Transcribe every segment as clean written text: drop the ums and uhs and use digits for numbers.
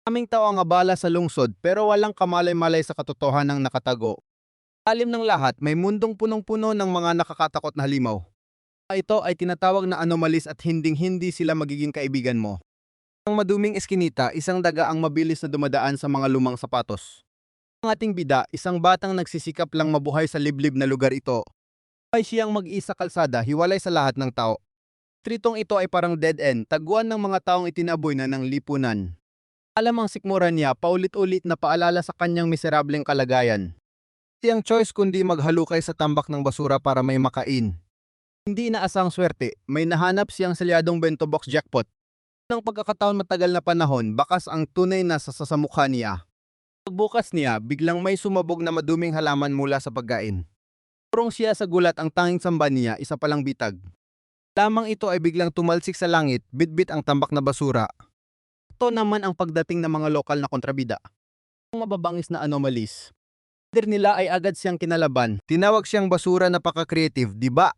Aming tao ang abala sa lungsod pero walang kamalay-malay sa katotohanang nakatago. Alim ng lahat, may mundong punong-puno ng mga nakakatakot na halimaw. Ito ay tinatawag na anomalies at hinding-hindi sila magiging kaibigan mo. Ang maduming eskinita, isang daga ang mabilis na dumadaan sa mga lumang sapatos. Ang ating bida, isang batang nagsisikap lang mabuhay sa liblib na lugar ito. Ay siyang mag-isa kalsada, hiwalay sa lahat ng tao. Tritong ito ay parang dead end, taguan ng mga taong itinaboy na ng lipunan. Alam ang sikmura niya, paulit-ulit na paalala sa kanyang miserableng kalagayan. Siyang choice kundi maghalukay sa tambak ng basura para may makain. Hindi inaasang swerte, may nahanap siyang selyadong bento box jackpot. Nang pagkakataon matagal na panahon, bakas ang tunay na sasamukha niya. Pagbukas niya, biglang may sumabog na maduming halaman mula sa pagkain. Purong siya sa gulat, ang tanging samba niya, isa palang bitag. Lamang ito ay biglang tumalsik sa langit, bitbit ang tambak na basura. Ito naman ang pagdating ng mga lokal na kontrabida. Ang mababangis na anomalies. Leader nila ay agad siyang kinalaban. Tinawag siyang basura na paka-creative, di ba?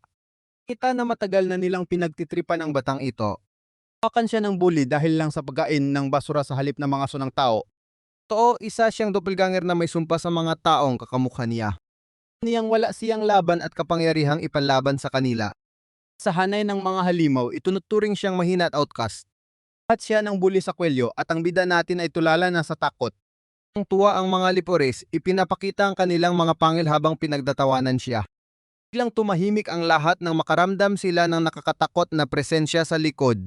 Kita na matagal na nilang pinagtitripan ang batang ito. Pakan siya ng bully dahil lang sa pagkain ng basura sa halip ng mga sunang tao. Totoo, isa siyang doppelganger na may sumpa sa mga taong kakamukha niya. Niyang wala siyang laban at kapangyarihang ipanlaban sa kanila. Sa hanay ng mga halimaw, itunuturing siyang mahina at outcast. At siya ng bully sa kwelyo at ang bida natin ay tulala na sa takot. Ang tuwa ang mga lipores, ipinapakita ang kanilang mga pangil habang pinagdatawanan siya. Biglang tumahimik ang lahat nang makaramdam sila ng nakakatakot na presensya sa likod.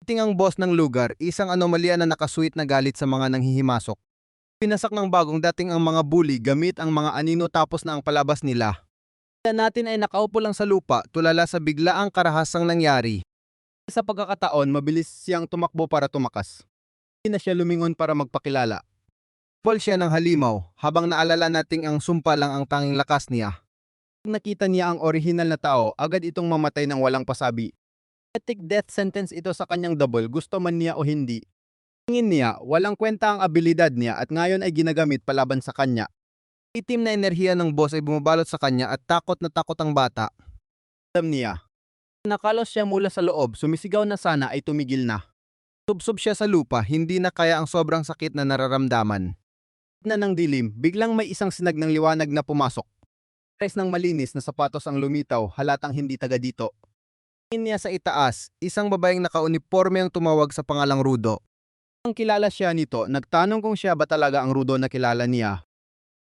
Dating ang boss ng lugar, isang anomalya na nakasweet na galit sa mga nanghihimasok. Pinasak ng bagong dating ang mga bully gamit ang mga anino tapos na ang palabas nila. Bida natin ay nakaupo lang sa lupa, tulala sa biglaang karahasang nangyari. Sa pagkakataon, mabilis siyang tumakbo para tumakas. Hindi na siya lumingon para magpakilala. Paul siya ng halimaw, habang naalala nating ang sumpa lang ang tanging lakas niya. Pag nakita niya ang orihinal na tao, agad itong mamatay ng walang pasabi. Epic death sentence ito sa kanyang double, gusto man niya o hindi. Tingin niya, walang kwenta ang abilidad niya at ngayon ay ginagamit palaban sa kanya. Itim na enerhiya ng boss ay bumabalot sa kanya at takot na takot ang bata. Alam niya. Nakalos siya mula sa loob, sumisigaw na sana ay tumigil na. Subsob siya sa lupa, hindi na kaya ang sobrang sakit na nararamdaman. Na ng dilim, biglang may isang sinag ng liwanag na pumasok. Pares ng malinis na sapatos ang lumitaw, halatang hindi taga dito. Tingin niya sa itaas, isang babaeng nakauniporme ang tumawag sa pangalang Rudo. Ang kilala siya nito, nagtanong kung siya ba talaga ang Rudo na kilala niya.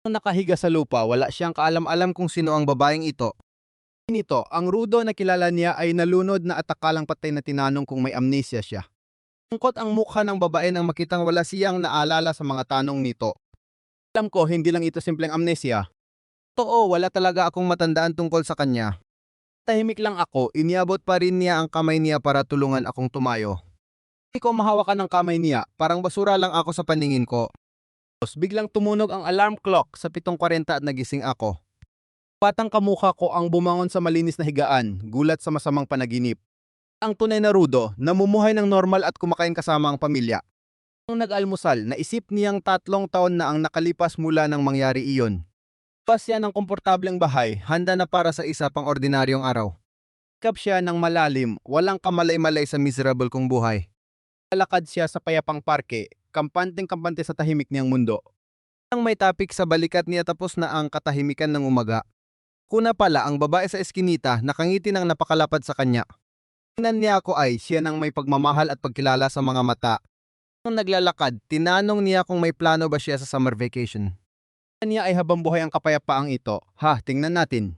Nang nakahiga sa lupa, wala siyang kaalam-alam kung sino ang babaeng ito. Nito, ang Rudo na kilala niya ay nalunod na at akalang patay na tinanong kung may amnesia siya. Tungkot ang mukha ng babae nang makitang wala siyang naalala sa mga tanong nito. Alam ko, hindi lang ito simpleng amnesia. Totoo, wala talaga akong matandaan tungkol sa kanya. Tahimik lang ako, iniabot pa rin niya ang kamay niya para tulungan akong tumayo. Hindi ko mahawakan ng kamay niya, parang basura lang ako sa paningin ko. Tapos biglang tumunog ang alarm clock sa 7:40 at nagising ako. Batang kamukha ko ang bumangon sa malinis na higaan, gulat sa masamang panaginip. Ang tunay na Rudo, namumuhay ng normal at kumakain kasama ang pamilya. Nung nag-almusal, naisip niyang 3 taon na ang nakalipas mula nang mangyari iyon. Pas siya ng komportableng bahay, handa na para sa isa pang ordinaryong araw. Sikap siya ng malalim, walang kamalay-malay sa miserable kong buhay. Lalakad siya sa payapang parke, kampanteng-kampante sa tahimik niyang mundo. Nang may tapik sa balikat niya tapos na ang katahimikan ng umaga. Kuna pala ang babae sa eskinita nakangiti ng napakalapad sa kanya. Tingnan niya ako ay siya nang may pagmamahal at pagkilala sa mga mata. Nung naglalakad, tinanong niya kung may plano ba siya sa summer vacation. Niya ay habang buhay ang kapayapaang ito. Ha, tingnan natin.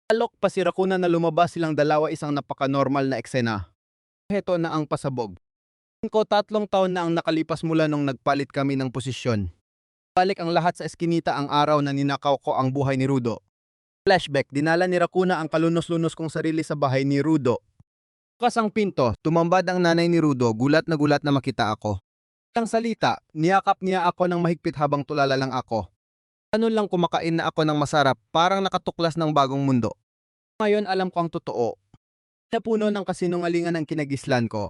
Alok pa si Rakuna na lumabas silang dalawa, isang napaka-normal na eksena. Heto na ang pasabog. Ko 3 taon na ang nakalipas mula nung nagpalit kami ng posisyon. Balik ang lahat sa eskinita ang araw na ninakaw ko ang buhay ni Rudo. Flashback, dinala ni Rakuna ang kalunos-lunos kong sarili sa bahay ni Rudo. Bukas ang pinto, tumambad ang nanay ni Rudo, gulat na makita ako. Ang salita, niyakap niya ako ng mahigpit habang tulala lang ako. Ano lang kumakain na ako ng masarap, parang nakatuklas ng bagong mundo. Ngayon alam ko ang totoo. Napuno ng kasinungalingan ang kinagislan ko.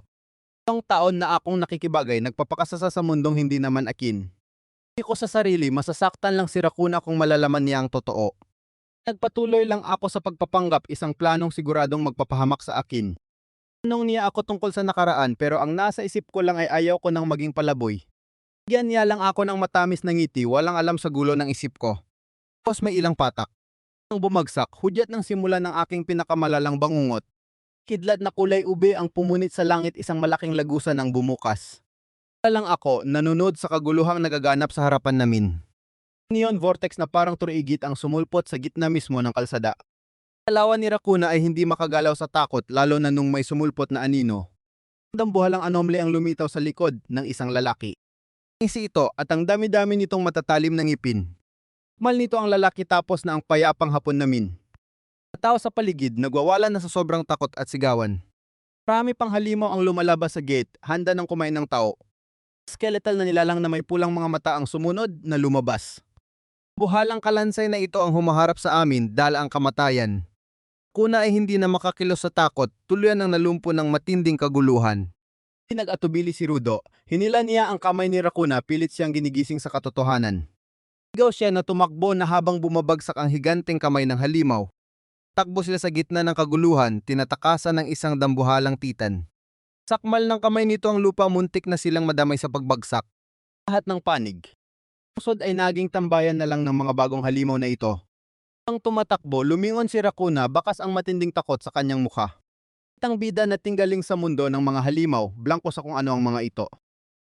Ilang taon na akong nakikibagay, nagpapakasasa sa mundong hindi naman akin. Hindi ko sa sarili, masasaktan lang si Rakuna kung malalaman niya ang totoo. Nagpatuloy lang ako sa pagpapanggap, isang planong siguradong magpapahamak sa akin. Tanong niya ako tungkol sa nakaraan pero ang nasa isip ko lang ay ayaw ko nang maging palaboy. Bigyan niya lang ako ng matamis na ngiti, walang alam sa gulo ng isip ko. Tapos may ilang patak. Nang bumagsak, hudyat ng simula ng aking pinakamalalang bangungot. Kidlat na kulay ube ang pumunit sa langit, isang malaking lagusan ang bumukas. Lang ako, nanunod sa kaguluhang nagaganap sa harapan namin. Neon vortex na parang turiigit ang sumulpot sa gitna mismo ng kalsada. Alawan ni Rakuna ay hindi makagalaw sa takot, lalo na nung may sumulpot na anino. Dambuhalang anomaly ang lumitaw sa likod ng isang lalaki. Isi ito at ang dami-dami nitong matatalim na ngipin. Mal nito ang lalaki tapos na ang payapang hapon namin. Tao sa paligid nagwawala na sa sobrang takot at sigawan. Marami pang halimaw ang lumalabas sa gate, handa ng kumain ng tao. Skeletal na nilalang na may pulang mga mata ang sumunod na lumabas. Buhalang kalansay na ito ang humaharap sa amin, dala ang kamatayan. Kuna ay hindi na makakilos sa takot, tuluyan ang nalumpo ng matinding kaguluhan. Nag-atubili si Rudo, hinila niya ang kamay ni Rakuna, pilit siyang ginigising sa katotohanan. Sigaw siya na tumakbo na habang bumabagsak ang higanteng kamay ng halimaw. Takbo sila sa gitna ng kaguluhan, tinatakasan ng isang dambuhalang titan. Sakmal ng kamay nito ang lupa, muntik na silang madamay sa pagbagsak. Lahat ng panig. Pusod ay naging tambayan na lang ng mga bagong halimaw na ito. Ang tumatakbo, lumingon si Rakuna, bakas ang matinding takot sa kanyang mukha. Itang bida na tinggaling sa mundo ng mga halimaw, blanko sa kung ano ang mga ito.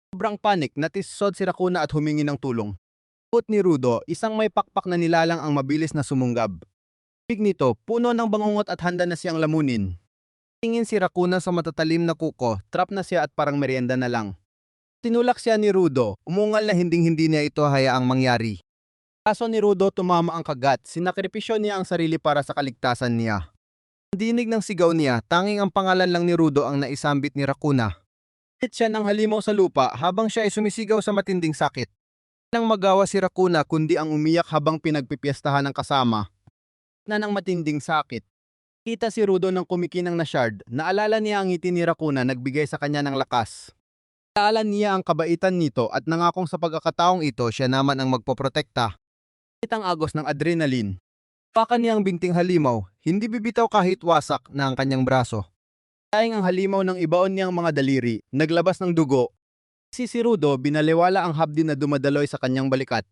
Sobrang panik, natisod si Rakuna at humingi ng tulong. Put ni Rudo, isang may pakpak na nilalang ang mabilis na sumunggab. Big nito, puno ng bangungot at handa na siyang lamunin. Tingin si Rakuna sa matatalim na kuko, trap na siya at parang merienda na lang. Tinulak siya ni Rudo, umungal na hinding-hindi niya ito hayaang mangyari. Kaso ni Rudo tumama ang kagat, sinakripisyo niya ang sarili para sa kaligtasan niya. Dinig ng sigaw niya, tanging ang pangalan lang ni Rudo ang naisambit ni Rakuna. Hit siya ng halimaw sa lupa habang siya ay sumisigaw sa matinding sakit. Nang magawa si Rakuna kundi ang umiyak habang pinagpipiestahan ng kasama. Na ng matinding sakit. Kita si Rudo ng kumikinang na shard, naalala niya ang ngiti ni Rakuna nagbigay sa kanya ng lakas. Naalala niya ang kabaitan nito at nangakong sa pagkakataong ito siya naman ang magpoprotekta. Ang agos ng adrenaline. Pakan niya ang binting halimaw, hindi bibitaw kahit wasak na ang kanyang braso. Daing ang halimaw ng ibaon niyang mga daliri, naglabas ng dugo. Si Rudo binaliwala ang habdi na dumadaloy sa kanyang balikat.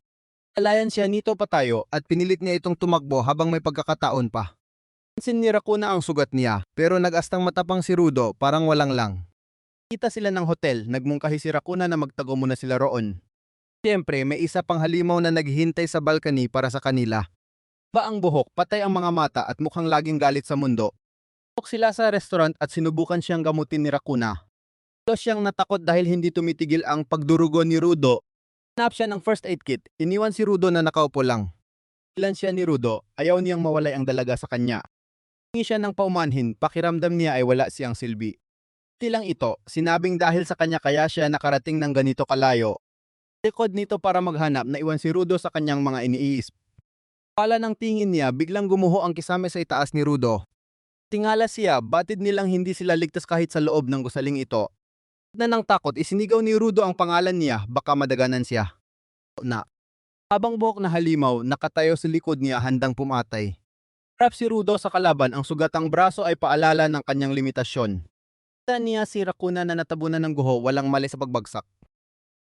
Alayan siya nito patayo at pinilit niya itong tumakbo habang may pagkakataon pa. Pansin ni Rakuna ang sugat niya, pero nag-astang matapang si Rudo, parang walang lang. Kita sila ng hotel, nagmungkahi si Rakuna na magtago muna sila roon. Siyempre, may isa pang halimaw na naghihintay sa balcony para sa kanila. Ba ang buhok, patay ang mga mata at mukhang laging galit sa mundo. Tok sila sa restaurant at sinubukan siyang gamutin ni Rakuna. Pero siyang natakot dahil hindi tumitigil ang pagdurugo ni Rudo. Hanap siya ng first aid kit, iniwan si Rudo na nakaupo lang. Ilan siya ni Rudo, ayaw niyang mawalay ang dalaga sa kanya. Hingi siya ng paumanhin, pakiramdam niya ay wala siyang silbi. Tilang ito, sinabing dahil sa kanya kaya siya nakarating ng ganito kalayo. Likod nito para maghanap, naiwan si Rudo sa kanyang mga iniisip. Pala ng tingin niya, biglang gumuho ang kisame sa itaas ni Rudo. Tingala siya, batid nilang hindi sila ligtas kahit sa loob ng gusaling ito. Na ng takot, isinigaw ni Rudo ang pangalan niya, baka madaganan siya. Na. Habang buhok na halimaw, nakatayo sa likod niya handang pumatay. Harap si Rudo sa kalaban, ang sugatang braso ay paalala ng kanyang limitasyon. Kita niya si Rakuna na natabunan ng guho, walang mali sa pagbagsak.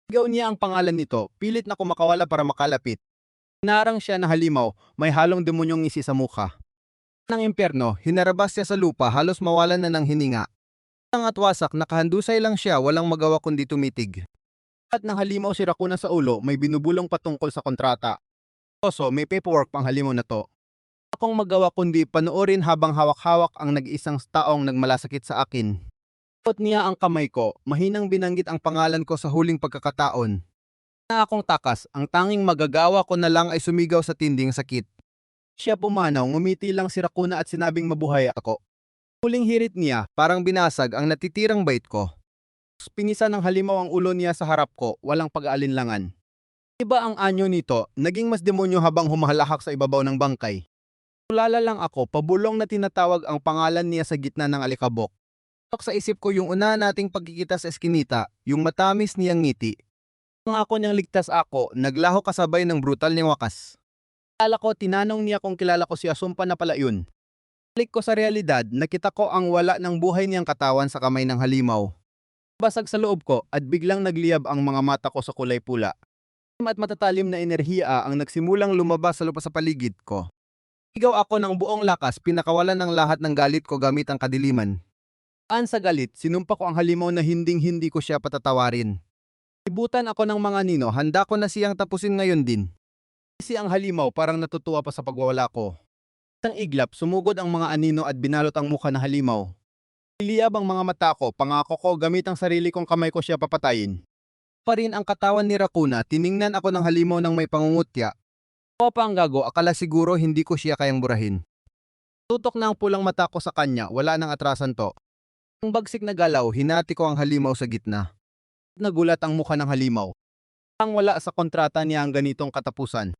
Sigaw niya ang pangalan nito, pilit na kumakawala para makalapit. Hinarang siya na halimaw, may halong demonyong ngisi sa mukha. Ng impyerno, hinarabas siya sa lupa, halos mawalan na ng hininga. Ang at wasak, nakahandusay lang siya, walang magawa kundi tumitig. At ng halimaw si Rakuna sa ulo, may binubulong patungkol sa kontrata. Also, may paperwork pang halimaw na to. Akong magawa kundi panoorin habang hawak-hawak ang nag-isang taong nagmalasakit sa akin. Ikot niya ang kamay ko, mahinang binanggit ang pangalan ko sa huling pagkakataon. Na akong takas, ang tanging magagawa ko na lang ay sumigaw sa tinding sakit. Siya pumanaw, ngumiti lang si Rakuna at sinabing mabuhay ako. Huling hirit niya, parang binasag ang natitirang bait ko. Pinisa ng halimaw ang ulo niya sa harap ko, walang pag-aalinlangan. Iba ang anyo nito, naging mas demonyo habang humahalahak sa ibabaw ng bangkay. Tulala lang ako, pabulong na tinatawag ang pangalan niya sa gitna ng alikabok. Sa isip ko yung una nating pagkikita sa eskinita, yung matamis niyang ngiti. Nang ako niyang ligtas ako, naglaho kasabay ng brutal niyang wakas. Akala ko, tinanong niya kung kilala ko si Asumpa na pala yun. Balik ko sa realidad, nakita ko ang wala ng buhay niyang katawan sa kamay ng halimaw. Basag sa loob ko at biglang nagliyab ang mga mata ko sa kulay pula. At matatalim na enerhiya ang nagsimulang lumabas sa lupa sa paligid ko. Sigaw ako ng buong lakas, pinakawalan ng lahat ng galit ko gamit ang kadiliman. Sa galit, sinumpa ko ang halimaw na hinding-hindi ko siya patatawarin. Ibutan ako ng mga nino, handa ko na siyang tapusin ngayon din. Kasi ang halimaw parang natutuwa pa sa pagwawala ko. Isang iglap, sumugod ang mga anino at binalot ang mukha ng halimaw. Iliyab ang mga mata ko, pangako ko gamit ang sarili kong kamay ko siya papatayin. Pa rin ang katawan ni Raccoon, tiningnan ako ng halimaw ng may pangungutya. O pa ang gago, akala siguro hindi ko siya kayang burahin. Tutok na ang pulang mata ko sa kanya, wala nang atrasan to. Ang bagsik na galaw, hinati ko ang halimaw sa gitna. Nagulat ang mukha ng halimaw. Ang wala sa kontrata niya ang ganitong katapusan.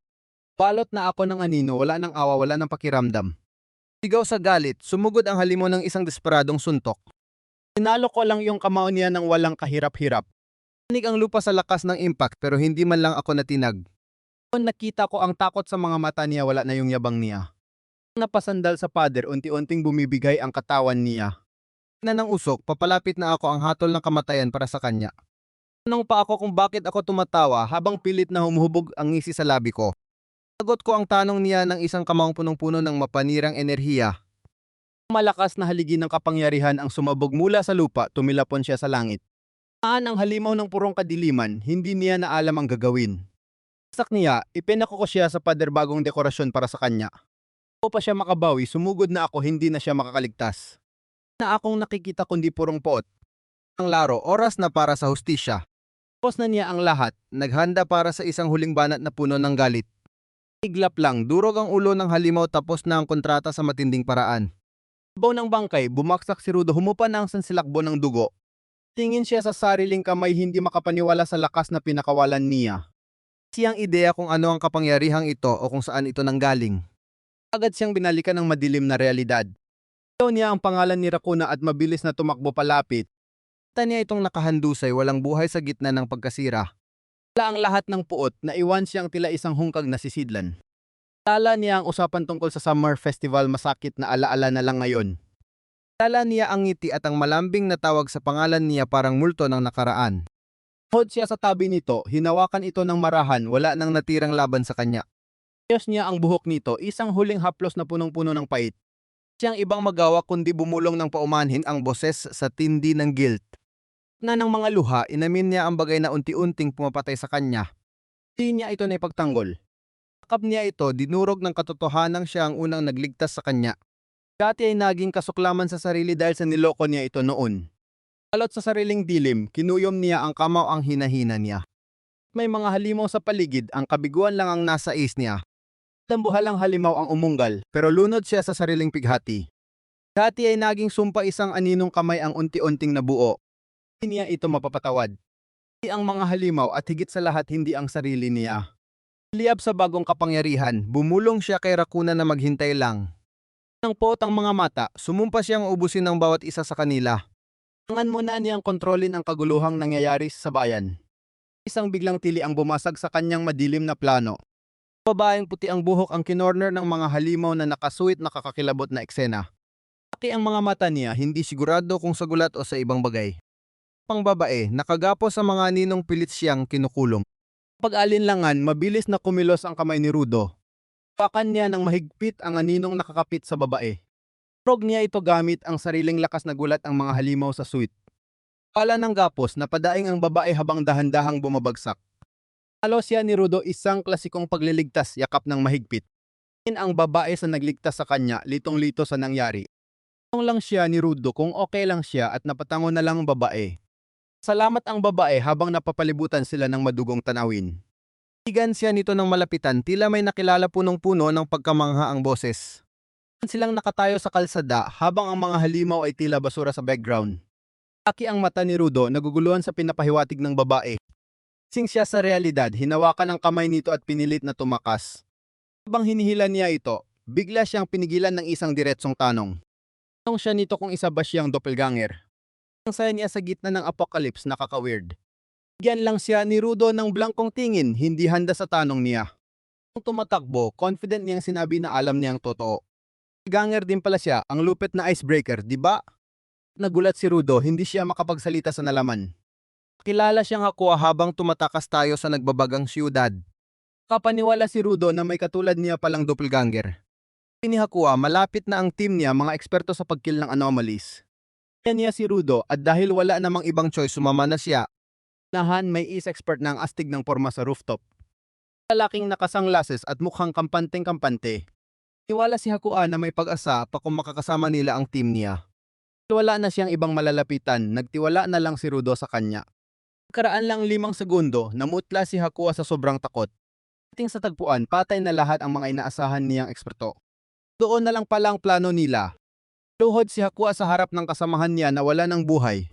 Balot na ako ng anino, wala nang awa, wala nang pakiramdam. Sigaw sa galit, sumugod ang halimaw ng isang desperadong suntok. Sinalo ko lang yung kamao niya ng walang kahirap-hirap. Nanig ang lupa sa lakas ng impact pero hindi man lang ako natinag. Nakita ko ang takot sa mga mata niya, wala na yung yabang niya. Napasandal sa pader, unti-unting bumibigay ang katawan niya. Na ng usok, papalapit na ako ang hatol ng kamatayan para sa kanya. Tanong pa ako kung bakit ako tumatawa habang pilit na humuhubog ang ngisi sa labi ko. Sagot ko ang tanong niya ng isang kamaong punong-puno ng mapanirang enerhiya. Malakas na haligi ng kapangyarihan ang sumabog mula sa lupa, tumilapon siya sa langit. Ang halimaw ng purong kadiliman, hindi niya na alam ang gagawin. Sak niya, ipinako ko siya sa pader bagong dekorasyon para sa kanya. O pa siya makabawi, sumugod na ako, hindi na siya makakaligtas. Na akong nakikita kundi purong poot. Ang laro, oras na para sa hustisya. Tapos na niya ang lahat, naghanda para sa isang huling banat na puno ng galit. Iglap lang, durog ang ulo ng halimaw, tapos na ang kontrata sa matinding paraan. Baw ng bangkay, bumaksak si Rudo, humupa na ang sansilakbo ng dugo. Tingin siya sa sariling kamay, hindi makapaniwala sa lakas na pinakawalan niya. Siyang ideya kung ano ang kapangyarihang ito o kung saan ito nanggaling. Agad siyang binalikan ng madilim na realidad. Ayaw niya ang pangalan ni Raccoon at mabilis na tumakbo palapit. Kita niya itong nakahandusay, walang buhay sa gitna ng pagkasira. Wala ang lahat ng puot, naiwan siyang tila isang hungkag na sisidlan. Tala niya ang usapan tungkol sa Summer Festival, masakit na alaala na lang ngayon. Tala niya ang ngiti at ang malambing na tawag sa pangalan niya parang multo ng nakaraan. Hod siya sa tabi nito, hinawakan ito ng marahan, wala nang natirang laban sa kanya. Ayos niya ang buhok nito, isang huling haplos na punong-puno ng pait. Siyang ibang magawa kundi bumulong ng paumanhin ang boses sa tindi ng guilt. Na ng mga luha, inamin niya ang bagay na unti-unting pumapatay sa kanya. Hindi niya ito na ipagtanggol. Sakap niya ito, dinurog ng katotohanang siya ang unang nagligtas sa kanya. Dati ay naging kasuklaman sa sarili dahil sa niloko niya ito noon. Alot sa sariling dilim, kinuyom niya ang kamaw ang hinahina niya. May mga halimaw sa paligid, ang kabiguan lang ang nasa is niya. Tambuhalang halimaw ang umunggal, pero lunod siya sa sariling pighati. Dati ay naging sumpa isang aninong kamay ang unti-unting nabuo. Hindi niya ito mapapatawad. Hindi ang mga halimaw at higit sa lahat hindi ang sarili niya. Liyab sa bagong kapangyarihan, bumulong siya kay Raccoon na maghintay lang. Nang poot ang mga mata, sumumpa siyang ubusin ng bawat isa sa kanila. Kailangan muna niyang kontrolin ang kaguluhang nangyayari sa bayan. Isang biglang tili ang bumasag sa kanyang madilim na plano. Babaeng puti ang buhok ang kinorner ng mga halimaw na nakasuwit na kakakilabot na eksena. Laki ang mga mata niya, hindi sigurado kung sa gulat o sa ibang bagay. Pang babae, nakagapos sa mga ninong pilit siyang kinukulong. Pag-alinlangan, mabilis na kumilos ang kamay ni Rudo. Pakan niya ng mahigpit ang aninong nakakapit sa babae. Prog niya ito gamit ang sariling lakas na gulat ang mga halimaw sa suit. Pala ng gapos, napadaing ang babae habang dahan-dahang bumabagsak. Alos siya ni Rudo isang klasikong pagliligtas, yakap ng mahigpit. Ang babae sa nagligtas sa kanya, litong-lito sa nangyari. Tanong lang siya ni Rudo kung okay lang siya at napatango na lang ang babae. Salamat ang babae habang napapalibutan sila ng madugong tanawin. Tigan siya nito ng malapitan, tila may nakilala punong-puno ng pagkamangha ang boses. Silang nakatayo sa kalsada habang ang mga halimaw ay tila basura sa background. Laki ang mata ni Rudo, naguguluhan sa pinapahiwatig ng babae. Sing siya sa realidad, hinawakan ang kamay nito at pinilit na tumakas. Habang hinihila niya ito, bigla siyang pinigilan ng isang diretsong tanong. Tanong siya nito kung isa ba siyang doppelganger. Ang saya niya sa gitna ng apocalypse, nakaka-weird. Bigyan lang siya ni Rudo ng blankong tingin, hindi handa sa tanong niya. Nung tumatakbo, confident niyang sinabi na alam niyang totoo. Ganger din pala siya, ang lupit na icebreaker, di ba? Nagulat si Rudo, hindi siya makapagsalita sa nalaman. Kilala siyang Hakuha habang tumatakas tayo sa nagbabagang siyudad. Kapaniwala si Rudo na may katulad niya palang doppelganger. Ni Hakuha, malapit na ang team niya mga eksperto sa pagkill ng anomalies. Kaya niya si Rudo at dahil wala namang ibang choice sumama na siya. Nahan may is-expert na ang astig ng porma sa rooftop. Lalaking nakasanglases at mukhang kampanteng-kampante. Tiwala si Hakuha na may pag-asa pa kung makakasama nila ang team niya. Wala na siyang ibang malalapitan, nagtiwala na lang si Rudo sa kanya. Karaan lang 5 segundo, namutla si Hakuha sa sobrang takot. Ating sa tagpuan, patay na lahat ang mga inaasahan niyang eksperto. Doon na lang pala ang plano nila. Luhod si Hakuha sa harap ng kasamahan niya na wala ng buhay.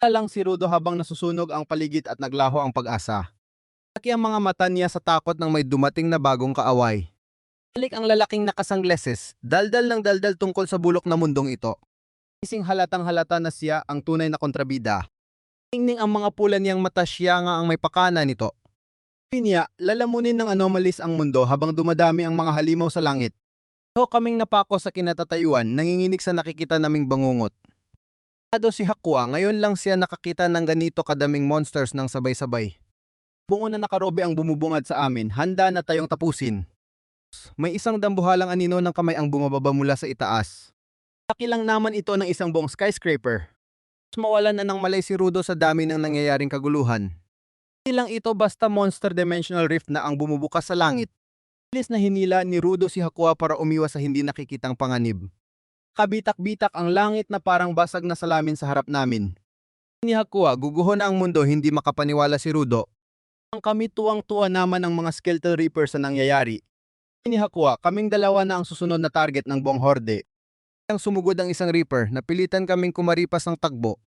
Lang si Rudo habang nasusunog ang paligid at naglaho ang pag-asa. Laki ang mga mata niya sa takot ng may dumating na bagong kaaway. Balik ang lalaking nakasangleses, daldal ng daldal tungkol sa bulok na mundong ito. Ising halatang halata na siya ang tunay na kontrabida. Tingning ang mga pula niyang mata, siya nga ang may pakana nito. Niya, lalamunin ng anomalies ang mundo habang dumadami ang mga halimaw sa langit. Kaming napako sa kinatatayuan, nanginginig sa nakikita naming bangungot. Si Hakuha, ngayon lang siya nakakita ng ganito kadaming monsters ng sabay-sabay. Bungo na nakarobe ang bumubungad sa amin, handa na tayong tapusin. May isang dambuhalang anino ng kamay ang bumababa mula sa itaas. Laki lang naman ito ng isang buong skyscraper. Mawalan na ng malay si Rudo sa dami ng nangyayaring kaguluhan. Hindi lang ito basta monster dimensional rift na ang bumubukas sa langit. Bilis na hinila ni Rudo si Hakuha para umiwas sa hindi nakikitang panganib. Kabitak-bitak ang langit na parang basag na salamin sa harap namin. Ni Hakuha, guguho na ang mundo, hindi makapaniwala si Rudo. Ang kami tuwang-tuwa naman ng mga Skeletal Reapers sa nangyayari. Ni Hakuha, kaming dalawa na ang susunod na target ng buong horde. Ang sumugod ang isang Reaper, napilitan kaming kumaripas ng tagbo.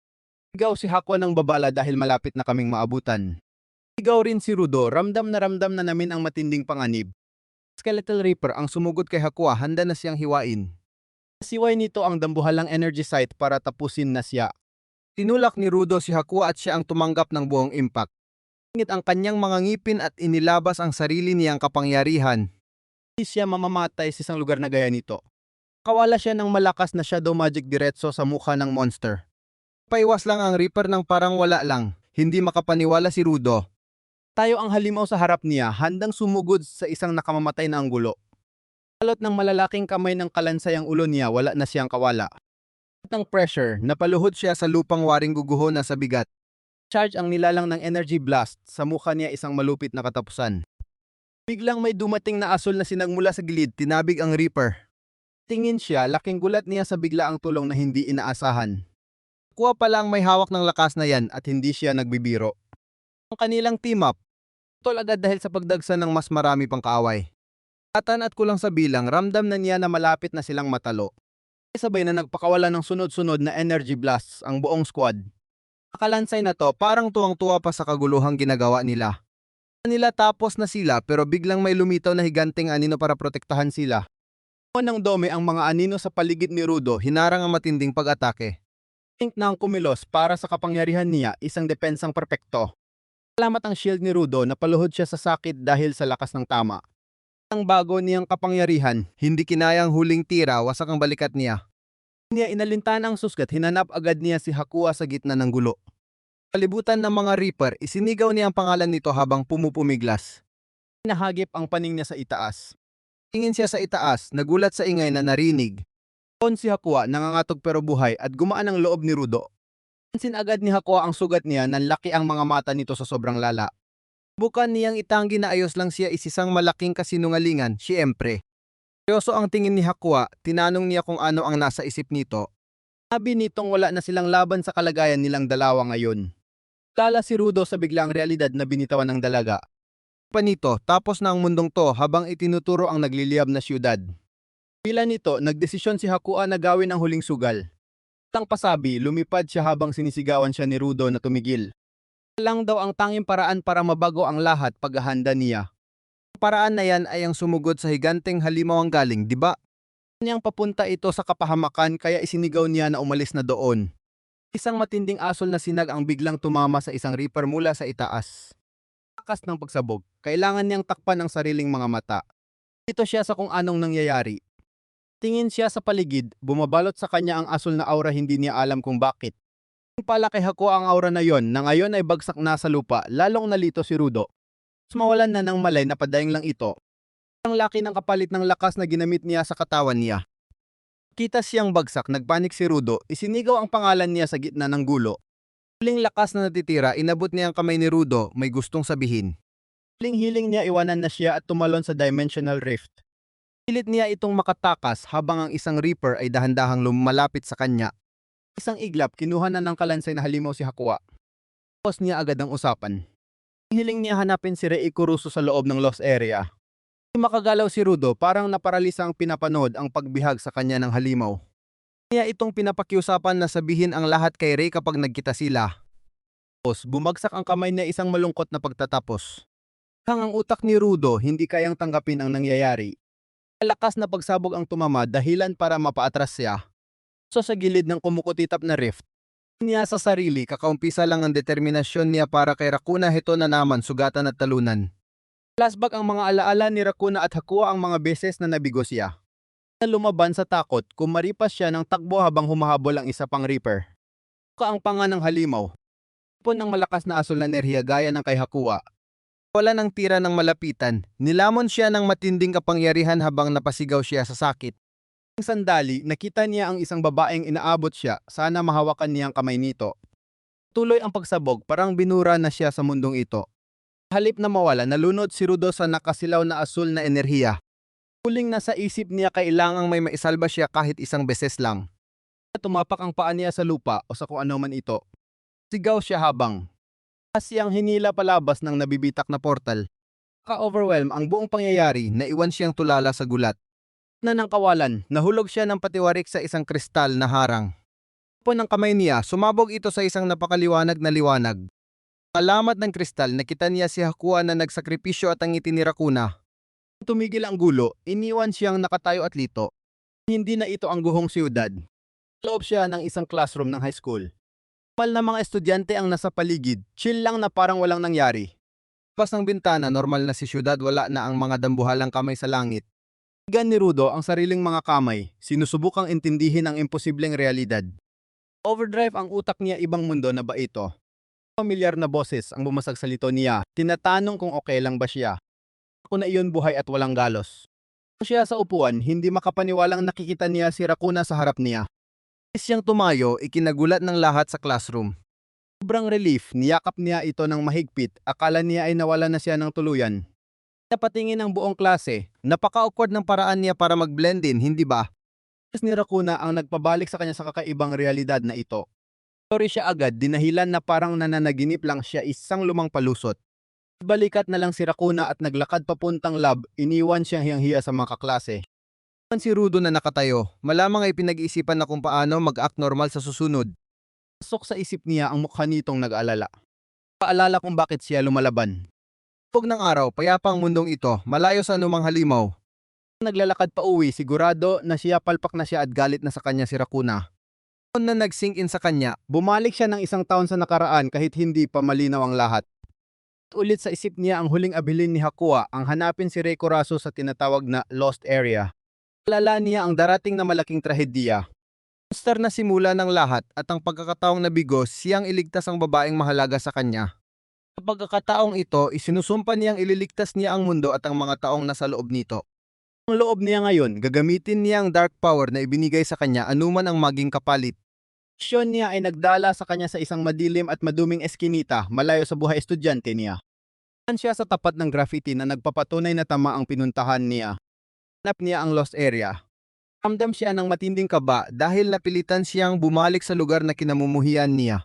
Sigaw si Hakuha ng babala dahil malapit na kaming maabutan. Sigaw rin si Rudo, ramdam na namin ang matinding panganib. Skeletal Reaper ang sumugod kay Hakuha, handa na siyang hiwain. Siway nito ang dambuhalang energy site para tapusin na siya. Tinulak ni Rudo si Hakuha at siya ang tumanggap ng buong impact. Ngit ang kanyang mga ngipin at inilabas ang sarili niyang kapangyarihan. Hindi siya mamamatay sa isang lugar na gaya nito. Kawala siya ng malakas na shadow magic diretso sa mukha ng monster. Paiwas lang ang Reaper ng parang wala lang, hindi makapaniwala si Rudo. Tayo ang halimaw sa harap niya, handang sumugod sa isang nakamamatay na anggulo. Alot ng malalaking kamay ng kalansay ang ulo niya, wala na siyang kawala. At ng pressure, napaluhod siya sa lupang waring guguho na sa bigat. Charge ang nilalang ng energy blast, sa mukha niya isang malupit na katapusan. Biglang may dumating na asul na sinagmula sa gilid, tinabig ang Reaper. Tingin siya, laking gulat niya sa biglaang tulong na hindi inaasahan. Kuha pa lang may hawak ng lakas na yan at hindi siya nagbibiro. Ang kanilang team up, tol agad dahil sa pagdagsa ng mas marami pang kaaway. Atan at kulang sa bilang, ramdam na niya na malapit na silang matalo. Sabay na nagpakawala ng sunod-sunod na energy blasts ang buong squad. Akalansay na to, parang tuwang-tuwa pa sa kaguluhang ginagawa nila. Nila tapos na sila pero biglang may lumitaw na higanting anino para protektahan sila. Ng dome ang mga anino sa paligid ni Rudo, hinarang ang matinding pag-atake. Think na ang kumilos para sa kapangyarihan niya, isang depensang perpekto. Salamat ang shield ni Rudo, napaluhod siya sa sakit dahil sa lakas ng tama. Ang bago niyang kapangyarihan, hindi kinayang huling tira, wasak ang balikat niya. Niya inalintan ang susgat, hinanap agad niya si Hakuha sa gitna ng gulo. Kalibutan ng mga Reaper, isinigaw niya ang pangalan nito habang pumupumiglas. Nahagip ang paning niya sa itaas. Tingin siya sa itaas, nagulat sa ingay na narinig. Doon si Hakuha, nangangatog pero buhay at gumaan ang loob ni Rudo. Pansin agad ni Hakuha ang sugat niya, nanlaki ang mga mata nito sa sobrang lala. Bukan niyang itanggi na ayos lang siya, isisang malaking kasinungalingan, siyempre. Seryoso ang tingin ni Hakuha, tinanong niya kung ano ang nasa isip nito. Sabi nitong wala na silang laban sa kalagayan nilang dalawa ngayon. Lala si Rudo sa biglang realidad na binitawan ng dalaga. Panito, tapos na ang mundong to habang itinuturo ang nagliliyab na siyudad. Pila nito, nagdesisyon si Hakuha na gawin ang huling sugal. Tang pasabi, lumipad siya habang sinisigawan siya ni Rudo na tumigil. Lang daw ang tanging paraan para mabago ang lahat, paghahanda niya. Ang paraan na yan ay ang sumugod sa higanteng halimaw ang galing, di ba? Niyang papunta ito sa kapahamakan kaya isinigaw niya na umalis na doon. Isang matinding asol na sinag ang biglang tumama sa isang Reaper mula sa itaas. Lakas ng pagsabog, kailangan niyang takpan ang sariling mga mata. Ito siya sa kung anong nangyayari. Tingin siya sa paligid, bumabalot sa kanya ang asul na aura, hindi niya alam kung bakit. Pala kay Hakuha ang aura na yon na ngayon ay bagsak na sa lupa, lalong nalito si Rudo. Mas mawalan na ng malay na padaing lang ito. Ang laki ng kapalit ng lakas na ginamit niya sa katawan niya. Kita siyang bagsak, nagpanik si Rudo, isinigaw ang pangalan niya sa gitna ng gulo. Huling lakas na natitira, inabot niya ang kamay ni Rudo, may gustong sabihin. Hiling-hiling niya iwanan na siya at tumalon sa dimensional rift. Pilit niya itong makatakas habang ang isang Reaper ay dahan-dahang lumalapit sa kanya. Isang iglap, kinuha na ng kalansay na halimaw si Hakuha. Tapos niya agad ang usapan. Hiling niya hanapin si Rei Kurusu sa loob ng lost area. Hindi makagalaw si Rudo, parang naparalisa ang pinapanood ang pagbihag sa kanya ng halimaw. Niya itong pinapakiusapan na sabihin ang lahat kay Rei kapag nagkita sila. Tapos bumagsak ang kamay niya, isang malungkot na pagtatapos. Ang utak ni Rudo hindi kayang tanggapin ang nangyayari. Malakas na pagsabog ang tumama, dahilan para mapaatras siya. So sa gilid ng kumukutitap na rift, niya sa sarili, kakaumpisa lang ang determinasyon niya para kay Rakuna Hito na naman sugatan at talunan. Flashback ang mga alaala ni Rakuna at Hakuha ang mga beses na nabigo siya. Lumaban sa takot, kumaripas siya ng takbo habang humahabol ang isa pang Reaper. Ang panga ng halimaw. Pon ng malakas na asul na enerhiya gaya ng kay Hakuha. Wala ng tira ng malapitan, nilamon siya ng matinding kapangyarihan habang napasigaw siya sa sakit. Ang sandali, nakita niya ang isang babaeng inaabot siya, sana mahawakan niya ang kamay nito. Tuloy ang pagsabog, parang binura na siya sa mundong ito. Halip na mawala, nalunod si Rudo sa nakasilaw na asul na enerhiya. Huling nasa isip niya, kailangang may maisalba siya kahit isang beses lang. Tumapak ang paa niya sa lupa o sa kung ano man ito. Sigaw siya habang siyang hinila palabas ng nabibitak na portal. Ka-overwhelm ang buong pangyayari, naiwan siyang tulala sa gulat. Ng kawalan, nahulog siya ng patiwarik sa isang kristal na harang. Po ng kamay niya, sumabog ito sa isang napakaliwanag na liwanag. Alamat ng kristal, nakita niya si Hakuha na nagsakripisyo at ang ngiti ni Rakuna. Tumigil ang gulo, iniwan siyang nakatayo at lito. Hindi na ito ang guhong siyudad. Loob siya ng isang classroom ng high school. Pal na mga estudyante ang nasa paligid, chill lang na parang walang nangyari. Pas ng bintana, normal na si siyudad, wala na ang mga dambuhalang kamay sa langit. Gan ni Rudo ang sariling mga kamay, sinusubukang intindihin ang imposibleng realidad. Overdrive ang utak niya, ibang mundo na ba ito? Pamilyar na boses ang bumasag sa lito niya, tinatanong kung okay lang ba siya. Ako na iyon, buhay at walang galos. Siya sa upuan, hindi makapaniwalang nakikita niya si Rakuna sa harap niya. Siyang tumayo, ikinagulat ng lahat sa classroom. Sobrang relief, niyakap niya ito ng mahigpit, akala niya ay nawala na siya ng tuluyan. Napatingin ang buong klase, napaka-awkward ng paraan niya para mag-blend in, hindi ba? Ni Rakuna ang nagpabalik sa kanya sa kakaibang realidad na ito. Sorry siya agad, dinahilan na parang nananaginip lang siya, isang lumang palusot. Balikat na lang si Rakuna at naglakad papuntang lab, iniwan siyang hiyang-hiya sa mga kaklase. Si Rudo na nakatayo, malamang ay pinag-iisipan na kung paano mag-act normal sa susunod. Pasok sa isip niya ang mukha nitong nag-alala. Paalala kung bakit siya lumalaban. Pag ng araw, payapa ang mundong ito, malayo sa anumang halimaw. Naglalakad pa uwi, sigurado na siya, palpak na siya at galit na sa kanya si Rakuna. Na nag-sink in sa kanya, bumalik siya ng isang taon sa nakaraan kahit hindi pa malinaw ang lahat. Ulit sa isip niya ang huling abilin ni Hakuha, ang hanapin si Rei Kurusu sa tinatawag na Lost Area. Alala niya ang darating na malaking trahedya. Monster na simula ng lahat at ang pagkakataong nabigo, siyang iligtas ang babaeng mahalaga sa kanya. Sa pagkakataong ito, isinusumpa niyang ililigtas niya ang mundo at ang mga taong nasa loob nito. Ang loob niya ngayon, gagamitin niya ang dark power na ibinigay sa kanya anuman ang maging kapalit. Misyon niya ay nagdala sa kanya sa isang madilim at maduming eskinita, malayo sa buhay estudyante niya. Siya sa tapat ng graffiti na nagpapatunay na tama ang pinuntahan niya. Hanap niya ang lost area. Ramdam siya ng matinding kaba dahil napilitan siyang bumalik sa lugar na kinamumuhian niya.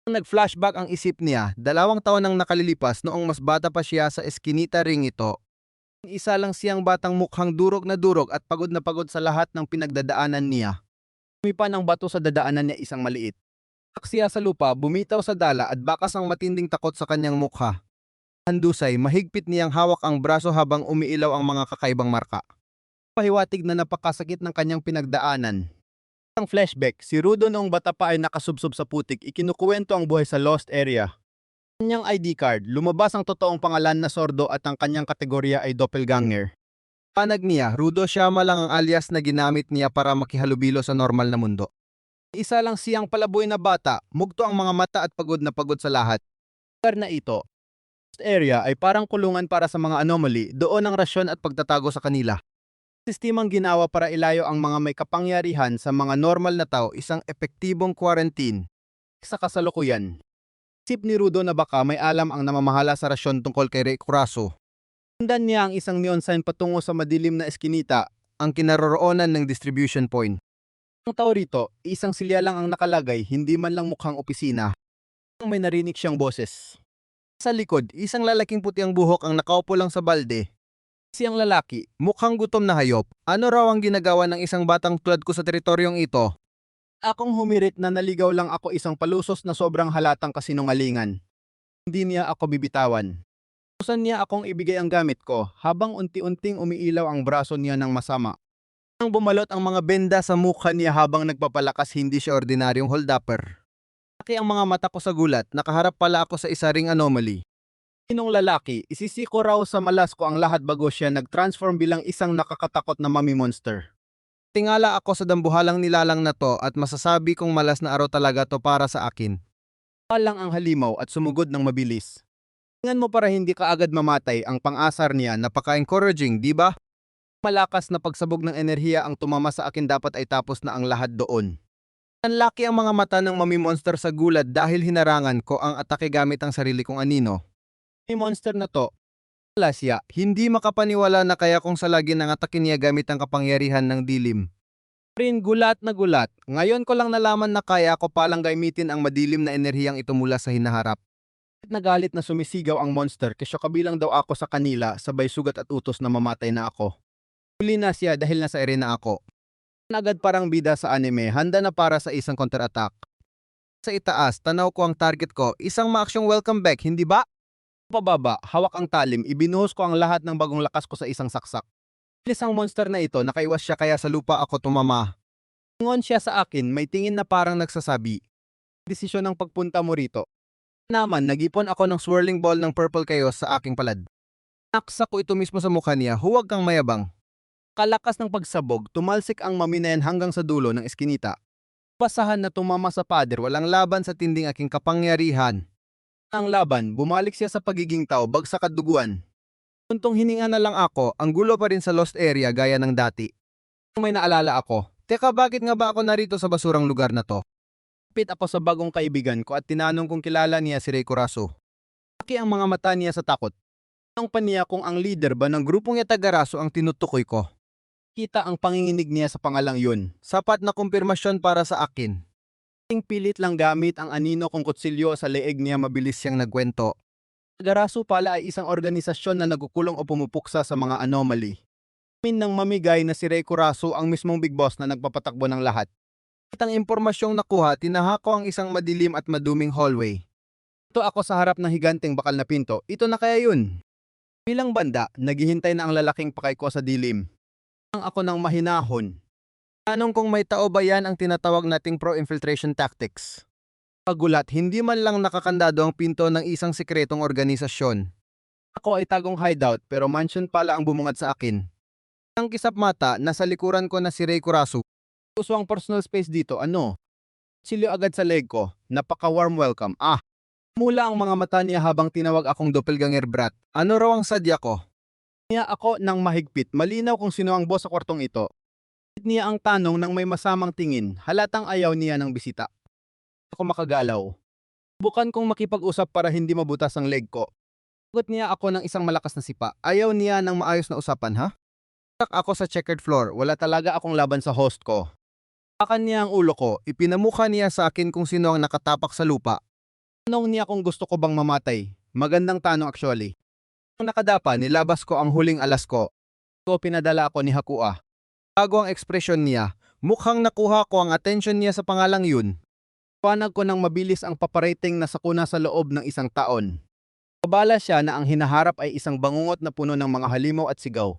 Nag-flashback ang isip niya, 2 taon nang nakalilipas noong mas bata pa siya sa eskinita ring ito. Isa lang siyang batang mukhang durog na durog at pagod na pagod sa lahat ng pinagdadaanan niya. Umipa ng bato sa dadaanan niya, isang maliit. Siya sa lupa, bumitaw sa dala at bakas ang matinding takot sa kanyang mukha. Handusay, mahigpit niyang hawak ang braso habang umiilaw ang mga kakaibang marka. Pahiwatig na napakasakit ng kanyang pinagdaanan. Ang flashback, si Rudo noong bata pa ay nakasubsob sa putik, ikinukuwento ang buhay sa lost area. Kanyang ID card, lumabas ang totoong pangalan na Sordo at ang kanyang kategorya ay doppelganger. Panag niya, Rudo Siyama lang ang alias na ginamit niya para makihalubilo sa normal na mundo. Isa lang siyang palaboy na bata, mugto ang mga mata at pagod na pagod sa lahat. Lugar na ito, area ay parang kulungan para sa mga anomaly, doon ang rasyon at pagtatago sa kanila. Sistemang ginawa para ilayo ang mga may kapangyarihan sa mga normal na tao, isang epektibong quarantine. Sa kasalukuyan, isip ni Rudo na baka may alam ang namamahala sa rasyon tungkol kay Rey Curaçao. Sundan niya ang isang neon sign patungo sa madilim na eskinita, ang kinaroroonan ng distribution point. Ang tao rito, isang silya lang ang nakalagay, hindi man lang mukhang opisina. May narinig siyang boses. Sa likod, isang lalaking puti ang buhok ang nakaupo lang sa balde. Siyang lalaki, mukhang gutom na hayop. Ano raw ang ginagawa ng isang batang tulad ko sa teritoryong ito? Akong humirit na naligaw lang ako isang palusos na sobrang halatang kasinungalingan. Hindi niya ako bibitawan. Usan niya akong ibigay ang gamit ko habang unti-unting umiilaw ang braso niya ng masama. Nang bumalot ang mga benda sa mukha niya habang nagpapalakas, hindi siya ordinaryong holdupper. Laki ang mga mata ko sa gulat, nakaharap pala ako sa isa ring anomaly. Sinong lalaki, isisiko raw sa malas ko ang lahat bago siya nag-transform bilang isang nakakatakot na mami monster. Tingala ako sa dambuhalang nilalang na to at masasabi kong malas na araw talaga to para sa akin. Palang ang halimaw at sumugod ng mabilis. Tingnan mo para hindi ka agad mamatay, ang pang-asar niya, napaka-encouraging, di ba? Malakas na pagsabog ng enerhiya ang tumama sa akin, dapat ay tapos na ang lahat doon. Nanlaki ang mga mata ng mami monster sa gulat dahil hinarangan ko ang atake gamit ang sarili kong anino. Mami monster na to, wala siya, hindi makapaniwala na kaya kong salagin ang atake niya gamit ang kapangyarihan ng dilim. Rin gulat na gulat, ngayon ko lang nalaman na kaya ko palang gamitin ang madilim na enerhiyang ito mula sa hinaharap. Nagalit na sumisigaw ang monster kasi kabilang daw ako sa kanila, sabay sugat at utos na mamatay na ako. Huli na siya dahil nasa arena ako. Agad parang bida sa anime, handa na para sa isang counter-attack. Sa itaas, tanaw ko ang target ko, isang maaksyong welcome back, hindi ba? Pababa, hawak ang talim, ibinuhos ko ang lahat ng bagong lakas ko sa isang saksak. Isang monster na ito, nakaiwas siya kaya sa lupa ako tumama. Tingon siya sa akin, may tingin na parang nagsasabi, desisyon ng pagpunta mo rito. Naman, nagipon ako ng swirling ball ng purple chaos sa aking palad. Naksak ko ito mismo sa mukha niya, huwag kang mayabang. Kalakas ng pagsabog, tumalsik ang mami na yan hanggang sa dulo ng eskinita. Basahan na tumama sa pader, walang laban sa tinding aking kapangyarihan. Ang laban, bumalik siya sa pagiging tao, bagsak at duguan. Tuntong hininga na lang ako, ang gulo pa rin sa lost area gaya ng dati. May naalala ako, teka, bakit nga ba ako narito sa basurang lugar na to? Pit ako sa bagong kaibigan ko at tinanong kung kilala niya si Rey Curaçao. Laki ang mga mata niya sa takot. Tanong pa niya kung ang leader ba ng grupong Yatagarasu ang tinutukoy ko. Kita ang panginginig niya sa pangalang yun. Sapat na kumpirmasyon para sa akin. Pilit lang gamit ang anino kong kutsilyo sa leeg niya, mabilis siyang nagkwento. Yatagarasu pala ay isang organisasyon na nagukulong o pumupuksa sa mga anomaly. Min ng mamigay na si Rey Curaçao ang mismong big boss na nagpapatakbo ng lahat. At ang impormasyong nakuha, tinahako ang isang madilim at maduming hallway. Ito ako sa harap ng higanteng bakal na pinto. Ito na kaya yun? Bilang banda, naghihintay na ang lalaking pakay ko sa dilim. Ang ako ng mahinahon. Tanong kung may tao ba yan ang tinatawag nating pro-infiltration tactics. Pagulat, hindi man lang nakakandado ang pinto ng isang sikretong organisasyon. Ako ay tagong hideout pero mansion pala ang bumungad sa akin. Ang kisap mata, nasa likuran ko na si Rey Curaçao. Gusto ang personal space dito, ano? Silyo agad sa leg ko, napaka-warm welcome. Mula ang mga mata niya habang tinawag akong doppelganger brat. Ano raw ang sadya ko? Niya ako ng mahigpit, malinaw kung sino ang boss sa kwartong ito. Niya ang tanong ng may masamang tingin, halatang ayaw niya ng bisita. Ako makagalaw. Bukan kong makipag-usap para hindi mabutas ang leg ko. Sagot niya ako ng isang malakas na sipa. Ayaw niya ng maayos na usapan, ha? Tak ako sa checkered floor, wala talaga akong laban sa host ko. Pakan niya ang ulo ko, ipinamukha niya sa akin kung sino ang nakatapak sa lupa. Tanong niya kung gusto ko bang mamatay. Magandang tanong actually. Nang nakadapa, nilabas ko ang huling alas ko. Pinadala ako ni Hakua. Bago ang ekspresyon niya, mukhang nakuha ko ang atensyon niya sa pangalang yun. Panag ko nang mabilis ang paparating na sakuna sa loob ng isang taon. Kabala siya na ang hinaharap ay isang bangungot na puno ng mga halimaw at sigaw.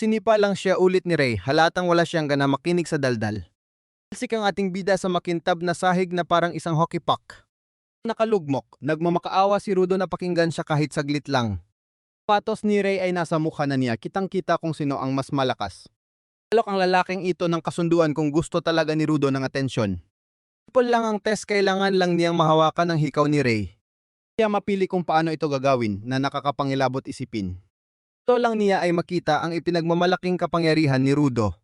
Sinipa lang siya ulit ni Rey, halatang wala siyang gana makinig sa daldal. Talsik ang ating bida sa makintab na sahig na parang isang hockey puck. Nakalugmok, nagmamakaawa si Rudo na pakinggan siya kahit saglit lang. Patos ni Ray ay nasa mukha na niya, kitang-kita kung sino ang mas malakas. Alok ang lalaking ito ng kasunduan kung gusto talaga ni Rudo ng atensyon. Simple lang ang test, kailangan lang niyang mahawakan ang hikaw ni Ray. Kaya mapili kung paano ito gagawin na nakakapangilabot isipin. Ito lang niya ay makita ang ipinagmamalaking kapangyarihan ni Rudo.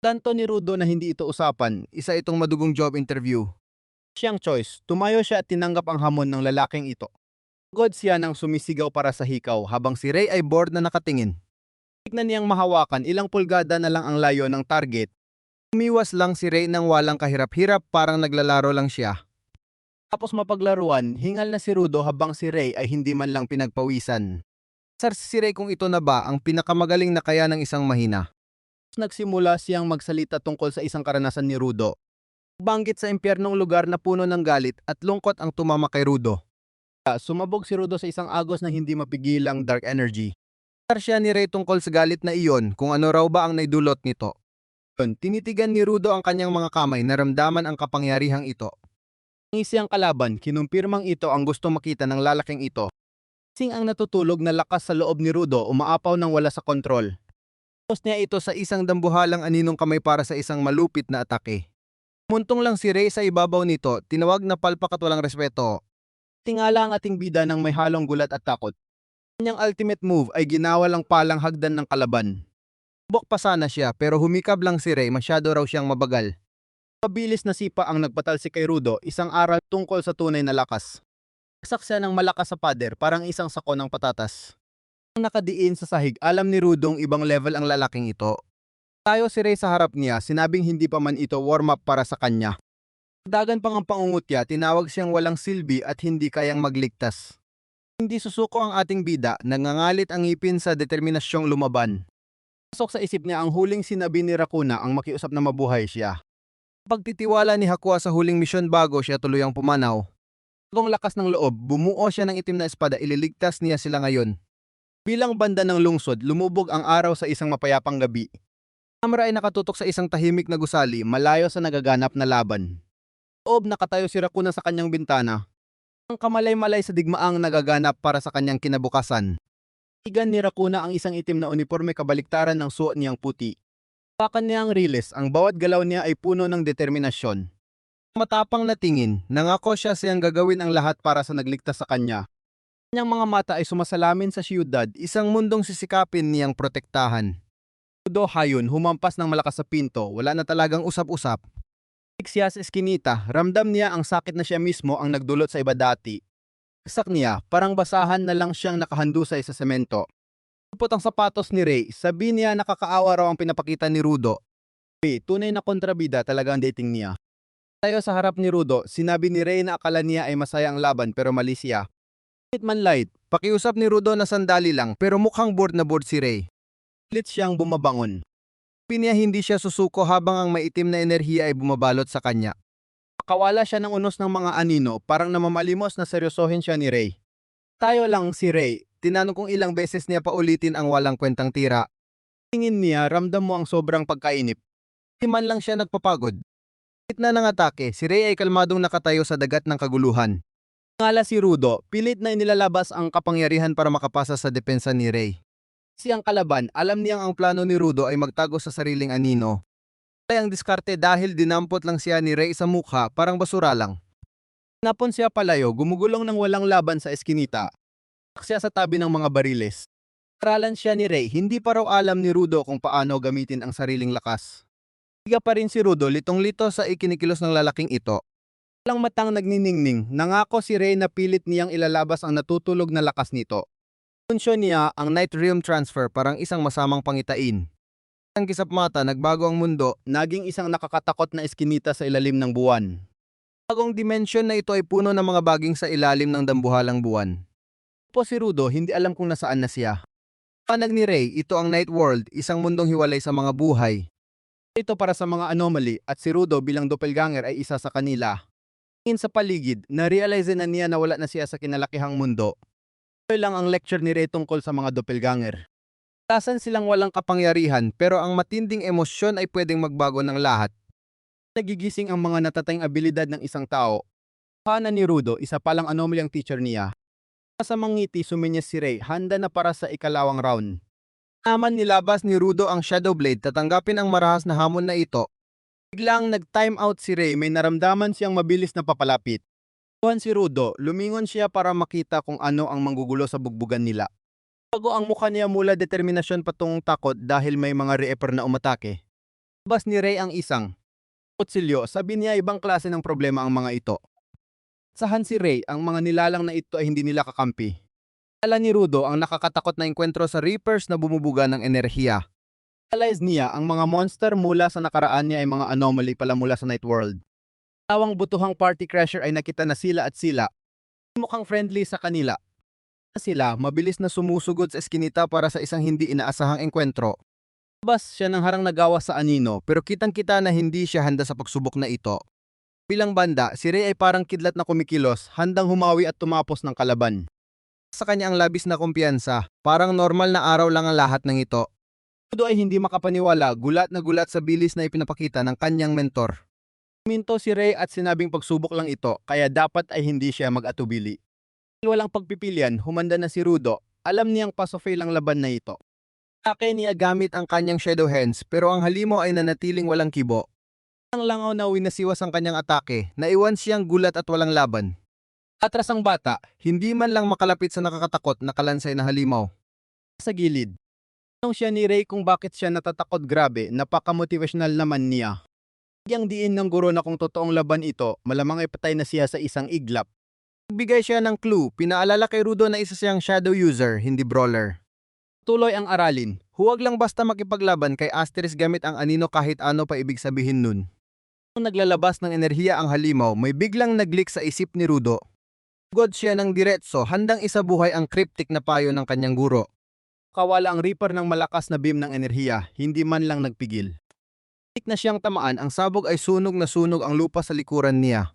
Tanto ni Rudo na hindi ito usapan, isa itong madugong job interview. Siyang choice, tumayo siya at tinanggap ang hamon ng lalaking ito. God siya nang sumisigaw para sa hikaw habang si Ray ay bored na nakatingin. Tignan niyang mahawakan, ilang pulgada na lang ang layo ng target. Umiwas lang si Ray nang walang kahirap-hirap, parang naglalaro lang siya. Tapos mapaglaruan, hingal na si Rudo habang si Ray ay hindi man lang pinagpawisan. Sar si Ray kung ito na ba ang pinakamagaling na kaya ng isang mahina. Nagsimula siyang magsalita tungkol sa isang karanasan ni Rudo. Banggit sa impyernong lugar na puno ng galit at lungkot ang tumama kay Rudo. Sumabog si Rudo sa isang agos na hindi mapigilang dark energy. Sar siya ni Ray tungkol sa galit na iyon, kung ano raw ba ang naidulot nito. Tinitigan ni Rudo ang kanyang mga kamay, naramdaman ang kapangyarihang ito. Ang isang kalaban, kinumpirmang ito ang gusto makita ng lalaking ito. Sing ang natutulog na lakas sa loob ni Rudo umaapaw nang wala sa kontrol. Tapos niya ito sa isang dambuhalang aninong kamay para sa isang malupit na atake. Muntong lang si Ray sa ibabaw nito, tinawag na palpak at walang respeto. Tingala ang ating bida ng may halong gulat at takot. Kanyang ultimate move ay ginawalang palang hagdan ng kalaban. Bok pa sana siya pero humikab lang si Ray, masyado raw siyang mabagal. Mabilis na sipa ang nagpatalsik kay Rudo, isang aral tungkol sa tunay na lakas. Saksak siya ng malakas sa pader, parang isang sako ng patatas. Ang nakadiin sa sahig, alam ni Rudong ibang level ang lalaking ito. Tayo si Ray sa harap niya, sinabing hindi pa man ito warm up para sa kanya. Dagan pang ang pangungutya, tinawag siyang walang silbi at hindi kayang magligtas. Hindi susuko ang ating bida, nangangalit ang ngipin sa determinasyong lumaban. Pasok sa isip niya ang huling sinabi ni Rakuna, ang makiusap na mabuhay siya. Pagtitiwala ni Hakua sa huling misyon bago siya tuluyang pumanaw. Bagong lakas ng loob, bumuo siya ng itim na espada, ililigtas niya sila ngayon. Bilang banda ng lungsod, lumubog ang araw sa isang mapayapang gabi. Kamera ay nakatutok sa isang tahimik na gusali, malayo sa nagaganap na laban. Loob, nakatayo si Rakuna sa kanyang bintana. Ang kamalay-malay sa digmaang nagaganap para sa kanyang kinabukasan. Igan ni Rakuna ang isang itim na uniforme, kabaliktaran ng suot niyang puti. Pakan niya ang riles, ang bawat galaw niya ay puno ng determinasyon. Matapang na tingin, nangako siya siyang gagawin ang lahat para sa nagligtas sa kanya. Kanyang mga mata ay sumasalamin sa siyudad, isang mundong sisikapin niyang protektahan. Rudo hayon, humampas ng malakas sa pinto, wala na talagang usap-usap. Siya sa eskinita, ramdam niya ang sakit na siya mismo ang nagdulot sa iba dati. Isak niya, parang basahan na lang siyang nakahandusay sa semento. Pupot ang sapatos ni Ray, sabi niya nakakaawa raw ang pinapakita ni Rudo. Tunay na kontrabida talaga ang dating niya. Tayo sa harap ni Rudo, sinabi ni Ray na akala niya ay masaya ang laban pero mali siya. Man light, pakiusap ni Rudo na sandali lang pero mukhang bored na bored si Ray. Pilit siyang bumabangon. Pinya hindi siya susuko habang ang maitim na enerhiya ay bumabalot sa kanya. Kawala siya ng unos ng mga anino, parang namamalimos na seryosohin siya ni Ray. Tayo lang si Ray, tinanong kung ilang beses niya paulitin ang walang kwentang tira. Tingin niya, ramdam mo ang sobrang pagkainip. Di man lang siya nagpapagod. Gitna ng atake, si Ray ay kalmadong nakatayo sa dagat ng kaguluhan. Ngala si Rudo, pilit na inilalabas ang kapangyarihan para makapasa sa depensa ni Ray. Siyang kalaban, alam niyang ang plano ni Rudo ay magtago sa sariling anino. Ay ang diskarte dahil dinampot lang siya ni Ray sa mukha, parang basura lang. Napon siya palayo, gumugulong ng walang laban sa eskinita. Siya sa tabi ng mga bariles. Aralan siya ni Ray, hindi pa raw alam ni Rudo kung paano gamitin ang sariling lakas. Higa pa rin si Rudo, litong-lito sa ikinikilos ng lalaking ito. Walang matang nagniningning, nangako si Ray na pilit niyang ilalabas ang natutulog na lakas nito. Punsyon niya ang Night Realm Transfer, parang isang masamang pangitain. Ang kisap mata, nagbago ang mundo, naging isang nakakatakot na eskinita sa ilalim ng buwan. Bagong dimensyon na ito ay puno ng mga baging sa ilalim ng dambuhalang buwan. Po si Rudo, hindi alam kung nasaan na siya. Panag ni Ray, ito ang Night World, isang mundong hiwalay sa mga buhay. Ito para sa mga anomaly at si Rudo bilang doppelganger ay isa sa kanila. Tingin sa paligid, na-realize na niya na wala na siya sa kinalakihang mundo. Ito lang ang lecture ni Ray tungkol sa mga doppelganger. Tasan silang walang kapangyarihan pero ang matinding emosyon ay pwedeng magbago ng lahat. Nagigising ang mga natatayang abilidad ng isang tao. Hana ni Rudo, isa palang anomaly ang teacher niya. Sa mangiti suminya si Ray, handa na para sa ikalawang round. Naman nilabas ni Rudo ang Shadow Blade tatanggapin ang marahas na hamon na ito. Biglang nag-time out si Ray, may naramdaman siyang mabilis na papalapit. Tuwan si Rudo, lumingon siya para makita kung ano ang manggugulo sa bugbugan nila. Bago ang mukha niya mula determinasyon patungong takot dahil may mga reaper na umatake. Labas ni Ray ang isang kutsilyo, sabi niya ibang klase ng problema ang mga ito. Sahan si Ray, ang mga nilalang na ito ay hindi nila kakampi. Ala ni Rudo ang nakakatakot na enkwentro sa Reapers na bumubuga ng enerhiya. Realize niya ang mga monster mula sa nakaraan niya ay mga anomaly pala mula sa Night World. Tawang butuhang party crasher ay nakita na sila at sila. Mukhang friendly sa kanila. Sila mabilis na sumusugod sa eskinita para sa isang hindi inaasahang enkwentro. Labas siya ng harang nagawa sa anino pero kitang-kita na hindi siya handa sa pagsubok na ito. Bilang banda, si Ray ay parang kidlat na kumikilos, handang humawi at tumapos ng kalaban. Sa kanya ang labis na kumpiyansa, parang normal na araw lang ang lahat ng ito. Rudo ay hindi makapaniwala, gulat na gulat sa bilis na ipinapakita ng kanyang mentor. Minto si Ray at sinabing pagsubok lang ito, kaya dapat ay hindi siya mag-atubili. Walang pagpipilian, humanda na si Rudo, alam niyang pasofail ang laban na ito. Atake niya gamit ang kanyang Shadow Hands pero ang halimaw ay nanatiling walang kibo. Ang langaw na winasiwas ang kanyang atake, naiwan siyang gulat at walang laban. Atras ang bata, hindi man lang makalapit sa nakakatakot na kalansay na halimaw. Sa gilid, tanong siya ni Ray kung bakit siya natatakot. Grabe, napaka-motivational naman niya. Bigyan diin ng guro na kung totoong laban ito, malamang ay patay na siya sa isang iglap. Nagbigay siya ng clue, pinaalala kay Rudo na isa siyang shadow user, hindi brawler. Tuloy ang aralin, huwag lang basta makipaglaban kay Asteris gamit ang anino kahit ano pa ibig sabihin nun. Nung naglalabas ng enerhiya ang halimaw, may biglang naglik sa isip ni Rudo. Tugod siya ng diretso, handang isabuhay ang cryptic na payo ng kanyang guro. Kawala ang Reaper ng malakas na beam ng enerhiya, hindi man lang nagpigil. Tik na siyang tamaan, ang sabog ay sunog na sunog ang lupa sa likuran niya.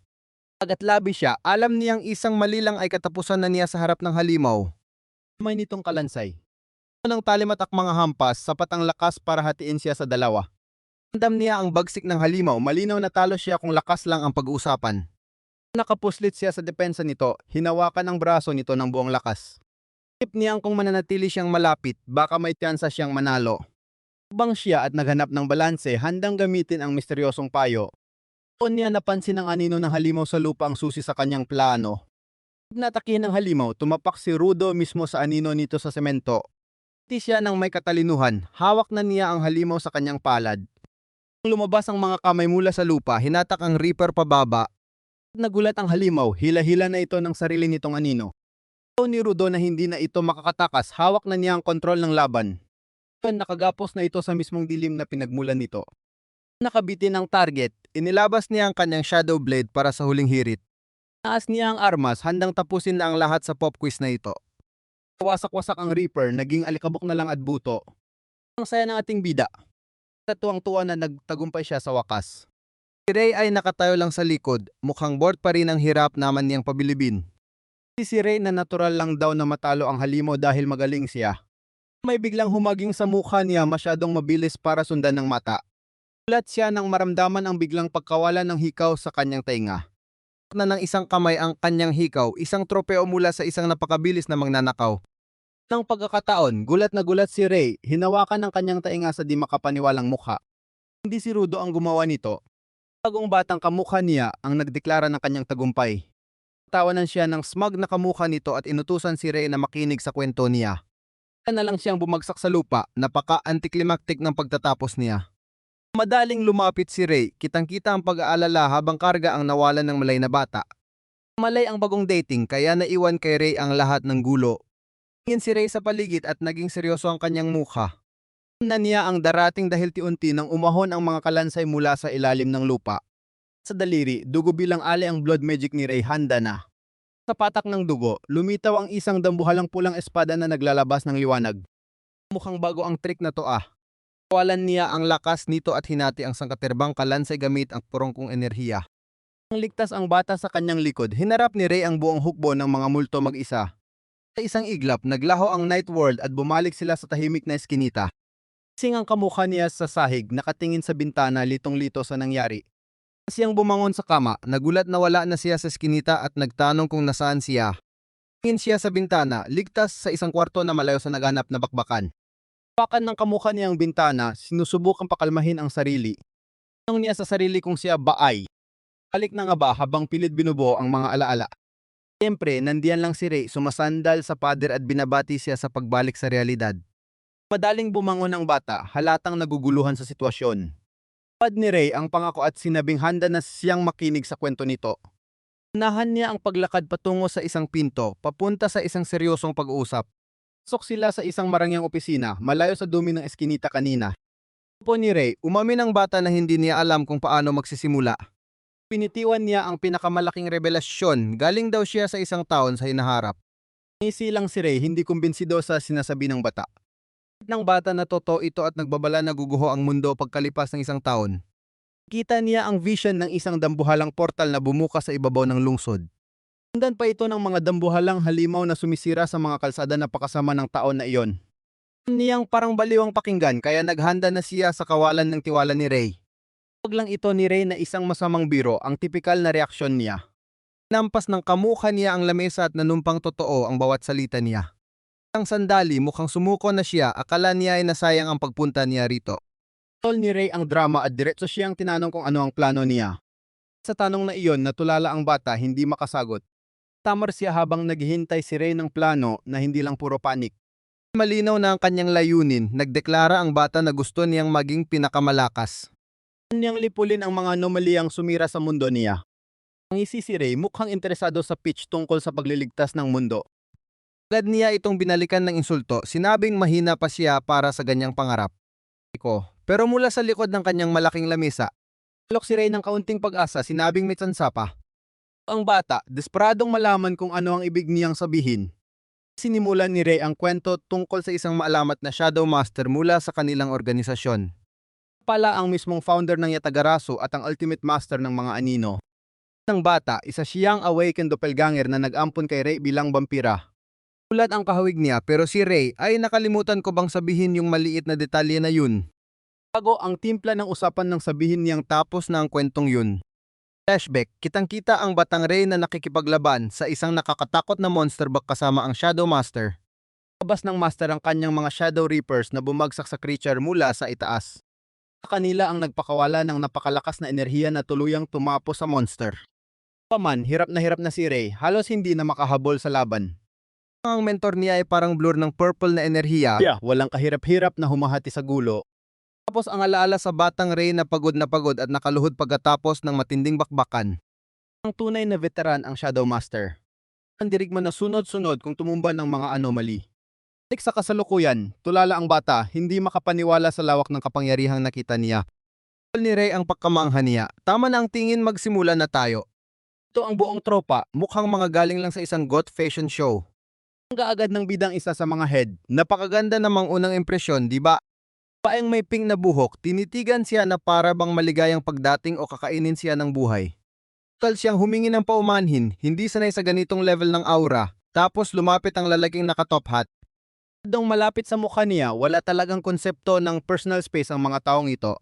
Agat labi siya, alam niyang isang mali lang ay katapusan na niya sa harap ng halimaw. May nitong kalansay. Ng talimatak mga hampas, sapat ang lakas para hatiin siya sa dalawa. Andam niya ang bagsik ng halimaw, malinaw na talo siya kung lakas lang ang pag-uusapan. Nakapuslit siya sa depensa nito, hinawakan ang braso nito ng buong lakas. Isip niyang kung mananatili siyang malapit, baka may tsansa siyang manalo. Bang siya at naghanap ng balanse, handang gamitin ang misteryosong payo. Doon niya napansin ang anino ng halimaw sa lupa ang susi sa kanyang plano. Natakihin ng halimaw, tumapak si Rudo mismo sa anino nito sa semento. Hindi siya ng may katalinuhan, hawak na niya ang halimaw sa kanyang palad. Nang lumabas ang mga kamay mula sa lupa, hinatak ang Reaper pababa. Nagulat ang halimaw, hila-hila na ito ng sarili nitong anino. Ni Rudo na hindi na ito makakatakas, hawak na niya ang kontrol ng laban. Nakagapos na ito sa mismong dilim na pinagmulan nito. Nakabitin ang target, inilabas niya ang kanyang Shadow Blade para sa huling hirit. Naas niya ang armas, handang tapusin na ang lahat sa pop quiz na ito. Wasak-wasak ang Reaper, naging alikabok na lang at buto. Ang saya ng ating bida. Tatuwang-tuwa na nagtagumpay siya sa wakas. Si Ray ay nakatayo lang sa likod, mukhang bored pa rin ang hirap naman niyang pabilibin. Si Ray na natural lang daw na matalo ang halimaw dahil magaling siya. May biglang humaging sa mukha niya, masyadong mabilis para sundan ng mata. Ulat siya nang maramdaman ang biglang pagkawala ng hikaw sa kanyang tainga. Na ng isang kamay ang kanyang hikaw, isang tropeo mula sa isang napakabilis na magnanakaw. Nang pagkakataon, gulat na gulat si Ray, hinawakan ng kanyang tainga sa di makapaniwalang mukha. Hindi si Rudo ang gumawa nito. Bagong batang kamukha niya ang nagdeklara ng kanyang tagumpay. Tawanan siya ng smug na kamukha nito at inutusan si Ray na makinig sa kwento niya. Na lang siyang bumagsak sa lupa, napaka-anticlimactic ng pagtatapos niya. Madaling lumapit si Ray, kitang-kita ang pag-aalala habang karga ang nawalan ng malay na bata. Malay ang bagong dating kaya naiwan kay Ray ang lahat ng gulo. Tingin si Ray sa paligid at naging seryoso ang kanyang mukha. Na niya ang darating dahil tiunti nang umahon ang mga kalansay mula sa ilalim ng lupa. Sa daliri, dugo bilang ali ang blood magic ni Ray, handa na. Sa patak ng dugo, lumitaw ang isang dambuhalang pulang espada na naglalabas ng liwanag. Mukhang bago ang trick na to ah. Kawalan niya ang lakas nito at hinati ang sangkaterbang kalansay gamit ang purongkong enerhiya. Nang ligtas ang bata sa kanyang likod, hinarap ni Ray ang buong hukbo ng mga multo mag-isa. Sa isang iglap, naglaho ang Night World at bumalik sila sa tahimik na eskinita. Sing ang kamukha niya sa sahig, nakatingin sa bintana, litong-lito sa nangyari. Siyang bumangon sa kama, nagulat na wala na siya sa eskinita at nagtanong kung nasaan siya. Tingin siya sa bintana, ligtas sa isang kwarto na malayo sa naganap na bakbakan. Pakan ng kamukha niya ang bintana, sinusubukang pakalmahin ang sarili. Tanong niya sa sarili kung siya ba ay. Balik na nga ba habang pilit binubuo ang mga alaala. Siyempre, nandiyan lang si Ray, sumasandal sa pader at binabati siya sa pagbalik sa realidad. Madaling bumangon ang bata, halatang naguguluhan sa sitwasyon. Pad ni Ray ang pangako at sinabing handa na siyang makinig sa kwento nito. Unahan niya ang paglakad patungo sa isang pinto, papunta sa isang seryosong pag-uusap. Pasok sila sa isang marangyang opisina, malayo sa dumi ng eskinita kanina. Po ni Ray, umamin ang bata na hindi niya alam kung paano magsisimula. Pinitiwan niya ang pinakamalaking revelasyon, galing daw siya sa isang taon sa hinaharap. Isilang si Ray, hindi kumbinsido sa sinasabi ng bata. Ng bata na totoo ito at nagbabala na guguho ang mundo pagkalipas ng isang taon. Kita niya ang vision ng isang dambuhalang portal na bumuka sa ibabaw ng lungsod. Sundan pa ito ng mga dambuhalang halimaw na sumisira sa mga kalsada na pakasama ng taon na iyon. Niyang parang baliwang pakinggan kaya naghanda na siya sa kawalan ng tiwala ni Ray. Huwag lang ito ni Ray na isang masamang biro ang tipikal na reaksyon niya. Nampas ng kamukha niya ang lamesa at nanumpang totoo ang bawat salita niya. Ang sandali mukhang sumuko na siya, akala niya ay nasayang ang pagpunta niya rito. Tol ni Ray ang drama at diretso siyang tinanong kung ano ang plano niya. Sa tanong na iyon natulala ang bata hindi makasagot. Tamar siya habang naghihintay si Ray ng plano na hindi lang puro panik. Malinaw na ang kanyang layunin, nagdeklara ang bata na gusto niyang maging pinakamalakas. Niyang lipulin ang mga anomaliyang sumira sa mundo niya. Ang si Ray mukhang interesado sa pitch tungkol sa pagliligtas ng mundo. Agad niya itong binalikan ng insulto, sinabing mahina pa siya para sa ganyang pangarap. Pero mula sa likod ng kanyang malaking lamesa, alok si Ray ng kaunting pag-asa, sinabing may tsansa pa. Ang bata, desperadong malaman kung ano ang ibig niyang sabihin. Sinimulan ni Ray ang kwento tungkol sa isang maalamat na Shadow Master mula sa kanilang organisasyon. Pala ang mismong founder ng Yatagarasu at ang ultimate master ng mga anino. Ng bata, isa siyang awakened doppelganger na nag-ampon kay Ray bilang vampira. Ulat ang kahawig niya pero si Ray ay nakalimutan ko bang sabihin yung maliit na detalye na yun. Bago ang timpla ng usapan ng sabihin niyang tapos na ang kwentong yun. Flashback, kitang-kita ang batang Ray na nakikipaglaban sa isang nakakatakot na monster bag kasama ang Shadow Master. Labas ng master ang kanyang mga Shadow Reapers na bumagsak sa creature mula sa itaas. Sa kanila ang nagpakawala ng napakalakas na enerhiya na tuluyang tumapo sa monster. Paman, hirap na si Ray, halos hindi na makahabol sa laban. Ang mentor niya ay parang blur ng purple na enerhiya. Walang kahirap-hirap na humahati sa gulo. Tapos ang alaala sa batang Ray na pagod at nakaluhod pagkatapos ng matinding bakbakan. Ang tunay na veteran ang Shadow Master. Ang dirigma na sunod-sunod kung tumumba ng mga anomaly. Sa kasalukuyan, tulala ang bata, hindi makapaniwala sa lawak ng kapangyarihang nakita niya. Ni Ray ang pagkamangha niya, tama na ang tingin magsimula na tayo. Ito ang buong tropa, mukhang mga galing lang sa isang goth fashion show. Ang kaagad ng bidang isa sa mga head, napakaganda namang unang impresyon, di ba? Paeng may pink na buhok, tinitigan siya na para bang maligayang pagdating o kakainin siya ng buhay. Tal siyang humingi ng paumanhin, hindi sanay sa ganitong level ng aura, tapos lumapit ang lalaking naka-top hat. Dong malapit sa mukha niya, wala talagang konsepto ng personal space ang mga taong ito.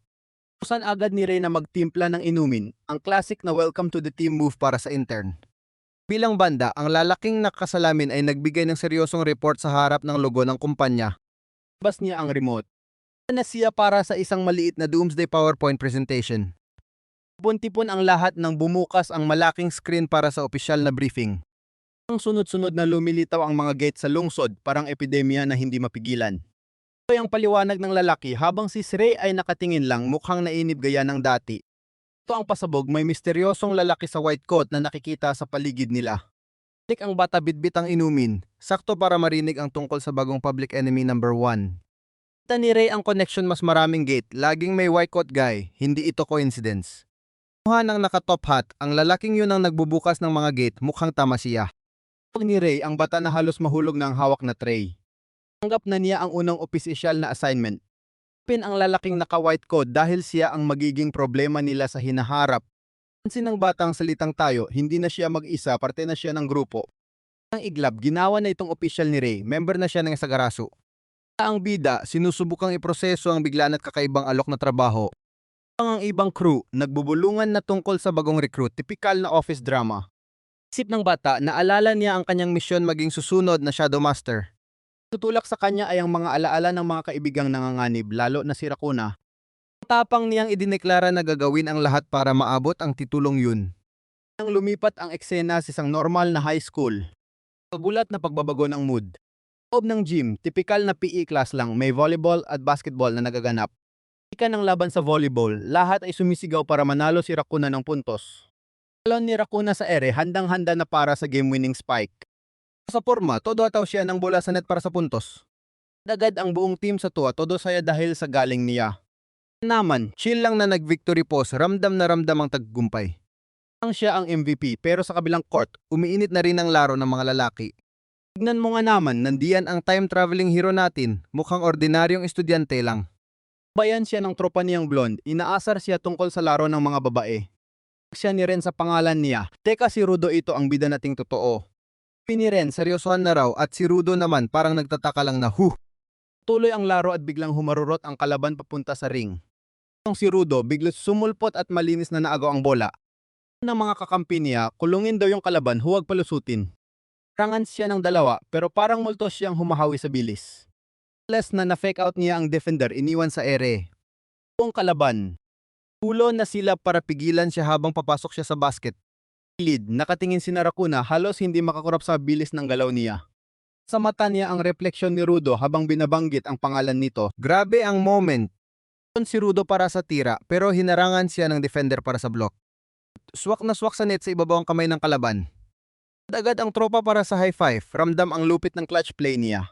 Usan agad ni Ray na magtimpla ng inumin, ang classic na welcome to the team move para sa intern. Bilang banda, ang lalaking nakasalamin ay nagbigay ng seryosong report sa harap ng logo ng kumpanya. Bas niya ang remote. Na siya para sa isang maliit na Doomsday PowerPoint presentation. Buntipon ang lahat ng bumukas ang malaking screen para sa opisyal na briefing. Ang sunod-sunod na lumilitaw ang mga gate sa lungsod, parang epidemya na hindi mapigilan. Ito ang paliwanag ng lalaki habang si Ray ay nakatingin lang, mukhang nainip gaya ng dati. Ito ang pasabog, may misteryosong lalaki sa white coat na nakikita sa paligid nila. Ang bata bitbit ang inumin, sakto para marinig ang tungkol sa bagong public enemy number 1. Kita ni Ray ang connection, mas maraming gate, laging may white coat guy, hindi ito coincidence. Muha ng naka-top hat, ang lalaking yun ang nagbubukas ng mga gate, mukhang tama siya. Pag ni Ray, ang bata na halos mahulog na ang hawak na tray. Tanggap na niya ang unang opisyal na assignment. Ang lalaking naka-white coat dahil siya ang magiging problema nila sa hinaharap. Pansin ng batang salitang tayo, hindi na siya mag-isa, parte na siya ng grupo. Ang iglap, ginawa na itong opisyal ni Ray, member na siya ng Yatagarasu. Ang bida, sinusubukang iproseso ang biglaan at kakaibang alok na trabaho. Ang ibang crew, nagbubulungan na tungkol sa bagong recruit, tipikal na office drama. Isip ng bata, naalala niya ang kanyang misyon maging susunod na Shadow Master. Tutulak sa kanya ay ang mga alaala ng mga kaibigang nanganganib, lalo na si Rakuna. Tapang niyang idineklara na gagawin ang lahat para maabot ang titulong yun. Nang lumipat ang eksena sa isang normal na high school, pagulat na pagbabago ng mood. Loob ng gym, tipikal na PE class lang, may volleyball at basketball na nagaganap. Ika ng laban sa volleyball, lahat ay sumisigaw para manalo si Rakuna ng puntos. Talon ni Rakuna sa ere, handang-handa na para sa game-winning spike. Sa forma, todo ataw siya ng bola sa net para sa puntos. Agad ang buong team sa tuwa, todo saya dahil sa galing niya. Naman, chill lang na nag-victory pose, ramdam na ramdam ang tagumpay. Ang siya ang MVP, pero sa kabilang court, umiinit na rin ang laro ng mga lalaki. Tignan mo nga naman, nandiyan ang time-traveling hero natin, mukhang ordinaryong estudyante lang. Bayan siya ng tropa niyang blonde, inaasar siya tungkol sa laro ng mga babae. Siya ni Ren sa pangalan niya, teka si Rudo ito ang bida nating totoo. Ni Ren, seryosohan na raw at si Rudo naman parang nagtataka lang na Tuloy ang laro at biglang humarurot ang kalaban papunta sa ring. Si Rudo bigla sumulpot at malinis na naagaw ang bola. Ng mga kakampi niya, kulungin daw yung kalaban, huwag palusutin. Rangan siya ng dalawa pero parang multo siyang humahawi sa bilis. Less na na-fake out niya ang defender, iniwan sa ere. Buong kalaban. Pulo na sila para pigilan siya habang papasok siya sa basket. Lead, nakatingin si Rakuna, halos hindi makakurap sa bilis ng galaw niya. Sa mata niya ang refleksyon ni Rudo habang binabanggit ang pangalan nito. Grabe ang moment. Si Rudo para sa tira pero hinarangan siya ng defender para sa block. Swak na swak sa net sa ibabaw ang kamay ng kalaban. Agad ang tropa para sa high five, ramdam ang lupit ng clutch play niya.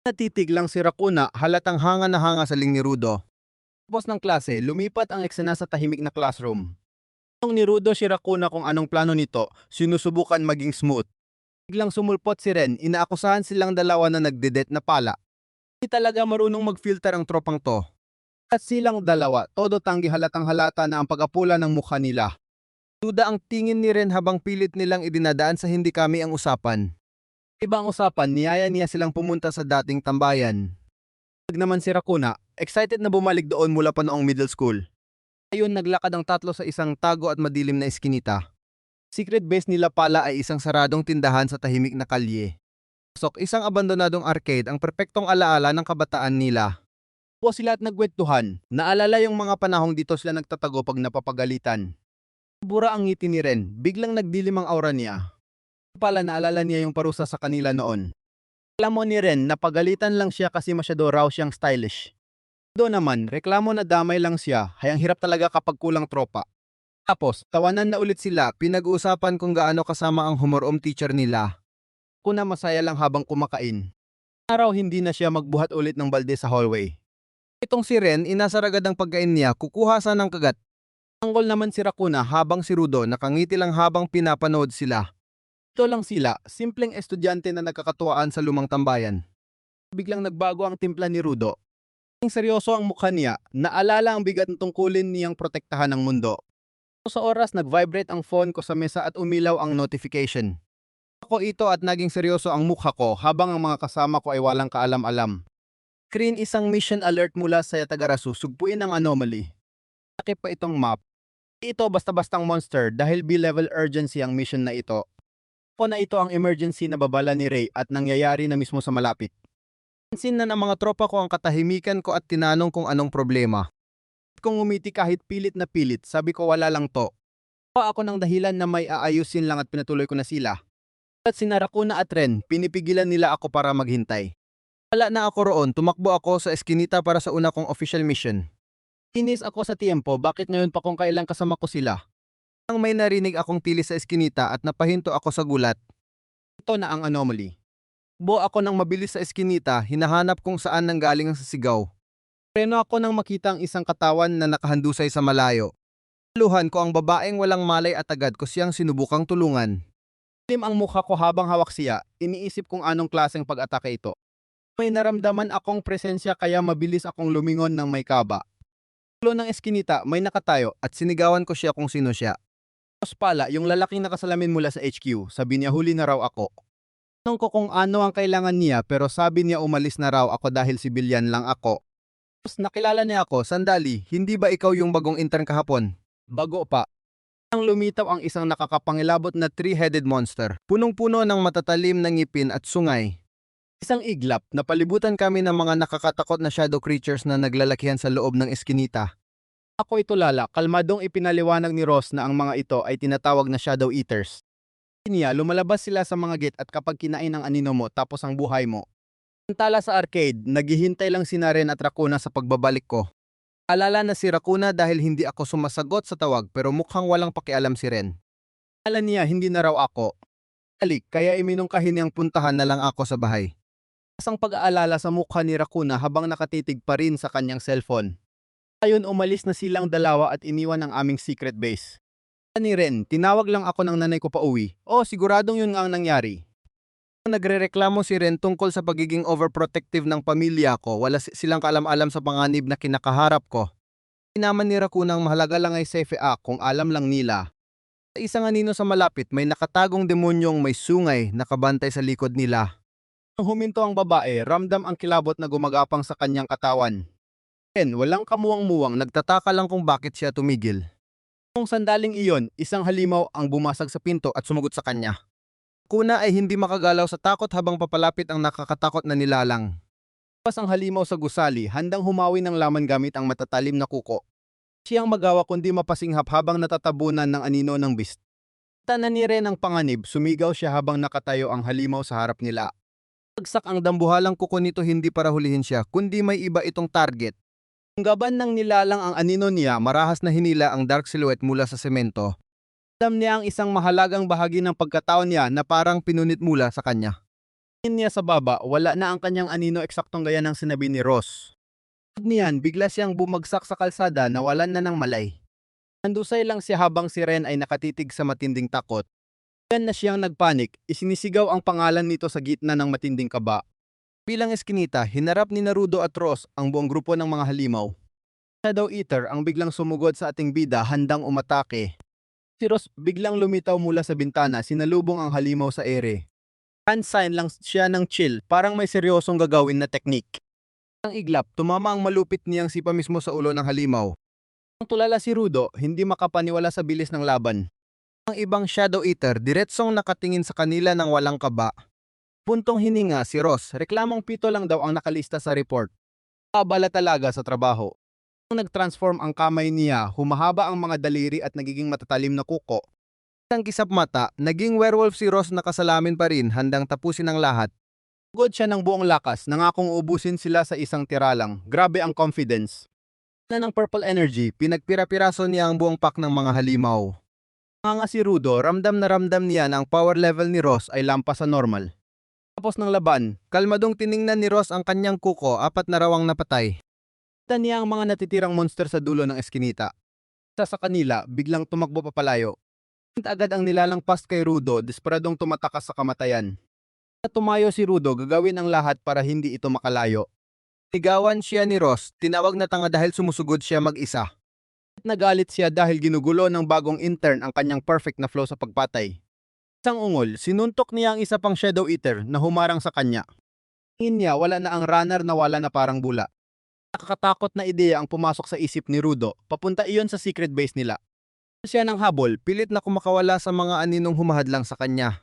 Natitig lang si Rakuna, halatang hanga na hanga sa ling ni Rudo. Tapos ng klase, lumipat ang eksena sa tahimik na classroom. Nung ni Rudo si Rakuna kung anong plano nito, sinusubukan maging smooth. Biglang sumulpot si Ren, inaakusahan silang dalawa na nagdedet na pala. Hindi talaga marunong mag-filter ang tropang to. At silang dalawa, todo tanggi halatang halata na ang pag-apula ng mukha nila. Duda ang tingin ni Ren habang pilit nilang idinadaan sa hindi kami ang usapan. Ibang usapan, niyaya niya silang pumunta sa dating tambayan. Naman si Rakuna, excited na bumalik doon mula pa noong middle school. Ayun, naglakad ang tatlo sa isang tago at madilim na eskinita. Secret base nila pala ay isang saradong tindahan sa tahimik na kalye. Pasok, isang abandonadong arcade, ang perpektong alaala ng kabataan nila. Po sila at nagkwentuhan, naalala yung mga panahong dito sila nagtatago pag napapagalitan. Bura ang ngiti ni Ren, biglang nagdilim ang aura niya. Pala naalala niya yung parusa sa kanila noon. Reklamo ni Ren na pagalitan lang siya kasi masyado raw siyang stylish. Do naman, reklamo na damay lang siya, hayang hirap talaga kapag kulang tropa. Tapos, tawanan na ulit sila, pinag-uusapan kung gaano kasama ang humorom teacher nila. Kuna masaya lang habang kumakain. Araw hindi na siya magbuhat ulit ng balde sa hallway. Itong si Ren, inasar agad ang pagkain niya, kukuha sa ng kagat. Anggol naman si Rakuna habang si Rudo nakangiti lang habang pinapanood sila. Ito lang sila, simpleng estudyante na nagkakatuwaan sa lumang tambayan. Biglang nagbago ang timpla ni Rudo. Seryoso ang mukha niya, naalala ang bigat ng tungkulin niyang protektahan ng mundo. Sa oras nag-vibrate ang phone ko sa mesa at umilaw ang notification. Ako ito at naging seryoso ang mukha ko habang ang mga kasama ko ay walang kaalam-alam. Screen isang mission alert mula sa Yatagarasu, sugpuin ang anomaly. Sakip pa itong map. Ito basta-bastang monster dahil B-level urgency ang mission na ito. Po na ito ang emergency na babala ni Ray at nangyayari na mismo sa malapit. Pansin na ng mga tropa ko ang katahimikan ko at tinanong kung anong problema. Kung umiti kahit pilit na pilit, sabi ko wala lang to. Ako ng dahilan na may aayusin lang at pinatuloy ko na sila. At Rakuna at Ren, pinipigilan nila ako para maghintay. Wala na ako roon, tumakbo ako sa eskinita para sa una kong official mission. Inis ako sa tiempo, bakit ngayon pa kung kailan kasama ko sila? Nang may narinig akong tili sa eskinita at napahinto ako sa gulat. Ito na ang anomaly. Buo ako nang mabilis sa eskinita, hinahanap kung saan nanggaling ang sisigaw. Preno ako nang makita ang isang katawan na nakahandusay sa malayo. Luhan ko ang babaeng walang malay at agad ko siyang sinubukang tulungan. Lim ang mukha ko habang hawak siya, iniisip kung anong klaseng pag-atake ito. May naramdaman akong presensya kaya mabilis akong lumingon ng may kaba. Ulo ng eskinita, may nakatayo at sinigawan ko siya kung sino siya. Tapos pala, yung lalaking nakasalamin mula sa HQ, sabi niya huli na raw ako. Tanong ko kung ano ang kailangan niya pero sabi niya umalis na raw ako dahil sibilyan lang ako. Tapos nakilala niya ako, sandali, hindi ba ikaw yung bagong intern kahapon? Bago pa. Ang lumitaw ang isang nakakapangilabot na three-headed monster, punong-puno ng matatalim na ngipin at sungay. Isang iglap, napalibutan kami ng mga nakakatakot na shadow creatures na naglalakihan sa loob ng eskinita. Ako itulala, kalmadong ipinaliwanag ni Ross na ang mga ito ay tinatawag na shadow eaters. Niya, lumalabas sila sa mga gate at kapag kinain ang anino mo tapos ang buhay mo. Samantala sa arcade, naghihintay lang si Naren at Rakuna sa pagbabalik ko. Alala na si Rakuna dahil hindi ako sumasagot sa tawag pero mukhang walang pakialam si Ren. Alala niya hindi na raw ako. Alik, kaya iminungkahin niyang puntahan na lang ako sa bahay. Isang pag-aalala sa mukha ni Rakuna habang nakatitig pa rin sa kanyang cellphone. Ayon umalis na silang dalawa at iniwan ang aming secret base. Ni Ren, tinawag lang ako ng nanay ko pa uwi. Oh, siguradong yun nga ang nangyari. Nagrereklamo si Ren tungkol sa pagiging overprotective ng pamilya ko. Wala silang kaalam-alam sa panganib na kinakaharap ko. Inaman ni Rakuna ang mahalaga lang ay safe kung alam lang nila. Sa isang anino sa malapit may nakatagong demonyong may sungay nakabantay sa likod nila. Nang huminto ang babae, ramdam ang kilabot na gumagapang sa kanyang katawan. Walang kamuwang-muwang, nagtataka lang kung bakit siya tumigil. Kung sandaling iyon, isang halimaw ang bumasag sa pinto at sumagot sa kanya. Kuna ay hindi makagalaw sa takot habang papalapit ang nakakatakot na nilalang. Pas ang halimaw sa gusali, handang humawi ng laman gamit ang matatalim na kuko. Siyang magawa kundi mapasinghap habang natatabunan ng anino ng beast. Tanan ni Ren ang panganib, sumigaw siya habang nakatayo ang halimaw sa harap nila. Pagsak ang dambuhalang kuko nito hindi para hulihin siya, kundi may iba itong target. Ang gaban ng nilalang ang anino niya, marahas na hinila ang dark silhouette mula sa semento. Alam niya ang isang mahalagang bahagi ng pagkatao niya na parang pinunit mula sa kanya. Tingin niya sa baba, wala na ang kanyang anino eksaktong gaya ng sinabi ni Ross. Niyan, bigla siyang bumagsak sa kalsada na walan na ng malay. Nandusay lang siya habang si Ren ay nakatitig sa matinding takot. Yan na siyang nagpanik, isinisigaw ang pangalan nito sa gitna ng matinding kaba. Bilang eskinita, hinarap ni Naruto at Ross ang buong grupo ng mga halimaw. Shadow Eater ang biglang sumugod sa ating bida handang umatake. Si Ross biglang lumitaw mula sa bintana, sinalubong ang halimaw sa ere. Hand sign lang siya ng chill, parang may seryosong gagawin na teknik. Ang iglap, tumama ang malupit niyang sipa mismo sa ulo ng halimaw. Ang tulala si Rudo, hindi makapaniwala sa bilis ng laban. Ang ibang Shadow Eater, diretsong nakatingin sa kanila ng walang kaba. Puntong hininga si Ross, reklamong 7 lang daw ang nakalista sa report. Abala talaga sa trabaho. Nang nag-transform ang kamay niya, humahaba ang mga daliri at nagiging matatalim na kuko. Isang kisap mata, naging werewolf si Ross na kasalamin pa rin handang tapusin ang lahat. Sugod siya ng buong lakas, nangakong ubusin sila sa isang tira lang. Grabe ang confidence. Na ng purple energy, pinagpira-piraso niya ang buong pack ng mga halimaw. Nga si Rudo, ramdam na ramdam niya na ang power level ni Ross ay lampas sa normal. Tapos ng laban, kalmadong tiningnan ni Ross ang kanyang kuko, 4 na rawang napatay. Kita niya ang mga natitirang monster sa dulo ng eskinita. Isa sa kanila, biglang tumakbo papalayo. Agad ang nilalang past kay Rudo, desperadong tumatakas sa kamatayan. At tumayo si Rudo, gagawin ang lahat para hindi ito makalayo. Sigawan siya ni Ross, tinawag na tanga dahil sumusugod siya mag-isa. At nagalit siya dahil ginugulo ng bagong intern ang kanyang perfect na flow sa pagpatay. Isang ungol, sinuntok niya ang isa pang Shadow Eater na humarang sa kanya. Tingin niya wala na ang runner na wala na parang bula. Nakakatakot na ideya ang pumasok sa isip ni Rudo, papunta iyon sa secret base nila. Siya ng habol, pilit na kumakawala sa mga aninong humahadlang sa kanya.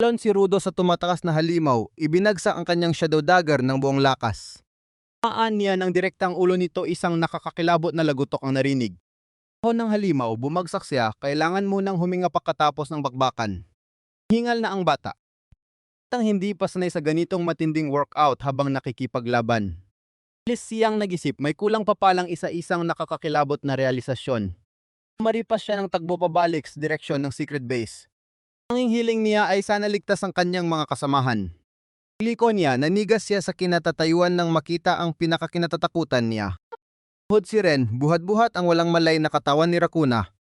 Alon si Rudo sa tumatakas na halimaw, ibinagsak ang kanyang Shadow Dagger ng buong lakas. Maan niya ng direktang ulo nito, isang nakakakilabot na lagutok ang narinig. Kahon ng halimaw, bumagsak siya, kailangan munang huminga pagkatapos ng bakbakan. Hingal na ang bata. Tang hindi pa sanay sa ganitong matinding workout habang nakikipaglaban. Bilis siyang nag-isip, may kulang pa palang isa-isang nakakakilabot na realisasyon. Maripas siya ng tagbo pabalik sa direksyon ng secret base. Ang hiling niya ay sana ligtas ang kanyang mga kasamahan. Liko niya, nanigas siya sa kinatatayuan nang makita ang pinakakinatatakutan niya. Buhat si Ren, buhat-buhat ang walang malay na katawan ni Rakuna.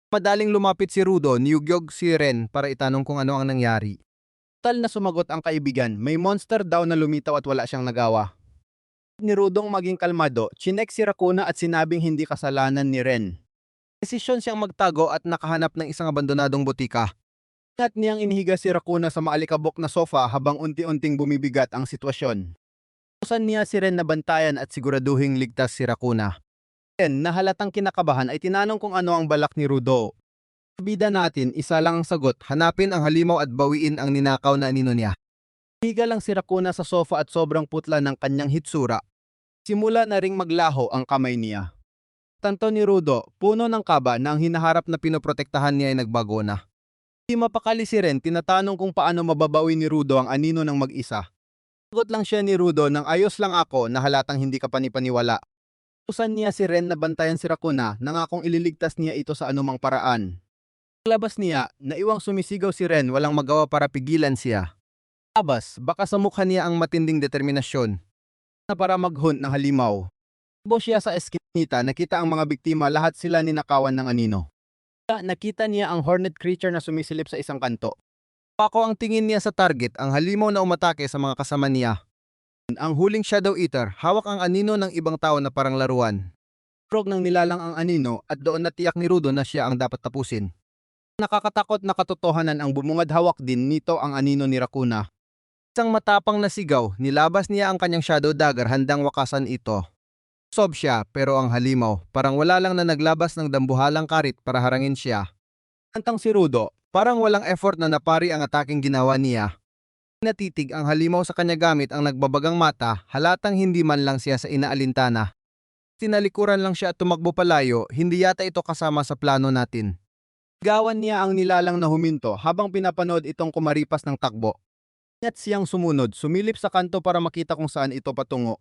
Madaling lumapit si Rudo, niyugyog si Ren para itanong kung ano ang nangyari. Tal na sumagot ang kaibigan, may monster daw na lumitaw at wala siyang nagawa. Ni Rudong maging kalmado, chinek si Rakuna at sinabing hindi kasalanan ni Ren. Desisyon siyang magtago at nakahanap ng isang abandonadong butika. At niyang inihiga si Rakuna sa maalikabok na sofa habang unti-unting bumibigat ang sitwasyon. Usan niya si Ren na bantayan at siguraduhing ligtas si Rakuna. Ren, na halatang kinakabahan, ay tinanong kung ano ang balak ni Rudo. Bida natin, isa lang ang sagot, hanapin ang halimaw at bawiin ang ninakaw na anino niya. Higa lang si Rakuna sa sofa at sobrang putla ng kanyang hitsura. Simula na ring maglaho ang kamay niya. Tanto ni Rudo, puno ng kaba na ang hinaharap na pinoprotektahan niya ay nagbago na. Di mapakali si Ren, tinatanong kung paano mababawi ni Rudo ang anino ng mag-isa. Sagot lang siya ni Rudo nang ayos lang ako na halatang hindi ka panipaniwala. Usan niya si Ren na bantayan si Rakuna, nangakong ililigtas niya ito sa anumang paraan. Paglabas niya, naiwang sumisigaw si Ren, walang magawa para pigilan siya. Abas, baka sa mukha niya ang matinding determinasyon na para maghunt ng halimaw. Tubo siya sa eskinita, nakita ang mga biktima, lahat sila ninakawan ng anino. Nakita niya ang hornet creature na sumisilip sa isang kanto. Pako ang tingin niya sa target, ang halimaw na umatake sa mga kasama niya. Ang huling Shadow Eater, hawak ang anino ng ibang tao na parang laruan. Frog nang nilalang ang anino at doon natiyak ni Rudo na siya ang dapat tapusin. Nakakatakot na katotohanan ang bumungad, hawak din nito ang anino ni Rakuna. Isang matapang na sigaw, nilabas niya ang kanyang Shadow Dagger, handang wakasan ito. Sob siya, pero ang halimaw, parang wala lang na naglabas ng dambuhalang karit para harangin siya. Antang si Rudo, parang walang effort na napari ang ataking ginawa niya. Natitig ang halimaw sa kanya gamit ang nagbabagang mata, halatang hindi man lang siya sa inaalintana. Tinalikuran lang siya at tumakbo palayo, hindi yata ito kasama sa plano natin. Gawan niya ang nilalang na huminto habang pinapanood itong kumaripas ng takbo. At siyang sumunod, sumilip sa kanto para makita kung saan ito patungo.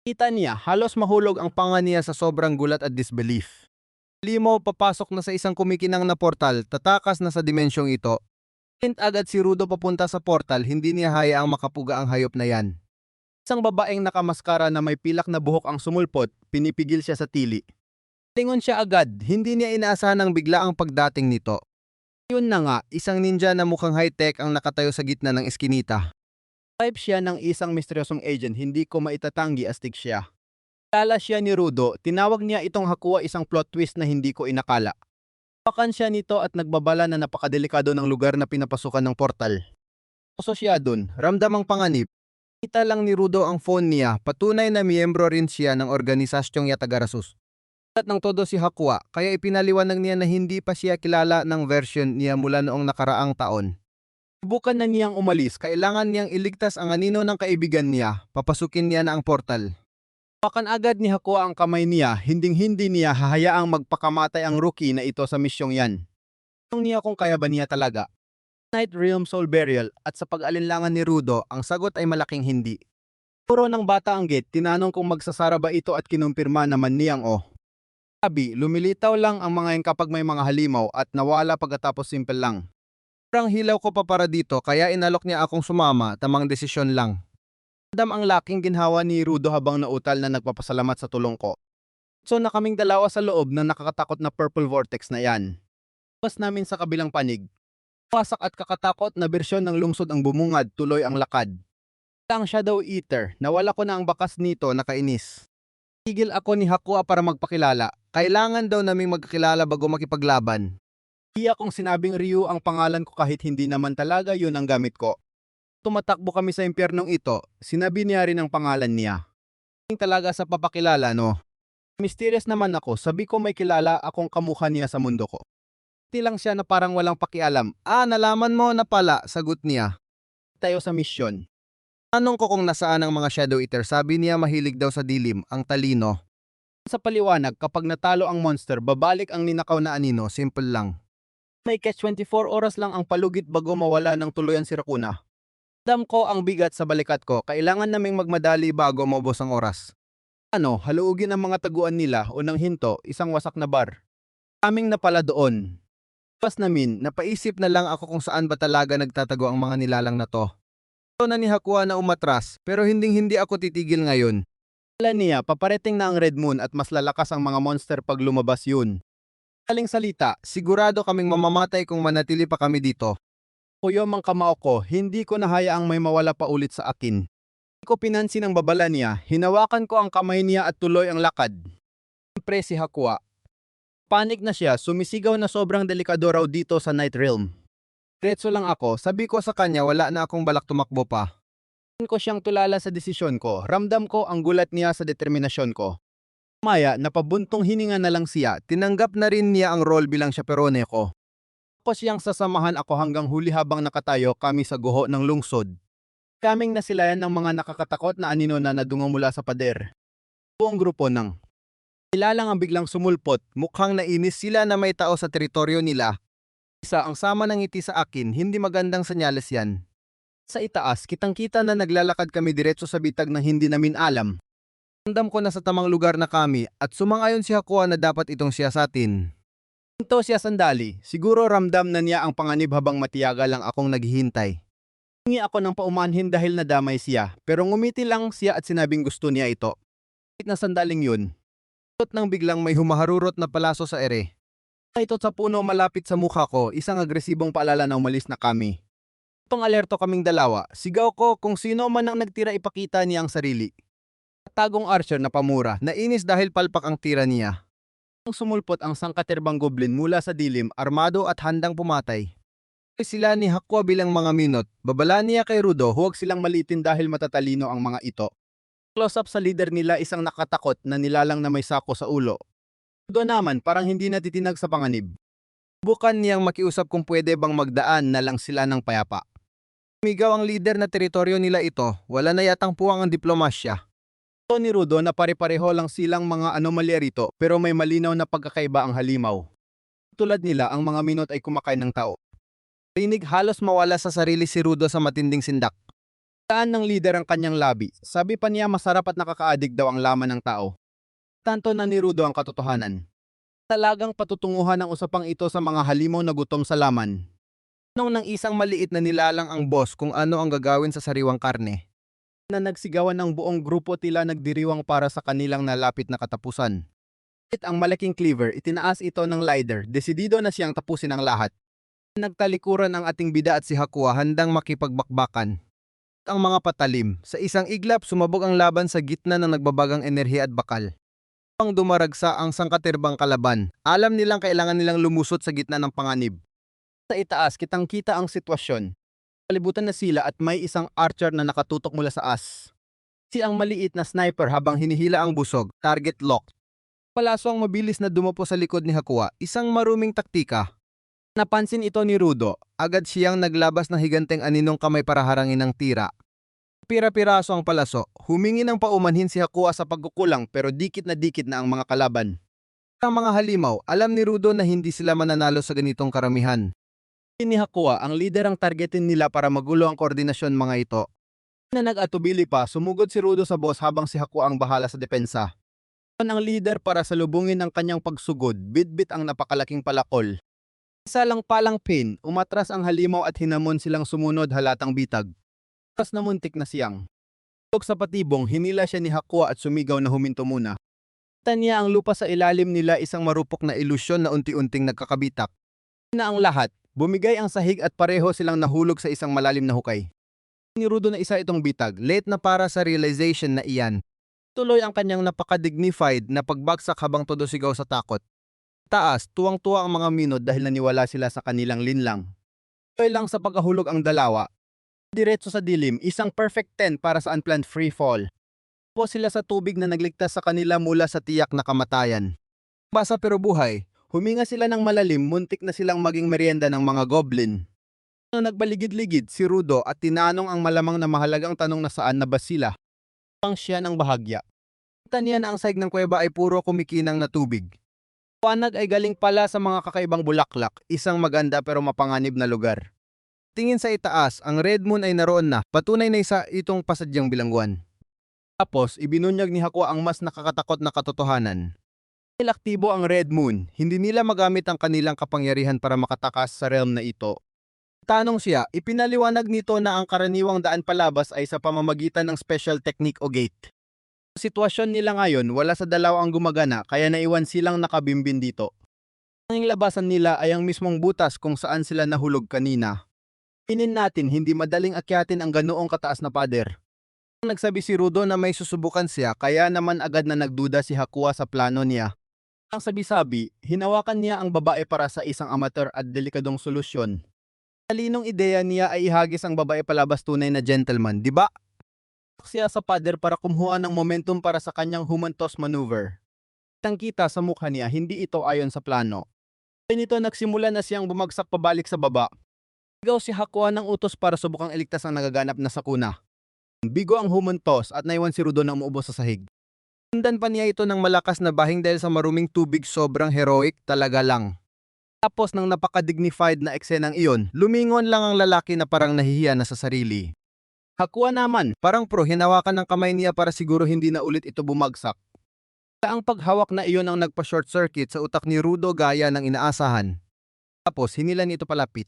Kita niya, halos mahulog ang panga niya sa sobrang gulat at disbelief. Halimaw papasok na sa isang kumikinang na portal, tatakas na sa dimensyong ito. Hint agad si Rudo papunta sa portal, hindi niya hayaang makapuga ang hayop na yan. Isang babaeng nakamaskara na may pilak na buhok ang sumulpot, pinipigil siya sa tili. Lingon siya agad, hindi niya inaasahan ang bigla ang pagdating nito. Yun na nga, isang ninja na mukhang high-tech ang nakatayo sa gitna ng eskinita. Type siya ng isang misteryosong agent, hindi ko maitatanggi astig siya. Kala siya ni Rudo, tinawag niya itong Hakuha, isang plot twist na hindi ko inakala. Pakan siya nito at nagbabala na napakadelikado ng lugar na pinapasukan ng portal. Oso siya dun, ramdam ang panganib. Kita lang ni Rudo ang phone niya, patunay na miyembro rin siya ng organisasyong Yatagarasus. At ng todo si Hakuha, kaya ipinaliwanag niya na hindi pa siya kilala ng version niya mula noong nakaraang taon. Subukan na niyang umalis, kailangan niyang iligtas ang anino ng kaibigan niya, papasukin niya na ang portal. Pakan agad ni Hakuha ang kamay niya, hinding-hindi niya hahayaang magpakamatay ang rookie na ito sa misyong yan. Tanong niya kung kaya ba niya talaga. Night Realm Soul Burial at sa pag-alinlangan ni Rudo, ang sagot ay malaking hindi. Puro ng bata ang gate, tinanong kung magsasara ba ito at kinumpirma naman niyang sabi, lumilitaw lang ang mga yan kapag may mga halimaw at nawala pagkatapos simple lang. Parang hilaw ko pa para dito kaya inalok niya akong sumama, tamang desisyon lang. Adam ang laking ginhawa ni Rudo habang nautal na nagpapasalamat sa tulong ko. So na kaming dalawa sa loob ng nakakatakot na purple vortex na yan. Pas namin sa kabilang panig. Wasak at kakatakot na bersyon ng lungsod ang bumungad, tuloy ang lakad. Ang Shadow Eater, nawala ko na ang bakas nito, nakainis. Tigil ako ni Hakuha para magpakilala. Kailangan daw naming magkakilala bago makipaglaban. Iya kong sinabing Ryu ang pangalan ko kahit hindi naman talaga yun ang gamit ko. Tumatakbo kami sa impyernong ito, sinabi niya rin ang pangalan niya. Talaga sa papakilala, no? Mysterious naman ako, sabi ko may kilala akong kamukha niya sa mundo ko. Tilang siya na parang walang pakialam. Nalaman mo na pala, sagot niya. Tayo sa misyon. Tanong ko kung nasaan ang mga Shadow Eater, sabi niya mahilig daw sa dilim, ang talino. Sa paliwanag, kapag natalo ang monster, babalik ang ninakaw na anino, simple lang. May catch 24 oras lang ang palugit bago mawala ng tuluyan si Rakuna. Dam ko ang bigat sa balikat ko, kailangan naming magmadali bago maubos ang oras. Haluugin ang mga taguan nila, unang hinto, isang wasak na bar. Aming napala doon. Pas namin, napaisip na lang ako kung saan ba talaga nagtatago ang mga nilalang na to. Ito na ni Hakuha na umatras, pero hindi ako titigil ngayon. Kala niya, paparating na ang Red Moon at mas lalakas ang mga monster pag lumabas yun. Aling salita, sigurado kaming mamamatay kung manatili pa kami dito. Kuyo mang kamao ko, hindi ko nahayaang may mawala pa ulit sa akin. Hindi ko pinansin ang babala niya, hinawakan ko ang kamay niya at tuloy ang lakad. Siyempre si Hakuha. Panik na siya, sumisigaw na sobrang delikado raw dito sa Night Realm. Diretso lang ako, sabi ko sa kanya wala na akong balak tumakbo pa. Ko siyang tulala sa desisyon ko, ramdam ko ang gulat niya sa determinasyon ko. Maya, napabuntong hininga na lang siya, tinanggap na rin niya ang role bilang chaperone ko. Ako siyang sasamahan ako hanggang huli habang nakatayo kami sa guho ng lungsod. Kaming nasilayan ng mga nakakatakot na anino na nadungaw mula sa pader. Buong grupo ng nilalang ang biglang sumulpot, mukhang nainis sila na may tao sa teritoryo nila. Isa ang sama ng ngiti sa akin, hindi magandang senyales yan. Sa itaas, kitang-kita na naglalakad kami diretso sa bitag ng hindi namin alam. Ramdam ko na sa tamang lugar na kami at sumang-ayon si Hakua na dapat itong siyasatin. Hinto siya sandali, siguro ramdam na niya ang panganib habang matiyaga lang akong naghihintay. Hingi ako ng paumanhin dahil nadamay siya, pero ngumiti lang siya at sinabing gusto niya ito. Kahit na sandaling yun, nang biglang may humaharurot na palaso sa ere. Ito sa puno malapit sa mukha ko, isang agresibong paalala na umalis na kami. Itong alerto kaming dalawa, sigaw ko kung sino man ang nagtira ipakita niya ang sarili. Tagong archer na pamura, nainis dahil palpak ang tira niya. Ang sumulpot ang sangkaterbang goblin mula sa dilim, armado at handang pumatay. Sila ni Hakua bilang mga minot, babala niya kay Rudo, huwag silang malitin dahil matatalino ang mga ito. Close up sa leader nila isang nakatakot na nilalang na may sako sa ulo. Rudo naman parang hindi natitinag sa panganib. Bukan niyang makiusap kung pwede bang magdaan na lang sila ng payapa. Umigaw ang leader na teritoryo nila ito, wala na yatang puwang ang diplomasya. Ito ni Rudo na pare-pareho lang silang mga anomalya rito pero may malinaw na pagkakaiba ang halimaw. Tulad nila ang mga minot ay kumakain ng tao. Rinig halos mawala sa sarili si Rudo sa matinding sindak. Saan ng leader ang kanyang labi, sabi pa niya masarap at nakakaadik daw ang laman ng tao. Tanto na ni Rudo ang katotohanan. Talagang patutunguhan ang usapang ito sa mga halimaw na gutom sa laman. Nung ng isang maliit na nilalang ang boss kung ano ang gagawin sa sariwang karne. Na nagsigawan ng buong grupo tila nagdiriwang para sa kanilang nalapit na katapusan. Ang malaking cleaver, itinaas ito ng leader, desidido na siyang tapusin ang lahat. Nagtalikuran ang ating bida at si Hakua handang makipagbakbakan. Ang mga patalim, sa isang iglap sumabog ang laban sa gitna ng nagbabagang enerhiya at bakal. Pang dumaragsa ang sangkaterbang kalaban, alam nilang kailangan nilang lumusot sa gitna ng panganib. Sa itaas, kitang-kita ang sitwasyon. Kalibutan na sila at may isang archer na nakatutok mula sa as. Si ang maliit na sniper habang hinihila ang busog, target locked. Palaso ang mabilis na dumapo sa likod ni Hakua, isang maruming taktika. Napansin ito ni Rudo, agad siyang naglabas ng higanteng aninong kamay para harangin ang tira. Pira-piraso ang palaso, humingi ng paumanhin si Hakua sa pagkukulang pero dikit na ang mga kalaban. Ang mga halimaw, alam ni Rudo na hindi sila mananalo sa ganitong karamihan. Ni Hakua, ang leader ang targetin nila para magulo ang koordinasyon mga ito. Na nag-atubili pa, sumugod si Rudo sa boss habang si Hakua ang bahala sa depensa. Ang leader para salubungin ang kanyang pagsugod, bit-bit ang napakalaking palakol. Isa lang palang pin, umatras ang halimaw at hinamon silang sumunod halatang bitag. Pas na muntik na siyang. Sa patibong, hinila siya ni Hakua at sumigaw na huminto muna. Tanya ang lupa sa ilalim nila isang marupok na ilusyon na unti-unting nagkakabitak. Na ang lahat, bumigay ang sahig at pareho silang nahulog sa isang malalim na hukay. Ni Rudo na isa itong bitag, late na para sa realization na iyan. Tuloy ang kanyang napaka-dignified na pagbagsak habang todo sigaw sa takot. Taas, tuwang-tuwa ang mga minod dahil naniwala sila sa kanilang linlang. Tuloy lang sa pagkahulog ang dalawa. Diretso sa dilim, isang perfect 10 para sa unplanned free fall. Po sila sa tubig na nagligtas sa kanila mula sa tiyak na kamatayan. Basa pero buhay, huminga sila ng malalim, muntik na silang maging merienda ng mga goblin. Nagbaligid-ligid si Rudo at tinanong ang malamang na mahalagang tanong na saan na ba sila. Pang siya ng bahagya. Taniya na ang saig ng kuweba ay puro kumikinang na tubig. Panag ay galing pala sa mga kakaibang bulaklak, isang maganda pero mapanganib na lugar. Tingin sa itaas, ang Red Moon ay naroon na, patunay na isa itong pasadyang bilangguan. Tapos, ibinunyag ni Hakua ang mas nakakatakot na katotohanan. Dahil aktibo ang Red Moon, hindi nila magamit ang kanilang kapangyarihan para makatakas sa realm na ito. Tanong siya, ipinaliwanag nito na ang karaniwang daan palabas ay sa pamamagitan ng special technique o gate. Sa sitwasyon nila ngayon, wala sa dalaw ang gumagana kaya naiwan silang nakabimbin dito. Ang labasan nila ay ang mismong butas kung saan sila nahulog kanina. Inin natin hindi madaling akyatin ang ganoong kataas na pader. Nagsabi si Rudo na may susubukan siya kaya naman agad na nagduda si Hakua sa plano niya. Ang sabi-sabi, hinawakan niya ang babae para sa isang amateur at delikadong solusyon. Talinong ideya niya ay ihagis ang babae palabas tunay na gentleman, di ba? Siya sa pader para kumuha ng momentum para sa kanyang human toss maneuver. Kitang-kita sa mukha niya hindi ito ayon sa plano. Ay nito nagsimula na siyang bumagsak pabalik sa baba. Sigaw si Hakua ng utos para subukang iligtas ang nagaganap na sakuna. Bigo ang humuntos at naiwan si Rudo na umuubo sa sahig. Sundan pa niya ito ng malakas na bahing dahil sa maruming tubig, sobrang heroic talaga lang. Tapos ng napaka-dignified na eksenang iyon, lumingon lang ang lalaki na parang nahihiya na sa sarili. Hakua naman, parang pro, hinawakan ng kamay niya para siguro hindi na ulit ito bumagsak. Ang paghawak na iyon ang nagpa-short circuit sa utak ni Rudo gaya ng inaasahan. Tapos hinilan ito palapit.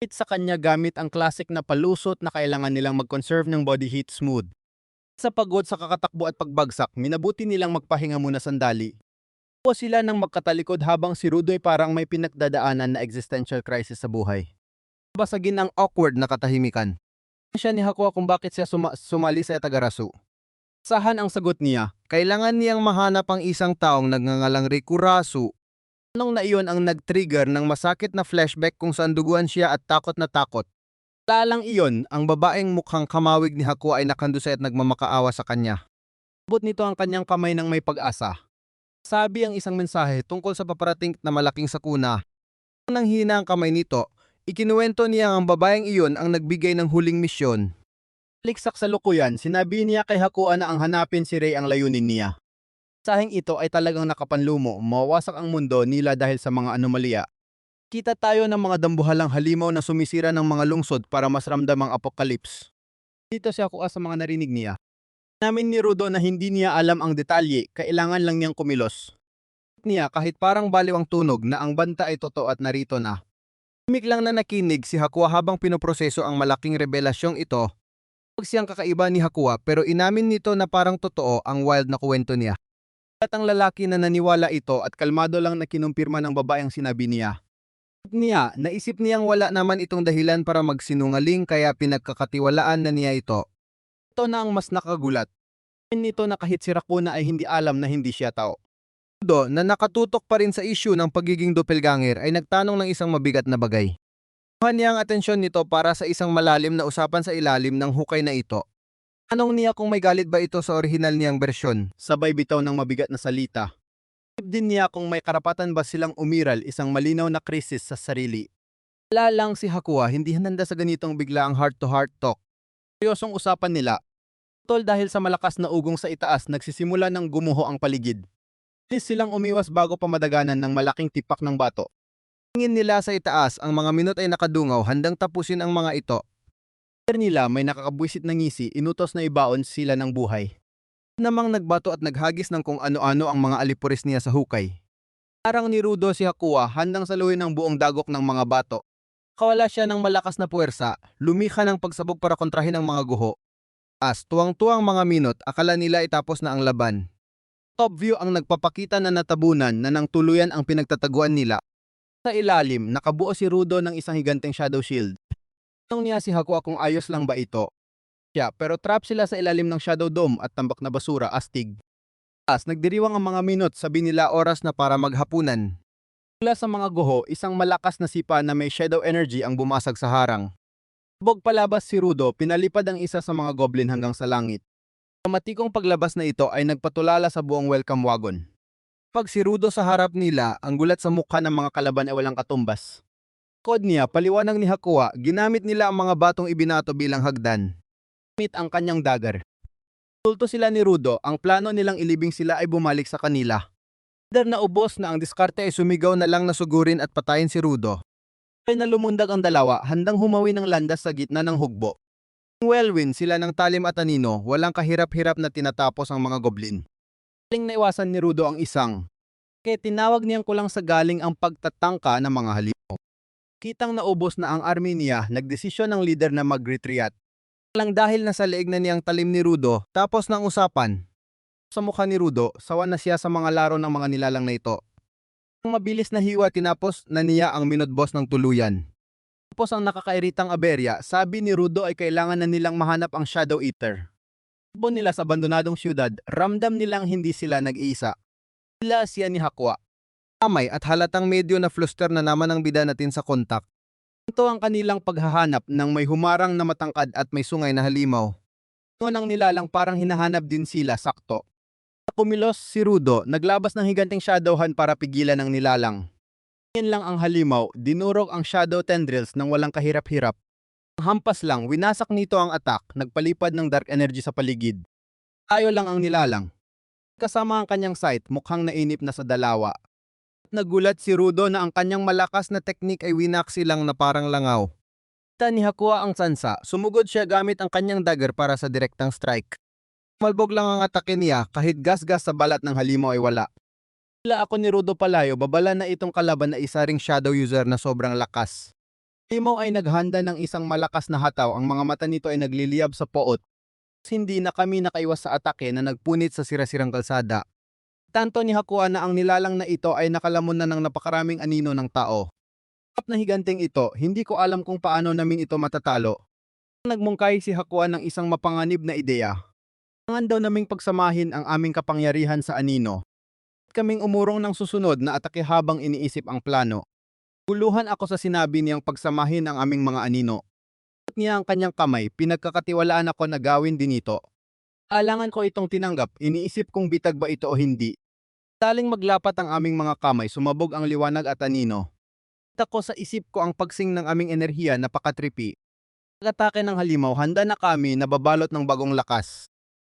Sa kanya gamit ang classic na palusot na kailangan nilang mag-conserve ng body heat smooth. Sa pagod sa kakatakbo at pagbagsak, minabuti nilang magpahinga muna sandali. O sila nang magkatalikod habang si Rudo ay parang may pinagdadaanan na existential crisis sa buhay. Basagin ang awkward na katahimikan. Siya ni Hakua kung bakit siya sumali sa Tagarasu. Sahan ang sagot niya, kailangan niyang mahanap ang isang taong nagngangalang Rikurasu. Anong na iyon ang nag-trigger ng masakit na flashback kung saan duguan siya at takot na takot. Lalang iyon, ang babaeng mukhang kamawig ni Hakua ay nakandusay at nagmamakaawa sa kanya. Abot nito ang kanyang kamay ng may pag-asa. Sabi ang isang mensahe tungkol sa paparating na malaking sakuna. Nang hina ang kamay nito, ikinuwento niya ang babaeng iyon ang nagbigay ng huling misyon. Liksak sa lukuyan, sinabi niya kay Hakua na ang hanapin si Rei ang layunin niya. Sahing ito ay talagang nakapanlumo, mawawasak ang mundo nila dahil sa mga anomalya. Kita tayo ng mga dambuhalang halimaw na sumisira ng mga lungsod para mas ramdam ang apokalips. Dito si Hakua sa mga narinig niya. Namin ni Rudo na hindi niya alam ang detalye, kailangan lang niyang kumilos. Niya kahit parang baliw ang tunog na ang banta ay totoo at narito na. Himik lang na nakinig si Hakua habang pinoproseso ang malaking revelasyong ito. Huwag siyang kakaiba ni Hakua pero inamin nito na parang totoo ang wild na kwento niya. At ang lalaki na naniwala ito at kalmado lang na kinumpirma ng babaeng sinabi niya. Naisip niyang wala naman itong dahilan para magsinungaling kaya pinagkakatiwalaan na niya ito. Ito na ang mas nakagulat. Nito na kahit si Rakuna ay hindi alam na hindi siya tao. Rudo na nakatutok pa rin sa issue ng pagiging doppelganger ay nagtanong ng isang mabigat na bagay. Kuha niya ang atensyon nito para sa isang malalim na usapan sa ilalim ng hukay na ito. Tanong niya kung may galit ba ito sa orihinal niyang bersyon, sabay bitaw ng mabigat na salita. Din niya kung may karapatan ba silang umiral isang malinaw na krisis sa sarili. Wala lang si Hakua, hindi handa sa ganitong biglaang heart-to-heart talk. Seryosong usapan nila. Tol dahil sa malakas na ugong sa itaas nagsisimula ng gumuho ang paligid. Silang umiwas bago pa madaganan ng malaking tipak ng bato. Tingin nila sa itaas, ang mga minut ay nakadungaw handang tapusin ang mga ito. Nila may nakakabwisit na ngisi, inutos na ibaon sila ng buhay. Namang nagbato at naghagis ng kung ano-ano ang mga alipuris niya sa hukay. Parang ni Rudo si Hakua handang saluhin ang buong dagok ng mga bato. Kawala siya ng malakas na puwersa, lumikha ng pagsabog para kontrahin ang mga guho. Tuwang-tuwang mga minut, akala nila itapos na ang laban. Top view ang nagpapakita na natabunan na nang tuluyan ang pinagtataguan nila. Sa ilalim, nakabuo si Rudo ng isang higanteng shadow shield. Tanong niya si Hakua kung ayos lang ba ito. Pero trap sila sa ilalim ng shadow dome at tambak na basura, astig. Nagdiriwang ang mga minut, sabi nila oras na para maghapunan. Mula sa mga guho, isang malakas na sipa na may shadow energy ang bumasag sa harang. Bog palabas si Rudo, pinalipad ang isa sa mga goblin hanggang sa langit. Matikong paglabas na ito ay nagpatulala sa buong welcome wagon. Pag si Rudo sa harap nila, ang gulat sa mukha ng mga kalaban ay walang katumbas. Kod niya, paliwanag ni Hakua, ginamit nila ang mga batong ibinato bilang hagdan. Gamit ang kanyang dagger. Tulto sila ni Rudo, ang plano nilang ilibing sila ay bumalik sa kanila. Na ubos na ang diskarte ay sumigaw na lang na sugurin at patayin si Rudo. Ay na lumundag ang dalawa, handang humawi ng landas sa gitna ng hugbo. Whirlwind sila ng talim at anino, walang kahirap-hirap na tinatapos ang mga goblin. Galing naiwasan ni Rudo ang isang. Kaya tinawag niyang kulang sa galing ang pagtatangka ng mga halimaw. Kitang naubos na ang army niya, nagdesisyon ng leader na mag-retreat. Lang dahil nasa leeg na niyang talim ni Rudo, tapos ng usapan. Sa mukha ni Rudo, sawa na siya sa mga laro ng mga nilalang na ito. Ang mabilis na hiwa tinapos na niya ang minodboss ng tuluyan. Tapos ang nakakairitang aberya, sabi ni Rudo ay kailangan na nilang mahanap ang Shadow Eater. Takbo nila sa abandonadong syudad, ramdam nilang hindi sila nag-iisa. Sila siya ni Hakua. Amay at halatang medyo na fluster na naman ang bida natin sa kontak. Ito ang kanilang paghahanap ng may humarang na matangkad at may sungay na halimaw. Ngunang nilalang parang hinahanap din sila sakto. Kumilos si Rudo, naglabas ng higanteng shadowhan para pigilan ang nilalang. Yan lang ang halimaw, dinurog ang shadow tendrils ng walang kahirap-hirap. Ang hampas lang, winasak nito ang attack, nagpalipad ng dark energy sa paligid. Tayo lang ang nilalang. Kasama ang kanyang sight, mukhang nainip na sa dalawa. Nagulat si Rudo na ang kanyang malakas na teknik ay winaksi lang na parang langaw. Kita ni Hakua ang Sansa, sumugod siya gamit ang kanyang dagger para sa direktang strike. Malbog lang ang atake niya kahit gas-gas sa balat ng halimaw ay wala. Wala ako ni Rudo palayo, babala na itong kalaban na isa ring shadow user na sobrang lakas. Halimaw ay naghanda ng isang malakas na hataw, ang mga mata nito ay nagliliyab sa poot. Hindi na kami nakaiwas sa atake na nagpunit sa sirasirang kalsada. Tanto ni Hakua na ang nilalang na ito ay nakalamon na ng napakaraming anino ng tao. Na higanting ito, hindi ko alam kung paano namin ito matatalo. Nagmungkay si Hakua ng isang mapanganib na ideya. Kailangan daw naming pagsamahin ang aming kapangyarihan sa anino. Kaming umurong ng susunod na atake habang iniisip ang plano. Guluhan ako sa sinabi niyang pagsamahin ang aming mga anino. At niya ang kanyang kamay, pinagkakatiwalaan ako na gawin din ito. Alangan ko itong tinanggap, iniisip kung bitag ba ito o hindi. Taling maglapat ang aming mga kamay, sumabog ang liwanag at anino. Ko sa isip ko ang pagsing ng aming enerhiya na pakatripi. Pag-atake ng halimaw, handa na kami na babalot ng bagong lakas.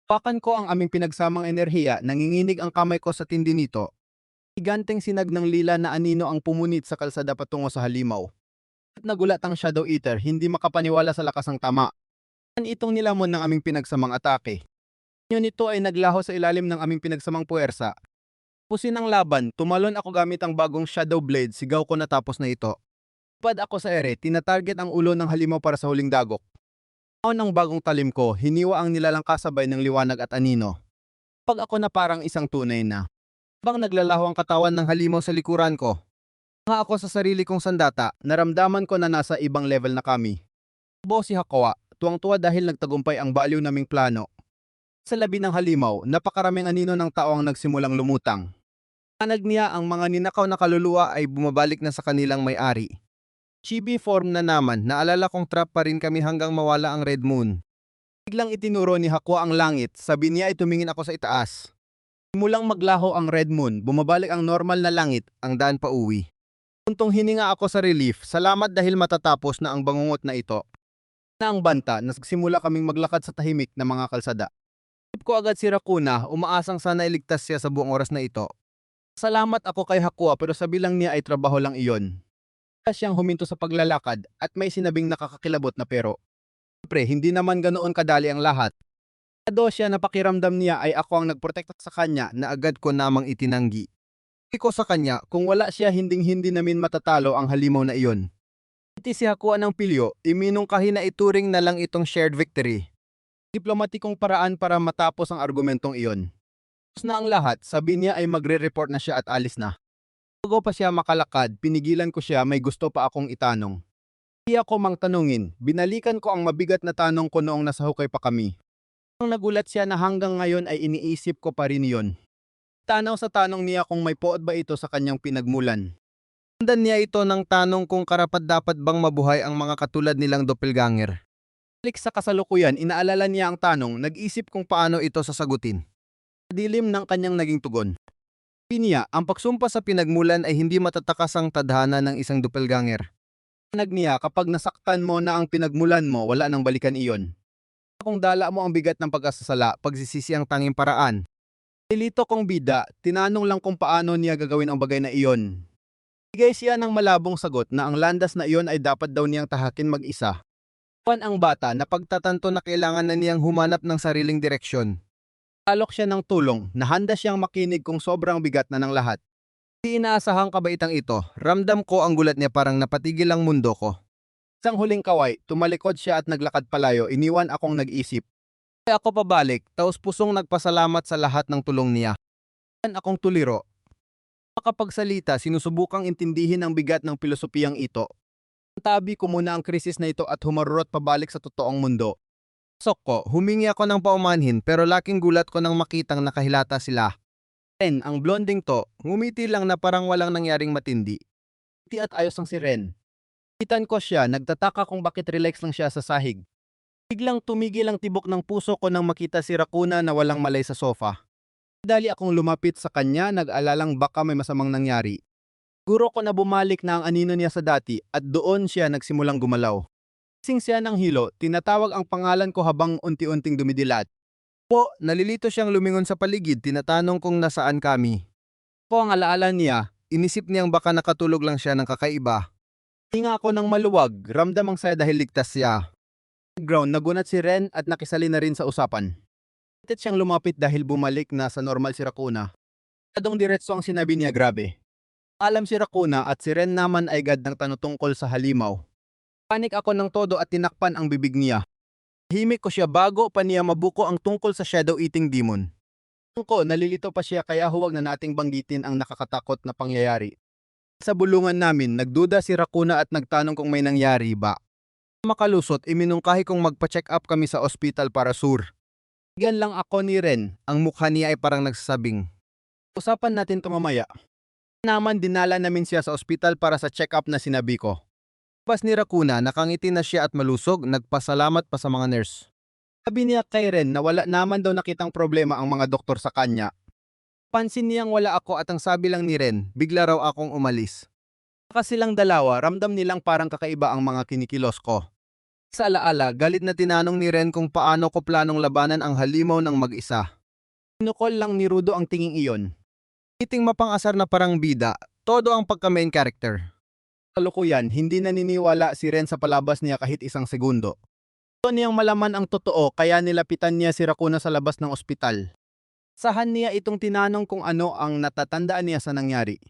Pakan ko ang aming pinagsamang enerhiya, nanginginig ang kamay ko sa tindi nito. Higanteng sinag ng lila na anino ang pumunit sa kalsada patungo sa halimaw. At nagulat ang Shadow Eater, hindi makapaniwala sa lakas ng tama. Itong nilamon ng aming pinagsamang atake. Yun ito ay naglaho sa ilalim ng aming pinagsamang puwersa. Pusin ang laban, tumalon ako gamit ang bagong Shadow Blade, sigaw ko natapos na ito. Pad ako sa ere, tinatarget ang ulo ng halimaw para sa huling dagok. Ang bagong talim ko, hiniwa ang nilalang kasabay ng liwanag at anino. Pag ako na parang isang tunay na. Habang naglalaho ang katawan ng halimaw sa likuran ko. Nga ako sa sarili kong sandata, naramdaman ko na nasa ibang level na kami. Boss si Hakua, tuwang-tuwa dahil nagtagumpay ang baliw naming plano. Sa labi ng halimaw, napakaraming anino ng tao ang nagsimulang lumutang. Panag niya ang mga ninakaw na kaluluwa ay bumabalik na sa kanilang may-ari. Chibi form na naman, naalala kong trap pa rin kami hanggang mawala ang Red Moon. Biglang itinuro ni Hakua ang langit, sabi niya ay tumingin ako sa itaas. Simulang maglaho ang Red Moon, bumabalik ang normal na langit, ang daan pa uwi. Puntong hininga ako sa relief, salamat dahil matatapos na ang bangungot na ito. Na ang banta, nagsimula kaming maglakad sa tahimik na mga kalsada. Isip ko agad si Rakuna, umaasang sana iligtas siya sa buong oras na ito. Salamat ako kay Hakua pero sa bilang niya ay trabaho lang iyon. Siyang huminto sa paglalakad at may sinabing nakakakilabot na pero. Siyempre, hindi naman ganoon kadali ang lahat. Ado siya na pakiramdam niya ay ako ang nagprotekta sa kanya na agad ko namang itinanggi. Sabi ko sa kanya kung wala siya hinding-hindi namin matatalo ang halimaw na iyon. Iti si Hakua ng pilyo, iminungkahi na ituring na lang itong shared victory. Diplomatikong paraan para matapos ang argumentong iyon. Na ang lahat, sabi niya ay magre-report na siya at alis na. Bago pa siya makalakad, pinigilan ko siya, may gusto pa akong itanong. Hindi ako mang tanungin, binalikan ko ang mabigat na tanong ko noong nasa hukay pa kami. Ang nagulat siya na hanggang ngayon ay iniisip ko pa rin iyon. Tanaw sa tanong niya kung may poot ba ito sa kanyang pinagmulan. Tandan niya ito ng tanong kung karapat-dapat bang mabuhay ang mga katulad nilang doppelganger. Balik sa kasalukuyan, inaalala niya ang tanong, nag-isip kung paano ito sasagutin. Dilim ng kanyang naging tugon. Sabi niya, ang pagsumpa sa pinagmulan ay hindi matatakas ang tadhana ng isang doppelganger. Panag niya, kapag nasaktan mo na ang pinagmulan mo, wala nang balikan iyon. Kung dala mo ang bigat ng pagkasasala, pagsisisi ang tanging paraan. Nilito kong bida, tinanong lang kung paano niya gagawin ang bagay na iyon. Bigay siya ng malabong sagot na ang landas na iyon ay dapat daw niyang tahakin mag-isa. Ang bata na pagtatanto na kailangan na niyang humanap ng sariling direksyon. Alok siya ng tulong, nahanda siyang makinig kung sobrang bigat na ng lahat. Di inaasahang kabaitang ito, ramdam ko ang gulat niya parang napatigil ang mundo ko. Isang huling kaway, tumalikod siya at naglakad palayo, iniwan akong nag-isip. Kaya ako pabalik, taos pusong nagpasalamat sa lahat ng tulong niya. Akong tuliro. Makapagsalita, sinusubukang intindihin ang bigat ng pilosopiyang ito. Tabi ko muna ang krisis na ito at humarurot pabalik sa totoong mundo. Sok ko, humingi ako ng paumanhin pero laking gulat ko nang makitang nakahilata sila. Ren, ang blonding to, ngumiti lang na parang walang nangyaring matindi. Iti at ayos ang si Ren. Kitan ko siya, nagtataka kung bakit relax lang siya sa sahig. Biglang tumigil ang tibok ng puso ko nang makita si Rakuna na walang malay sa sofa. Dali akong lumapit sa kanya, nag-alalang baka may masamang nangyari. Guro ko na bumalik na ang anino niya sa dati at doon siya nagsimulang gumalaw. Sing siya ng hilo, tinatawag ang pangalan ko habang unti-unting dumidilat. Po, nalilito siyang lumingon sa paligid, tinatanong kung nasaan kami. Po ang alaala niya, inisip niyang baka nakatulog lang siya ng kakaiba. Hinga ako ng maluwag, ramdam ang saya dahil ligtas siya. Ground, nagunat si Ren at nakisali na rin sa usapan. Pitit siyang lumapit dahil bumalik na sa normal si Rakuna. Adong diretso ang sinabi niya, grabe. Alam si Rakuna at si Ren naman ay gad ng tanong tungkol sa halimaw. Panik ako ng todo at tinakpan ang bibig niya. Himik ko siya bago pa niya mabuko ang tungkol sa Shadow Eating Demon. Ko, nalilito pa siya kaya huwag na nating banggitin ang nakakatakot na pangyayari. Sa bulungan namin, nagduda si Rakuna at nagtanong kung may nangyari ba. Makalusot, iminungkahi kong magpa-check up kami sa ospital para sure. Gan lang ako ni Ren, ang mukha niya ay parang nagsasabing, usapan natin to mamaya. Naman dinala namin siya sa ospital para sa check-up na sinabi ko. Pas ni Rakuna, nakangiti na siya at malusog, nagpasalamat pa sa mga nurse. Sabi niya kay Ren na wala naman daw nakitang problema ang mga doktor sa kanya. Pansin niyang wala ako at ang sabi lang ni Ren, bigla raw akong umalis. Kasi silang dalawa, ramdam nilang parang kakaiba ang mga kinikilos ko. Sa alaala, galit na tinanong ni Ren kung paano ko planong labanan ang halimaw ng mag-isa. Pinukol lang ni Rudo ang tinging iyon. Iting mapang-asar na parang bida, todo ang pagka-main character. Kalukuyan, hindi naniniwala si Ren sa palabas niya kahit isang segundo. Gusto niyang malaman ang totoo kaya nilapitan niya si Rakuna sa labas ng ospital. Sahan niya itong tinanong kung ano ang natatandaan niya sa nangyari.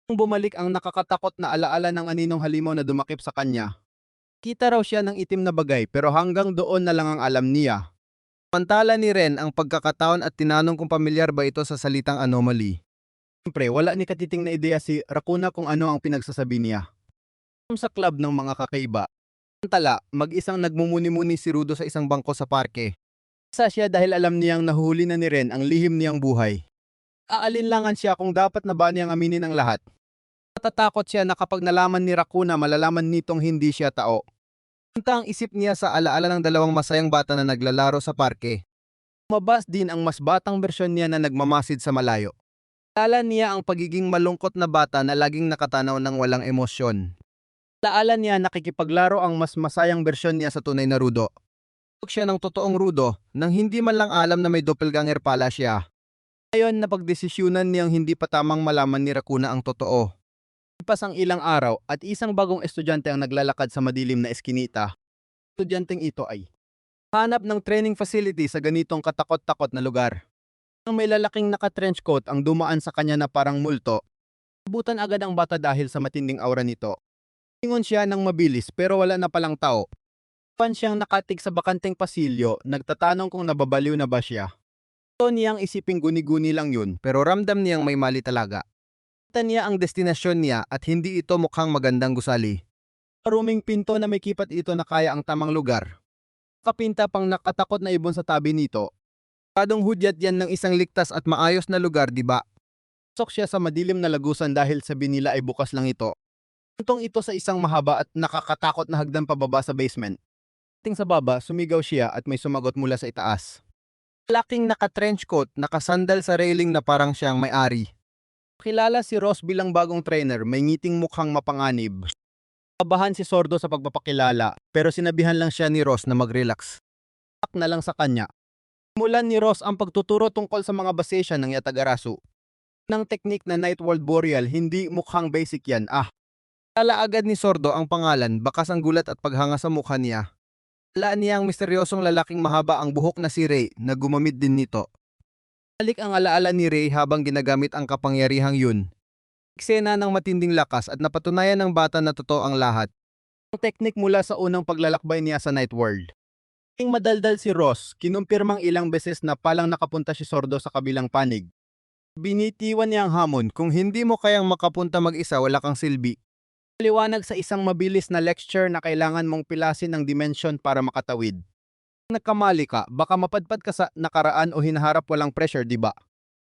Nung bumalik ang nakakatakot na alaala ng aninong halimaw na dumakip sa kanya. Kita raw siya ng itim na bagay pero hanggang doon na lang ang alam niya. Samantala ni Ren ang pagkakataon at tinanong kung pamilyar ba ito sa salitang anomaly. Siyempre, wala ni katiting na ideya si Rakuna kung ano ang pinagsasabi niya. Sa club ng mga kakaiba. Samantala, mag-isang nagmumuni-muni si Rudo sa isang bangko sa parke. Isa siya dahil alam niyang nahuhuli na ni Ren ang lihim niyang buhay. Aalinlangan siya kung dapat na ba niyang aminin ang lahat. Natatakot siya na kapag nalaman ni Rakuna malalaman nitong hindi siya tao. Punta ang isip niya sa alaala ng dalawang masayang bata na naglalaro sa parke. Mabas din ang mas batang bersyon niya na nagmamasid sa malayo. Alaala niya ang pagiging malungkot na bata na laging nakatanaw ng walang emosyon. Alaala niya nakikipaglaro ang mas masayang bersyon niya sa tunay na Rudo. Huwag siya ng totoong Rudo nang hindi man lang alam na may doppelganger pala siya. Ngayon napagdesisyunan niyang hindi pa tamang malaman ni Rakuna ang totoo. Lipas ang ilang araw at isang bagong estudyante ang naglalakad sa madilim na eskinita. Estudyanteng ito ay hanap ng training facility sa ganitong katakot-takot na lugar. Nang may lalaking naka-trench coat ang dumaan sa kanya na parang multo, abutan agad ang bata dahil sa matinding aura nito. Ingon siya ng mabilis pero wala na palang tao. Pan siyang nakatig sa bakanteng pasilyo, nagtatanong kung nababaliw na ba siya. Ito niyang isiping guni-guni lang yun pero ramdam niyang may mali talaga. Kita niya ang destinasyon niya at hindi ito mukhang magandang gusali. Maruming pinto na may kipat ito na kaya ang tamang lugar. Kapinta pang nakatakot na ibon sa tabi nito. Kadong hudyat yan ng isang ligtas at maayos na lugar, di ba? Pasok siya sa madilim na lagusan dahil sabi nila ay bukas lang ito. Puntong ito sa isang mahaba at nakakatakot na hagdan pababa sa basement. Ting sa baba, sumigaw siya at may sumagot mula sa itaas. Laking naka-trench coat, nakasandal sa railing na parang siyang may-ari. Kilala si Ross bilang bagong trainer, may ngiting mukhang mapanganib. Kabahan si Sordo sa pagpapakilala, pero sinabihan lang siya ni Ross na mag-relax. Tak na lang sa kanya. Simulan ni Ross ang pagtuturo tungkol sa mga basesya ng Yatagarasu. Ng teknik na Night World Boreal, hindi mukhang basic yan. Kala agad ni Sordo ang pangalan, bakas ang gulat at paghanga sa mukha niya. Kala niya ang misteryosong lalaking mahaba ang buhok na si Ray na gumamit din nito. Balik ang alaala ni Ray habang ginagamit ang kapangyarihang yun. Eksena ng matinding lakas at napatunayan ng bata na totoo ang lahat. Ang teknik mula sa unang paglalakbay niya sa Night World. Ing madaldal si Ross, kinumpirmang ilang beses na palang nakapunta si Sordo sa kabilang panig. Binitiwan niya ang hamon, kung hindi mo kayang makapunta mag-isa wala kang silbi. Liwanag sa isang mabilis na lecture na kailangan mong pilasin ng dimensyon para makatawid. Kung nagkamali ka, baka mapadpad ka sa nakaraan o hinaharap walang pressure, di ba?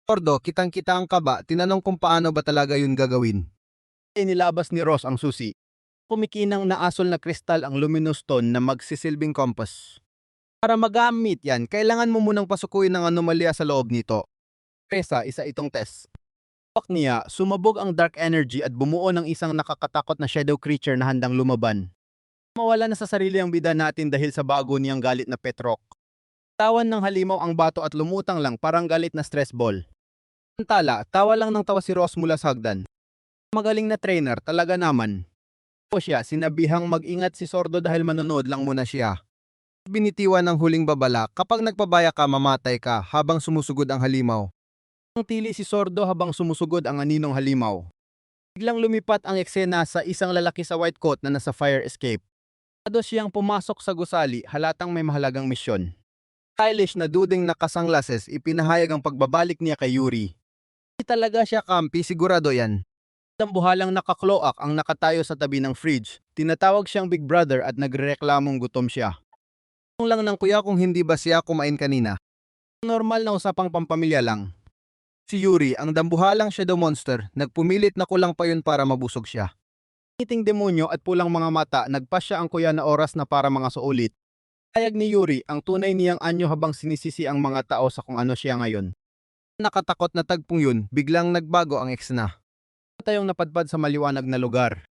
Sordo, kitang-kita ang kaba, tinanong kung paano ba talaga yun gagawin. Inilabas ni Ross ang susi. Kumikinang na asol na kristal ang luminous stone na magsisilbing compass. Para magamit yan, kailangan mo munang pasukuin ng anomalya sa loob nito. Presa, isa itong test. Pak niya, sumabog ang dark energy at bumuo ng isang nakakatakot na shadow creature na handang lumaban. Mawala na sa sarili ang bida natin dahil sa bago niyang galit na Petrock. Tawan ng halimaw ang bato at lumutang lang parang galit na stress ball. Samantala, tawa lang ng tawa si Ross mula sa hagdan. Magaling na trainer, talaga naman. O siya, sinabihang mag-ingat si Sordo dahil manonood lang muna siya. Binitiwan ng huling babala, kapag nagpabaya ka mamatay ka habang sumusugod ang halimaw. Ang tili si Sordo habang sumusugod ang aninong halimaw. Biglang lumipat ang eksena sa isang lalaki sa white coat na nasa fire escape. Ado siyang pumasok sa gusali, halatang may mahalagang misyon. Stylish na duding nakasanglases, ipinahayag ang pagbabalik niya kay Yuri. Hindi talaga siya kampi, sigurado yan. Dambuhalang nakakloak ang nakatayo sa tabi ng fridge. Tinatawag siyang Big Brother at nagrereklamong gutom siya. Kung lang ng kuya kung hindi ba siya kumain kanina. Normal na usapang pampamilya lang. Si Yuri, ang dambuhalang shadow monster, nagpumilit na kulang pa yun para mabusog siya. Iting demonyo at pulang mga mata, nagpasya ang kuya na oras na para mga suulit. Hayag ni Yuri ang tunay niyang anyo habang sinisisi ang mga tao sa kung ano siya ngayon. Nakatakot na tagpong yun, biglang nagbago ang eksena. Tayong napadpad sa maliwanag na lugar.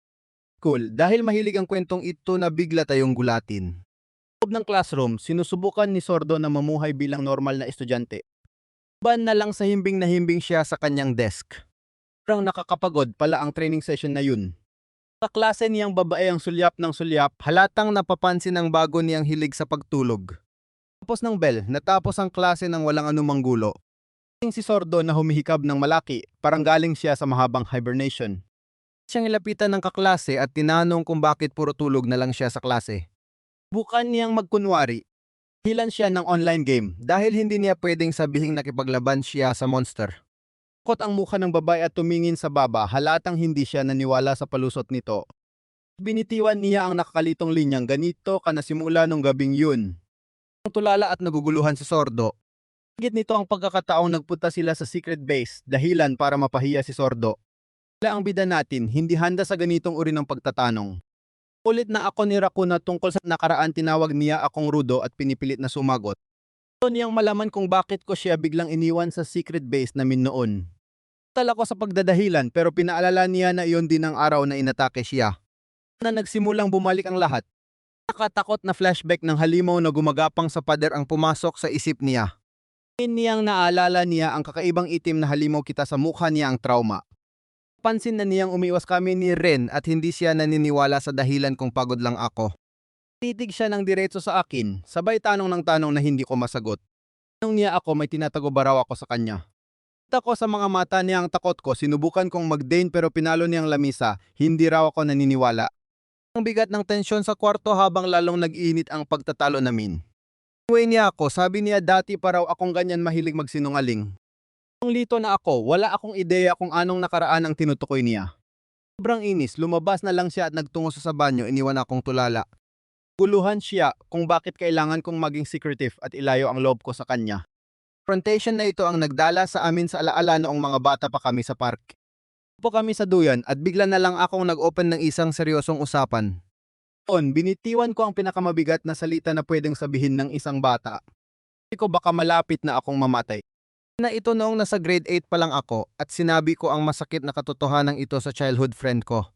Cool, dahil mahilig ang kwentong ito na bigla tayong gulatin. Sa loob ng classroom, sinusubukan ni Sordo na mamuhay bilang normal na estudyante. Ban na lang sa himbing na himbing siya sa kanyang desk. Parang nakakapagod pala ang training session na yun. Sa klase niyang babae ang sulyap ng sulyap, halatang napapansin ang bago niyang hilig sa pagtulog. Tapos ng bell, natapos ang klase ng walang anumang gulo. Si Sordo na humihikab ng malaki, parang galing siya sa mahabang hibernation. Siyang ilapitan ng kaklase at tinanong kung bakit puro tulog na lang siya sa klase. Bukan niyang magkunwari. Hilan siya ng online game dahil hindi niya pwedeng sabihing nakipaglaban siya sa monster. Kot ang mukha ng babae at tumingin sa baba, halatang hindi siya naniwala sa palusot nito. Binitiwan niya ang nakakalitong linyang, ganito ka na simula nung gabing yun. Ang tulala at naguguluhan si Sordo. Higit nito ang pagkakataong nagpunta sila sa secret base, dahilan para mapahiya si Sordo. Wala ang bida natin, hindi handa sa ganitong uri ng pagtatanong. Ulit na ako ni Rakuna tungkol sa nakaraan, tinawag niya akong rudo at pinipilit na sumagot. Gusto niyang malaman kung bakit ko siya biglang iniwan sa secret base namin noon. Tala ko sa pagdadahilan pero pinaalala niya na iyon din ang araw na inatake siya. Na nagsimulang bumalik ang lahat. Nakatakot na flashback ng halimaw na gumagapang sa pader ang pumasok sa isip niya. Niyang naalala niya ang kakaibang itim na halimaw kita sa mukha niya ang trauma. Pansin na niyang umiwas kami ni Ren at hindi siya naniniwala sa dahilan kung pagod lang ako. Titig siya ng diretso sa akin, sabay tanong ng tanong na hindi ko masagot. Tanong niya ako may tinatago ba raw ako sa kanya. Kita ko sa mga mata niya ang takot ko, sinubukan kong mag-deign pero pinalo niyang lamisa, hindi raw ako naniniwala. Ang bigat ng tensyon sa kwarto habang lalong nag-iinit ang pagtatalo namin. Inuwi niya ako, sabi niya dati pa raw akong ganyan mahilig magsinungaling. Nung lito na ako, wala akong ideya kung anong nakaraan ang tinutukoy niya. Sobrang inis, lumabas na lang siya at nagtungo sa banyo, iniwan akong tulala. Guluhan siya kung bakit kailangan kong maging secretive at ilayo ang loob ko sa kanya. Confrontation na ito ang nagdala sa amin sa alaala noong mga bata pa kami sa park. Upo kami sa duyan at bigla na lang akong nag-open ng isang seryosong usapan. Binitiwan ko ang pinakamabigat na salita na pwedeng sabihin ng isang bata. Hindi ko baka malapit na akong mamatay. Na ito noong nasa grade 8 pa lang ako at sinabi ko ang masakit na katotohanan ito sa childhood friend ko.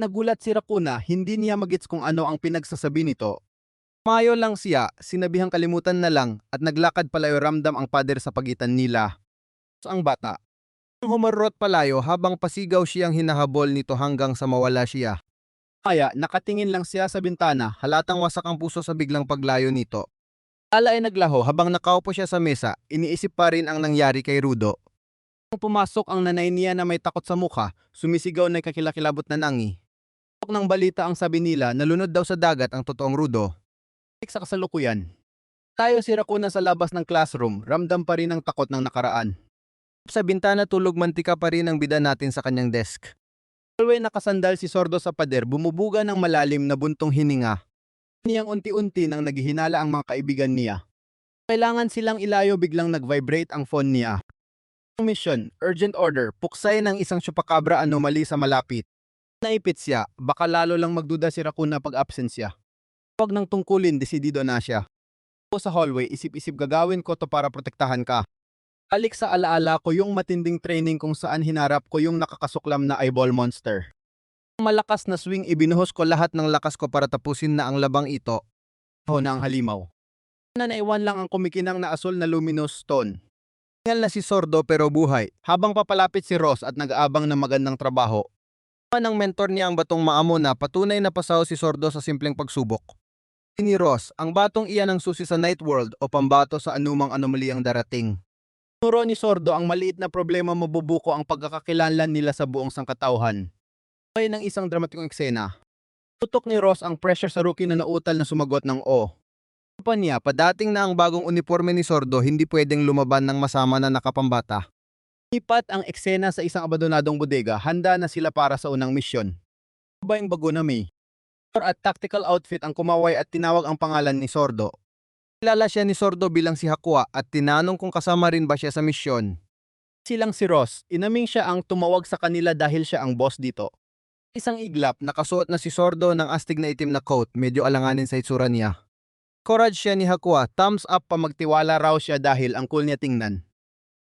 Nagulat si Rakuna, hindi niya magets kung ano ang pinagsasabi nito. Mayo lang siya, sinabihang kalimutan na lang at naglakad palayo, ramdam ang pader sa pagitan nila. So ang bata. Humarot palayo habang pasigaw siyang hinahabol nito hanggang sa mawala siya. Kaya nakatingin lang siya sa bintana, halatang wasak ang puso sa biglang paglayo nito. Ala ay naglaho habang nakaupo siya sa mesa, iniisip pa rin ang nangyari kay Rudo. Nung pumasok ang nanay niya na may takot sa mukha, sumisigaw na kakilakilabot na nangi. Tok ng balita ang sabi nila, nalunod daw sa dagat ang totoong Rudo. Sa kasalukuyan. Tayo si Rakuna sa labas ng classroom, ramdam pa rin ang takot ng nakaraan. Sa bintana tulog mantika pa rin ang bida natin sa kanyang desk. Always nakasandal si Sordo sa pader, bumubuga ng malalim na buntong hininga. Niyang unti-unti nang naghihinala ang mga kaibigan niya. Kailangan silang ilayo, biglang nag-vibrate ang phone niya. Mission, urgent order, puksay ng isang chupacabra anomaly sa malapit. Naipit siya, baka lalo lang magduda si Rakuna pag absent siya. Huwag nang tungkulin, desidido na siya. Sa hallway, isip-isip gagawin ko to para protektahan ka. Alik sa alaala ko yung matinding training kung saan hinarap ko yung nakakasuklam na eyeball monster. Malakas na swing, ibinuhos ko lahat ng lakas ko para tapusin na ang labang ito. Ng halimaw. Naiwan lang ang kumikinang na asul na luminous stone. Tingal na si Sordo pero buhay. Habang papalapit si Ross at nag-aabang ng magandang trabaho, ng mentor niya ang batong maamo na patunay na pasaw si Sordo sa simpleng pagsubok. Ni Ross, ang batong iyan ang susi sa Night World o pambato sa anumang anomalyang darating. Nuro ni Sordo ang maliit na problema mabubuko ang pagkakakilanlan nila sa buong sangkatauhan. Ay ng isang dramatikong eksena. Tutok ni Ross ang pressure sa rookie na nautal na sumagot ng O. Pa niya, padating na ang bagong uniforme ni Sordo, hindi pwedeng lumaban ng masama na nakapambata. Lipat ang eksena sa isang abandonadong bodega, handa na sila para sa unang misyon. Ba yung bago na May? At tactical outfit ang kumaway at tinawag ang pangalan ni Sordo. Kilala siya ni Sordo bilang si Hakua at tinanong kung kasama rin ba siya sa misyon. Silang si Ross, inaming siya ang tumawag sa kanila dahil siya ang boss dito. Isang iglap, nakasuot na si Sordo ng astig na itim na coat, medyo alanganin sa itsura niya. Courage siya ni Hakua, thumbs up pa magtiwala raw siya dahil ang cool niya tingnan.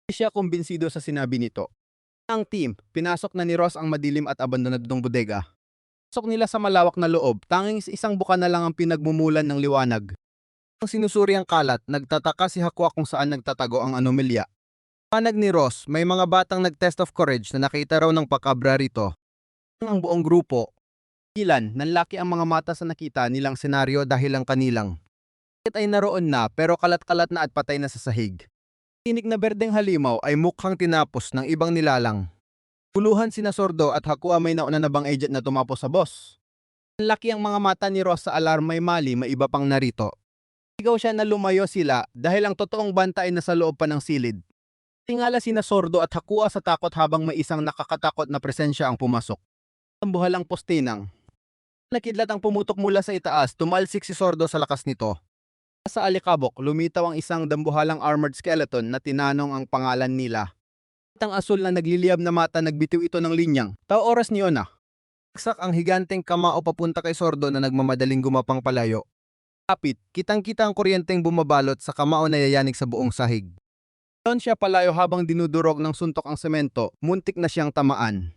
Hindi siya kumbinsido sa sinabi nito. Ang team, pinasok na ni Ross ang madilim at abandonadong bodega. Pasok nila sa malawak na loob, tanging isang buka na lang ang pinagmumulan ng liwanag. Ang sinusuri ang kalat, nagtataka si Hakua kung saan nagtatago ang anomalya. Panag ni Ross, may mga batang nag-test of courage na nakita raw ng pakabra rito. Ang buong grupo, ilan, nanlaki ang mga mata sa nakita nilang senaryo dahil ang kanilang ay naroon na pero kalat-kalat na at patay na sa sahig. Tinig na berdeng halimaw ay mukhang tinapos ng ibang nilalang. Puluhan sina Sordo at Hakua, may nauna na bang agent na tumapos sa boss. Laki ang mga mata ni Ross sa alarm, may mali, may iba pang narito. Sigaw siya na lumayo sila dahil ang totoong banta ay nasa loob pa ng silid. Tingala sina Sordo at Hakua sa takot habang may isang nakakatakot na presensya ang pumasok. Ang buhalang postinang. Nakidlat ang pumutok mula sa itaas, tumalsik si Sordo sa lakas nito. Sa alikabok, lumitaw ang isang dambuhalang armored skeleton na tinanong ang pangalan nila. Ang asul na nagliliyab na mata, nagbitiw ito ng linyang. Tao oras niyo na. Saksak ang higanteng kamao papunta kay Sordo na nagmamadaling gumapang palayo. Kapit, kitang-kita ang kuryenteng bumabalot sa kamao na yayanig sa buong sahig. Doon siya palayo habang dinudurog ng suntok ang semento, muntik na siyang tamaan.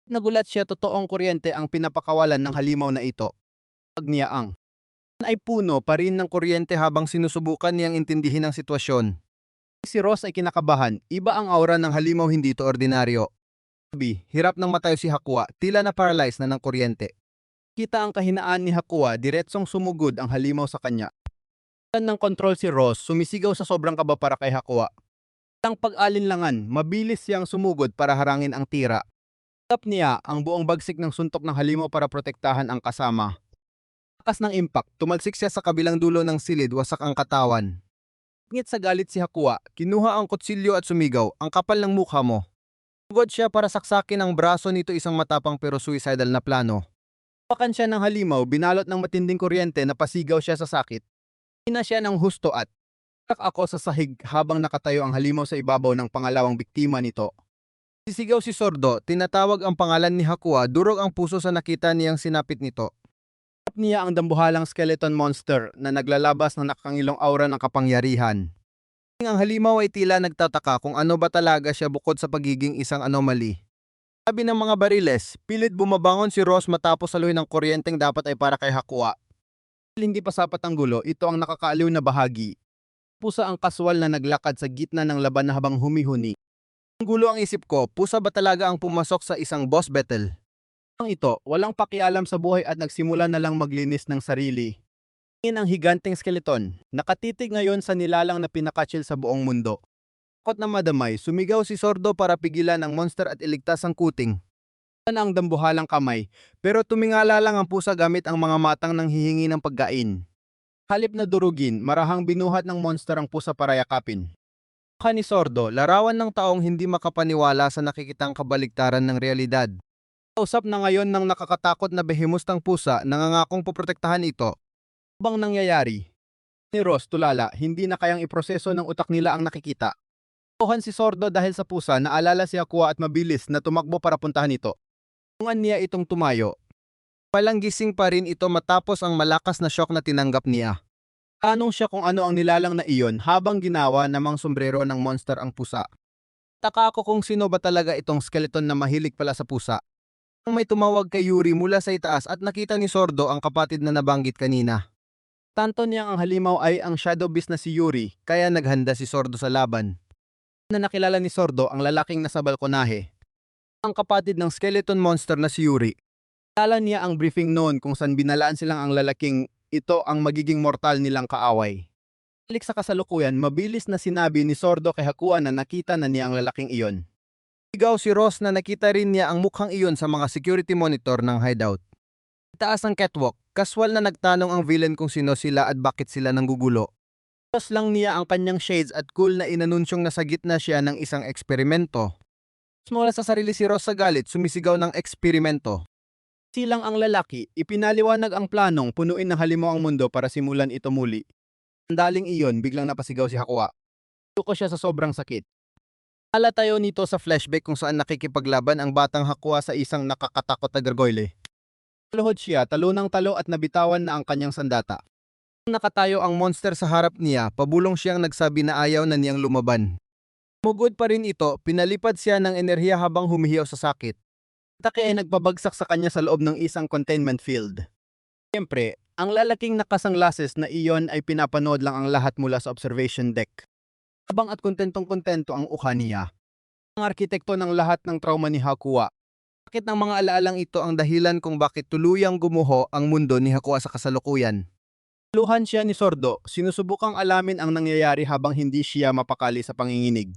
Nagulat siya, totoong kuryente ang pinapakawalan ng halimaw na ito. Pag niya ang ay puno pa rin ng kuryente habang sinusubukan niyang intindihin ang sitwasyon. Si Ross ay kinakabahan, iba ang aura ng halimaw, hindi ito ordinaryo. Hirap nang matayo si Hakua, tila na paralyzed na ng kuryente. Kita ang kahinaan ni Hakua, diretsong sumugod ang halimaw sa kanya. Ng kontrol si Ross, sumisigaw sa sobrang kaba para kay Hakua. Ang pag-alinlangan, mabilis siyang sumugod para harangin ang tira. Tap niya ang buong bagsik ng suntok ng halimaw para protektahan ang kasama. Lakas ng impact, tumalsik siya sa kabilang dulo ng silid, wasak ang katawan. Ngit sa galit si Hakua, kinuha ang kutsilyo at sumigaw, ang kapal ng mukha mo. Sugod siya para saksakin ang braso nito, isang matapang pero suicidal na plano. Pakan siya ng halimaw, binalot ng matinding kuryente, napasigaw siya sa sakit. Ina siya ng husto at ako sa sahig habang nakatayo ang halimaw sa ibabaw ng pangalawang biktima nito. Sisigaw si Sordo, tinatawag ang pangalan ni Hakua, durog ang puso sa nakita niyang sinapit nito. Tap niya ang dambuhalang skeleton monster na naglalabas ng nakakangilong aura ng kapangyarihan. Ang halimaw ay tila nagtataka kung ano ba talaga siya bukod sa pagiging isang anomaly. Sabi ng mga bariles, pilit bumabangon si Ross matapos saluhin ng kuryenteng dapat ay para kay Hakua. Hindi pa sapat ang gulo, ito ang nakakaaliw na bahagi. Pusa ang kaswal na naglakad sa gitna ng laban na habang humihuni. Ang gulo ang isip ko, pusa ba talaga ang pumasok sa isang boss battle? Ang ito, walang pakialam sa buhay at nagsimula na lang maglinis ng sarili. Tingin ang higanteng skeleton, nakatitig ngayon sa nilalang na pinakatsil sa buong mundo. Takot na madamay, sumigaw si Sordo para pigilan ang monster at iligtas ang kuting. Ang dambuhalang kamay, pero tumingala lang ang pusa gamit ang mga matang nang hihingi ng pagkain. Halip na durugin, marahang binuhat ng monster ang pusa para yakapin. Ni Sordo, larawan ng taong hindi makapaniwala sa nakikitang kabaligtaran ng realidad. Kausap na ngayon ng nakakatakot na behemustang pusa, nangangakong poprotektahan ito. Bang nangyayari? Ni Ross tulala, hindi na kayang iproseso ng utak nila ang nakikita. Tuhan si Sordo dahil sa pusa, naalala si Hakua at mabilis na tumakbo para puntahan ito. Tungan niya itong tumayo. Palang gising pa rin ito matapos ang malakas na shock na tinanggap niya. Tanong siya kung ano ang nilalang na iyon habang ginawa namang sombrero ng monster ang pusa. Taka ako kung sino ba talaga itong skeleton na mahilig pala sa pusa. Nang may tumawag kay Yuri mula sa itaas at nakita ni Sordo ang kapatid na nabanggit kanina. Tanto niyang ang halimaw ay ang shadow beast na si Yuri, kaya naghanda si Sordo sa laban. Na nakilala ni Sordo ang lalaking nasa balkonahe. Ang kapatid ng skeleton monster na si Yuri. Kilala niya ang briefing noon kung saan binalaan silang ang lalaking ito ang magiging mortal nilang kaaway. Balik sa kasalukuyan, mabilis na sinabi ni Sordo kay Hakuan na nakita na niya ang lalaking iyon. Sigaw si Ross na nakita rin niya ang mukhang iyon sa mga security monitor ng hideout. Itaas ang catwalk, kaswal na nagtanong ang villain kung sino sila at bakit sila nanggugulo. Tapos lang niya ang kanyang shades at cool na inanunsyong nasa gitna siya ng isang eksperimento. Mula sa sarili si Ross sa galit, sumisigaw ng eksperimento. Silang ang lalaki, ipinaliwanag ang planong punuin ng halimaw ang mundo para simulan ito muli. Sandaling iyon, biglang napasigaw si Hakua. Tuko siya sa sobrang sakit. Ala tayo nito sa flashback kung saan nakikipaglaban ang batang Hakua sa isang nakakatakot na gargoyle. Luhod siya, talo ng talo at nabitawan na ang kanyang sandata. Nang nakatayo ang monster sa harap niya, pabulong siyang nagsabi na ayaw na niyang lumaban. Mugod pa rin ito, pinalipad siya ng enerhiya habang humihiyaw sa sakit. Atake ay nagpabagsak sa kanya sa loob ng isang containment field. Siyempre, ang lalaking nakasanglases na iyon ay pinapanood lang ang lahat mula sa observation deck. Habang at kontentong-kontento ang ukha niya. Ang arkitekto ng lahat ng trauma ni Hakua. Bakit ng mga alaalang ito ang dahilan kung bakit tuluyang gumuho ang mundo ni Hakua sa kasalukuyan? Luhan siya ni Sordo, sinusubukang alamin ang nangyayari habang hindi siya mapakali sa panginginig.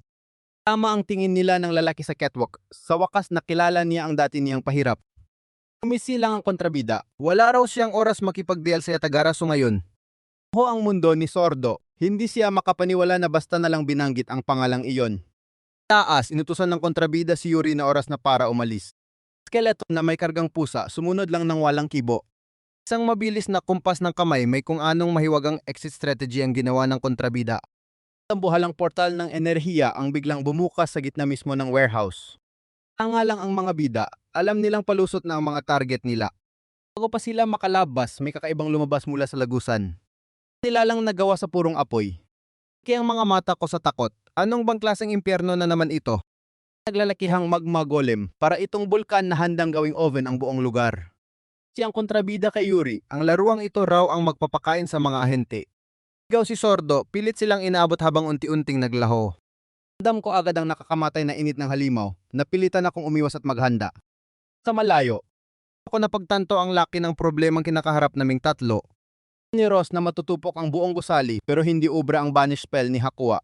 Tama ang tingin nila ng lalaki sa catwalk. Sa wakas nakilala niya ang dati niyang pahirap. Umisilang ang kontrabida. Wala raw siyang oras makipagdeal sa Yatagarasu ngayon. Ho ang mundo ni Sordo. Hindi siya makapaniwala na basta na lang binanggit ang pangalang iyon. Taas, inutusan ng kontrabida si Yuri na oras na para umalis. Skeleton na may kargang pusa, sumunod lang ng walang kibo. Isang mabilis na kumpas ng kamay may kung anong mahiwagang exit strategy ang ginawa ng kontrabida. Ang buhalang portal ng enerhiya ang biglang bumukas sa gitna mismo ng warehouse. Tanga lang ang mga bida, alam nilang palusot na ang mga target nila. Bago pa sila makalabas, may kakaibang lumabas mula sa lagusan. Nilalang nagawa sa purong apoy. Kaya ang mga mata ko sa takot, anong bang klaseng impyerno na naman ito? Naglalakihang magma golem para itong bulkan na handang gawing oven ang buong lugar. Siyang kontrabida kay Yuri, ang laruang ito raw ang magpapakain sa mga ahente. Sigaw si Sordo, pilit silang inaabot habang unti-unting naglaho. Ramdam ko agad ang nakakamatay na init ng halimaw, napilitan akong umiwas at maghanda. Sa malayo, ako napagtanto ang laki ng problemang kinakaharap naming tatlo. Ni Ross na matutupok ang buong gusali pero hindi ubra ang banish spell ni Hakua.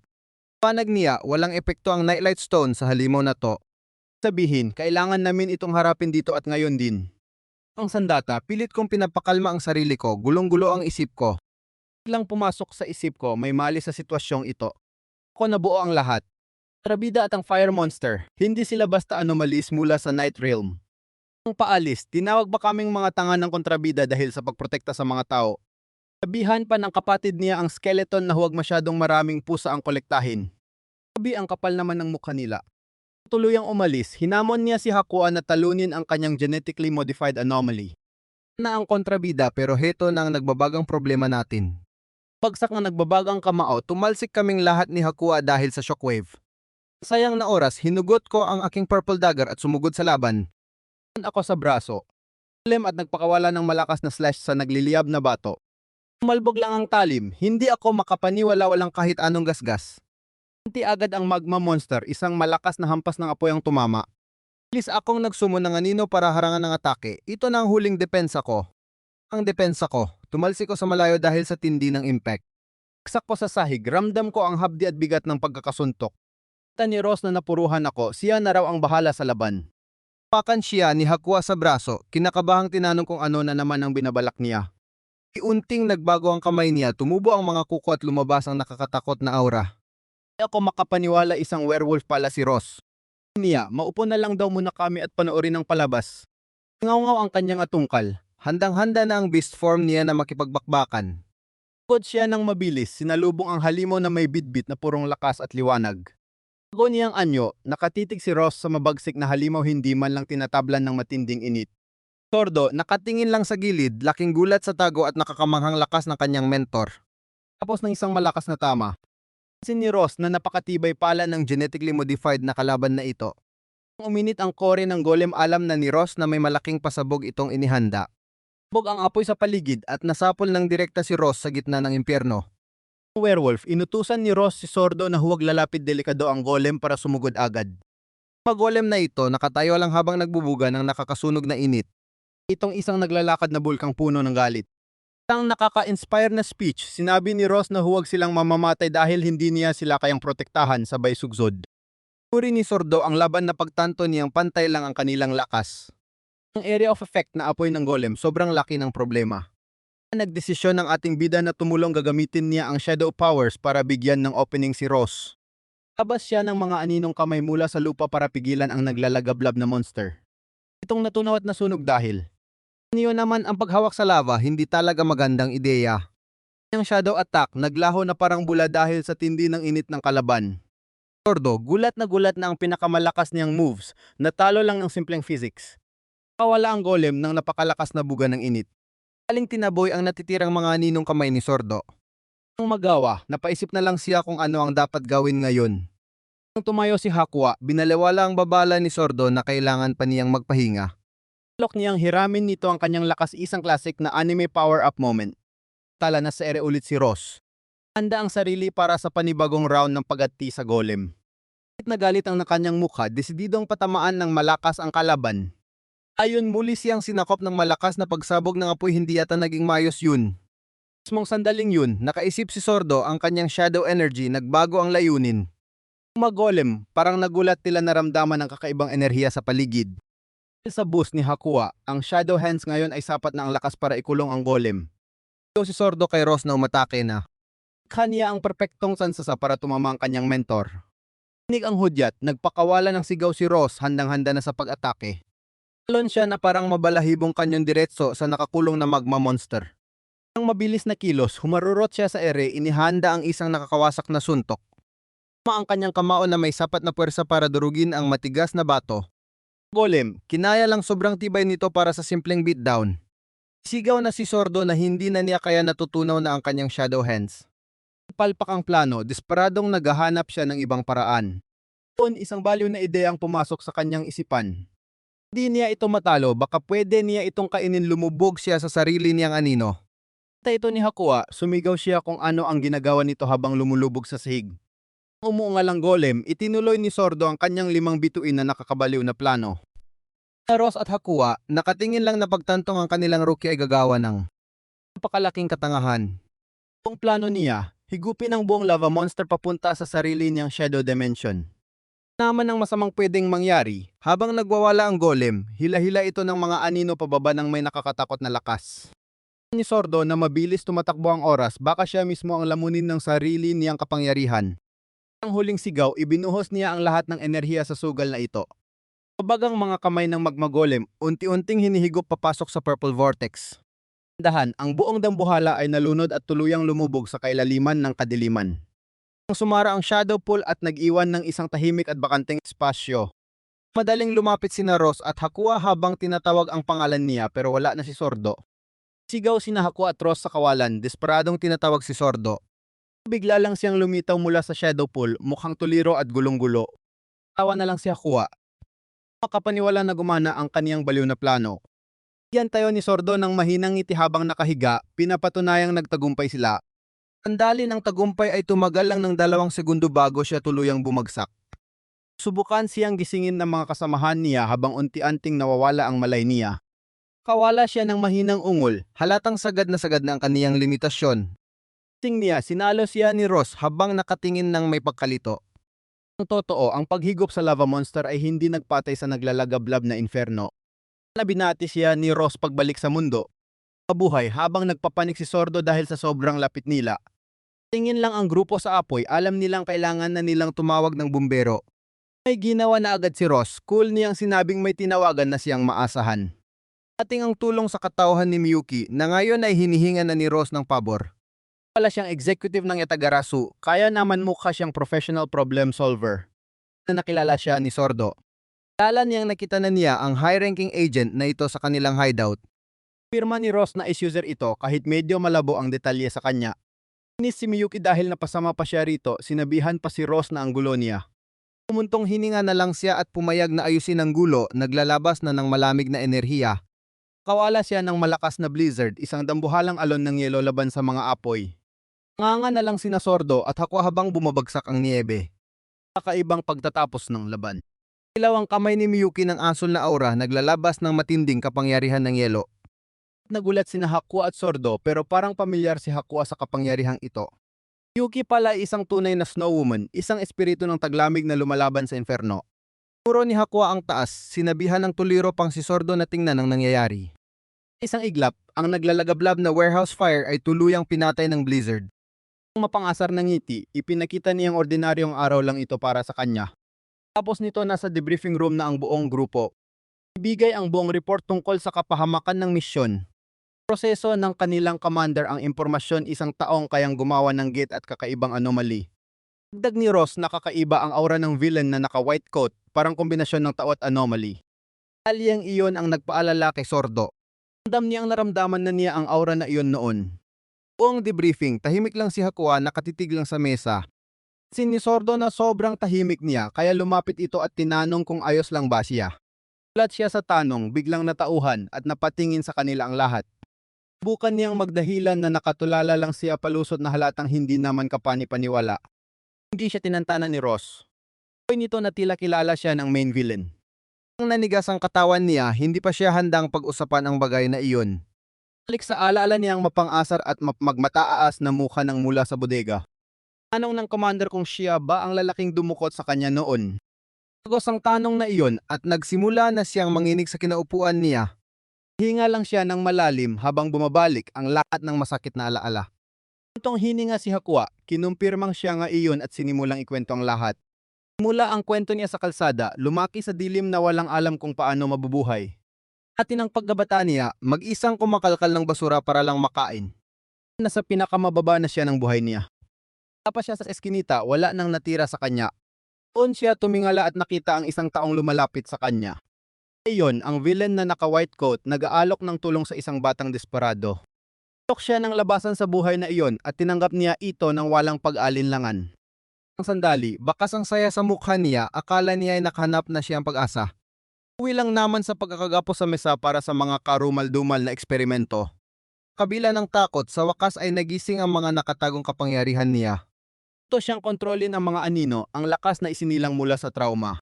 Panag niya, walang epekto ang Nightlight Stone sa halimaw na to. Sabihin, kailangan namin itong harapin dito at ngayon din. Ang sandata, pilit kong pinapakalma ang sarili ko, gulong-gulo ang isip ko. Biglang pumasok sa isip ko, may mali sa sitwasyong ito. Ako nabuo ang lahat. Trabida at ang fire monster, hindi sila basta anomalies mula sa Night Realm. Ang paalis, tinawag ba kaming mga tanga ng kontrabida dahil sa pagprotekta sa mga tao? Sabihan pa ng kapatid niya ang skeleton na huwag masyadong maraming pusa ang kolektahin. Sabi ang kapal naman ng mukha nila. Tuluyang umalis, hinamon niya si Hakua na talunin ang kanyang genetically modified anomaly. Na ang kontrabida pero heto na ang nagbabagang problema natin. Pagsak na nagbabagang kamao, tumalsik kaming lahat ni Hakua dahil sa shockwave. Sayang na oras, hinugot ko ang aking purple dagger at sumugod sa laban. Ako sa braso. At nagpakawala ng malakas na slash sa nagliliyab na bato. Malbog lang ang talim, hindi ako makapaniwala walang kahit anong gasgas. Hindi agad ang magma monster, isang malakas na hampas ng apoy ang tumama. Bilis akong nagsumo ng anino para harangan ng atake. Ito na ang huling depensa ko. Ang depensa ko, tumalsik ko sa malayo dahil sa tindi ng impact. Saksak ko sa sahig, ramdam ko ang habdi at bigat ng pagkakasuntok. Kita ni Ross na napuruhan ako, siya na raw ang bahala sa laban. Pakan siya ni Hakua sa braso, kinakabahang tinanong kung ano na naman ang binabalak niya. Iunting nagbago ang kamay niya, tumubo ang mga kuko at lumabas ang nakakatakot na aura. Hindi ako makapaniwala isang werewolf pala si Ross. Niya, maupo na lang daw muna kami at panoorin ang palabas. Ngaw-ngaw ang kanyang atungkal. Handang-handa na ang beast form niya na makipagbakbakan. Pagod siya ng mabilis, sinalubong ang halimaw na may bitbit na purong lakas at liwanag. Bago niyang anyo, nakatitig si Ross sa mabagsik na halimaw hindi man lang tinatablan ng matinding init. Sordo, nakatingin lang sa gilid, laking gulat sa tago at nakakamanghang lakas ng kanyang mentor. Tapos ng isang malakas na tama. Pansin ni Ross na napakatibay pala ng genetically modified na kalaban na ito. Nang uminit ang kore ng golem, alam na ni Ross na may malaking pasabog itong inihanda. Pasabog ang apoy sa paligid at nasapol ng direkta si Ross sa gitna ng impyerno. Ang werewolf, inutusan ni Ross si Sordo na huwag lalapit delikado ang golem para sumugod agad. Ang mga golem na ito nakatayo lang habang nagbubuga ng nakakasunog na init. Itong isang naglalakad na bulkang puno ng galit. Ang nakaka-inspire na speech, sinabi ni Ross na huwag silang mamamatay dahil hindi niya sila kayang protektahan sabay sugsod. Uri ni Sordo ang laban na pagtanto niyang pantay lang ang kanilang lakas. Ang area of effect na apoy ng golem sobrang laki ng problema. Nagdesisyon ng ating bida na tumulong, gagamitin niya ang shadow powers para bigyan ng opening si Ross. Labas siya ng mga aninong kamay mula sa lupa para pigilan ang naglalagablab na monster. Itong natunaw at nasunog dahil niyo naman ang paghawak sa lava, hindi talaga magandang ideya. Ang shadow attack naglaho na parang bula dahil sa tindi ng init ng kalaban. Sordo, gulat na ang pinakamalakas niyang moves, natalo lang ng simpleng physics. Kawala ang golem ng napakalakas na buga ng init. Aling tinaboy ang natitirang mga ninong kamay ni Sordo. Ang magawa, napaisip na lang siya kung ano ang dapat gawin ngayon. Nang tumayo si Hakwa, binaliwala ang babala ni Sordo na kailangan pa niyang magpahinga. Alok niyang hiramin nito ang kanyang lakas, isang classic na anime power-up moment. Tala na sa ere ulit si Ross. Handa ang sarili para sa panibagong round ng pag-ati sa golem. Kahit nagalit ang kanyang mukha, desididong patamaan ng malakas ang kalaban. Ayon, muli siyang sinakop ng malakas na pagsabog ng apoy, hindi yata naging mayos yun. Mismong sandaling yun, nakaisip si Sordo ang kanyang shadow energy, nagbago ang layunin. Ang mga golem, parang nagulat, tila naramdaman ng kakaibang enerhiya sa paligid. Sa boost ni Hakua, ang shadow hands ngayon ay sapat na ang lakas para ikulong ang golem. Si Sordo kay Ross na umatake na. Kanya ang perpektong sansasa para tumama ang kanyang mentor. Tinig ang hudyat, nagpakawala ng sigaw si Ross, handang-handa na sa pag-atake. Talon siya na parang mabalahibong kanyang diretso sa nakakulong na magma monster. Ang mabilis na kilos, humarurot siya sa ere, inihanda ang isang nakakawasak na suntok. Tama ang kanyang kamao na may sapat na puwersa para durugin ang matigas na bato. Golem, kinaya lang sobrang tibay nito para sa simpleng beatdown. Sigaw na si Sordo na hindi na niya kaya, natutunaw na ang kanyang shadow hands. Palpak ang plano, desperadong naghahanap siya ng ibang paraan. Doon, isang baliw na ideya ang pumasok sa kanyang isipan. Hindi niya ito matalo, baka pwede niya itong kainin, lumubog siya sa sarili niyang anino. Sa ito ni Hakua, sumigaw siya kung ano ang ginagawa nito habang lumulubog sa sahig. Umuungal ang golem, itinuloy ni Sordo ang kanyang 5 bituin na nakakabaliw na plano. Ross at Hakua, nakatingin lang na pagtantong ang kanilang rookie ay gagawa ng napakalaking katangahan. Ang plano niya, higupin ang buong lava monster papunta sa sarili niyang shadow dimension. Naman ang masamang pwedeng mangyari, habang nagwawala ang golem, hila-hila ito ng mga anino pababa ng may nakakatakot na lakas. Ni Sordo na mabilis tumatakbo ang oras, baka siya mismo ang lamunin ng sarili niyang kapangyarihan. Ang huling sigaw, ibinuhos niya ang lahat ng enerhiya sa sugal na ito. Pabagang mga kamay ng magmagolem, unti-unting hinihigop papasok sa purple vortex. Dahan, ang buong dambuhala ay nalunod at tuluyang lumubog sa kailaliman ng kadiliman. Ang sumara ang shadow pool at nag-iwan ng isang tahimik at bakanteng espasyo. Madaling lumapit sina Ross at Hakua habang tinatawag ang pangalan niya, pero wala na si Sordo. Sigaw sina Hakua at Ross sa kawalan, desperadong tinatawag si Sordo. Bigla lang siyang lumitaw mula sa shadow pool, mukhang tuliro at gulong-gulo. Tawa na lang si Hakua. Makapaniwala na gumana ang kaniyang baliw na plano. Yan tayo ni Sordo ng mahinang ngiti habang nakahiga, pinapatunayang nagtagumpay sila. Sandali ng tagumpay ay tumagal lang ng 2 segundo bago siya tuluyang bumagsak. Subukan siyang gisingin ng mga kasamahan niya habang unti-unting nawawala ang malay niya. Kawala siya ng mahinang ungol, halatang sagad na ang kaniyang limitasyon. Sing niya, sinalo siya ni Ross habang nakatingin ng may pagkalito. Ang totoo, ang paghigop sa lava monster ay hindi nagpatay sa naglalagablab na inferno. Nabinati siya ni Ross pagbalik sa mundo. Mabuhay habang nagpapanik si Sordo dahil sa sobrang lapit nila. Tingin lang ang grupo sa apoy, alam nilang kailangan na nilang tumawag ng bumbero. May ginawa na agad si Ross, cool niyang sinabing may tinawagan na siyang maasahan. Ating ang tulong sa katauhan ni Miyuki na ngayon ay hinihinga na ni Ross ng pabor. Wala siyang executive ng Yatagarasu, kaya naman mukha siyang professional problem solver. Na nakilala siya ni Sordo. Lala niyang nakita na niya ang high-ranking agent na ito sa kanilang hideout. Pirma ni Ross na is-user ito kahit medyo malabo ang detalye sa kanya. Inis si Miyuki dahil napasama pa siya rito, sinabihan pa si Ross na ang gulo niya. Pumuntong hininga na lang siya at pumayag na ayusin ang gulo, naglalabas na ng malamig na enerhiya. Kawala siya ng malakas na blizzard, isang dambuhalang alon ng yelo laban sa mga apoy. Nganga na lang sina Sordo at Hakwa habang bumabagsak ang niebe. Kakaibang pagtatapos ng laban. Ilaw ang kamay ni Miyuki ng asol na aura, naglalabas ng matinding kapangyarihan ng yelo. Nagulat sina Hakwa at Sordo pero parang pamilyar si Hakwa sa kapangyarihang ito. Miyuki pala ay isang tunay na snow woman, isang espiritu ng taglamig na lumalaban sa inferno. Puro ni Hakwa ang taas, sinabihan ng tuliro pang si Sordo na tingnan ang nangyayari. Isang iglap, ang naglalagablab na warehouse fire ay tuluyang pinatay ng blizzard. Ang mapangasar na ngiti, ipinakita niyang ordinaryong araw lang ito para sa kanya. Tapos nito nasa debriefing room na ang buong grupo. Ibigay ang buong report tungkol sa kapahamakan ng misyon. Proseso ng kanilang commander ang impormasyon isang taong kayang gumawa ng gate at kakaibang anomaly. Dagdag ni Ross na kakaiba ang aura ng villain na naka-white coat, parang kombinasyon ng tao at anomaly. Aliyang iyon ang nagpaalala kay Sordo. Ramdam niyang naramdaman na niya ang aura na iyon noon. Buong debriefing, tahimik lang si Hakwa nakatitig lang sa mesa. Ni Sordo na sobrang tahimik niya kaya lumapit ito at tinanong kung ayos lang ba siya. Ulat siya sa tanong, biglang natauhan at napatingin sa kanila ang lahat. Bukan niyang magdahilan na nakatulala lang siya palusot na halatang hindi naman kapani-paniwala. Hindi siya tinantanan ni Ross. Hoy nito na tila kilala siya ng main villain. Nang nanigas ang katawan niya, hindi pa siya handang pag-usapan ang bagay na iyon. Balik sa alaala niyang mapang-asar at magmataaas na mukha ng mula sa bodega. Tanong ng commander kung siya ba ang lalaking dumukot sa kanya noon. Sagos ang tanong na iyon at nagsimula na siyang manginig sa kinaupuan niya. Hinga lang siya ng malalim habang bumabalik ang lahat ng masakit na alaala. Puntong hininga si Hakwa, kinumpirmang siya nga iyon at sinimulang ikwento ang lahat. Mula ang kwento niya sa kalsada, lumaki sa dilim na walang alam kung paano mabubuhay. Atin ang paggabata niya, mag-isang kumakalkal ng basura para lang makain. Nasa pinakamababa na siya ng buhay niya. Tapos siya sa eskinita, wala nang natira sa kanya. Doon siya tumingala at nakita ang isang taong lumalapit sa kanya. Iyon, ang villain na naka-white coat, nag-aalok ng tulong sa isang batang desperado. Tok siya ng labasan sa buhay na iyon at tinanggap niya ito ng walang pag-alinlangan. Ang sandali, bakas ang saya sa mukha niya, akala niya ay nakahanap na siyang pag-asa. Uwi lang naman sa pagkakagapo sa mesa para sa mga karumal-dumal na eksperimento. Kabila ng takot, sa wakas ay nagising ang mga nakatagong kapangyarihan niya. Ito siyang kontrolin ang mga anino, ang lakas na isinilang mula sa trauma.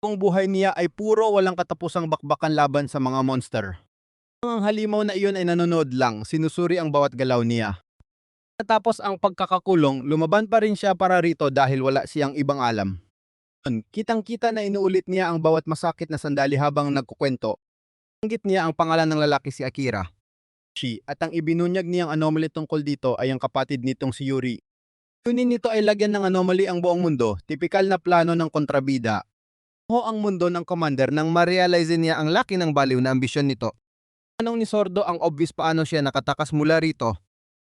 Ang buhay niya ay puro walang katapusang bakbakan laban sa mga monster. Ang halimaw na iyon ay nanonood lang, sinusuri ang bawat galaw niya. Natapos ang pagkakakulong, lumaban pa rin siya para rito dahil wala siyang ibang alam. Kitang-kita na inuulit niya ang bawat masakit na sandali habang nagkukwento. Banggit niya ang pangalan ng lalaki si Akira. At ang ibinunyag niyang anomaly tungkol dito ay ang kapatid nitong si Yuri. Tunin nito ay lagyan ng anomaly ang buong mundo, tipikal na plano ng kontrabida. Ang mundo ng commander nang ma-realize niya ang laki ng baliw na ambisyon nito. Tanong ni Sordo ang obvious paano siya nakatakas mula rito.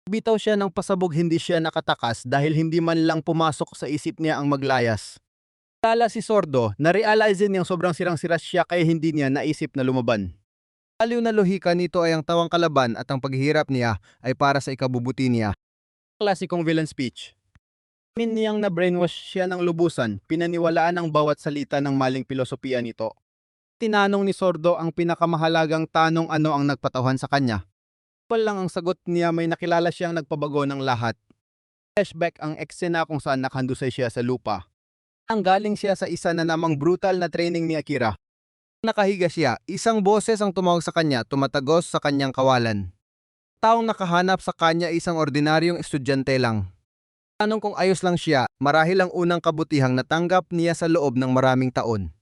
Bitaw siya ng pasabog hindi siya nakatakas dahil hindi man lang pumasok sa isip niya ang maglayas. Tala si Sordo, na-realize niyang sobrang sirang-sira siya kaya hindi niya naisip na lumaban. Aliw na lohika nito ay ang tawang kalaban at ang paghihirap niya ay para sa ikabubuti niya. Klasikong villain speech. Niyang na-brainwash siya ng lubusan, pinaniwalaan ang bawat salita ng maling pilosopiya nito. Tinanong ni Sordo ang pinakamahalagang tanong ano ang nagpatauhan sa kanya. Lang ang sagot niya may nakilala siyang nagpabago ng lahat. Flashback ang eksena kung saan nakhandusay siya sa lupa. Ang galing siya sa isa na namang brutal na training ni Akira. Nakahiga siya, isang boses ang tumawag sa kanya, tumatagos sa kanyang kawalan. Taong nakahanap sa kanya isang ordinaryong estudyante lang. Tanong kung ayos lang siya, marahil ang unang kabutihang natanggap niya sa loob ng maraming taon.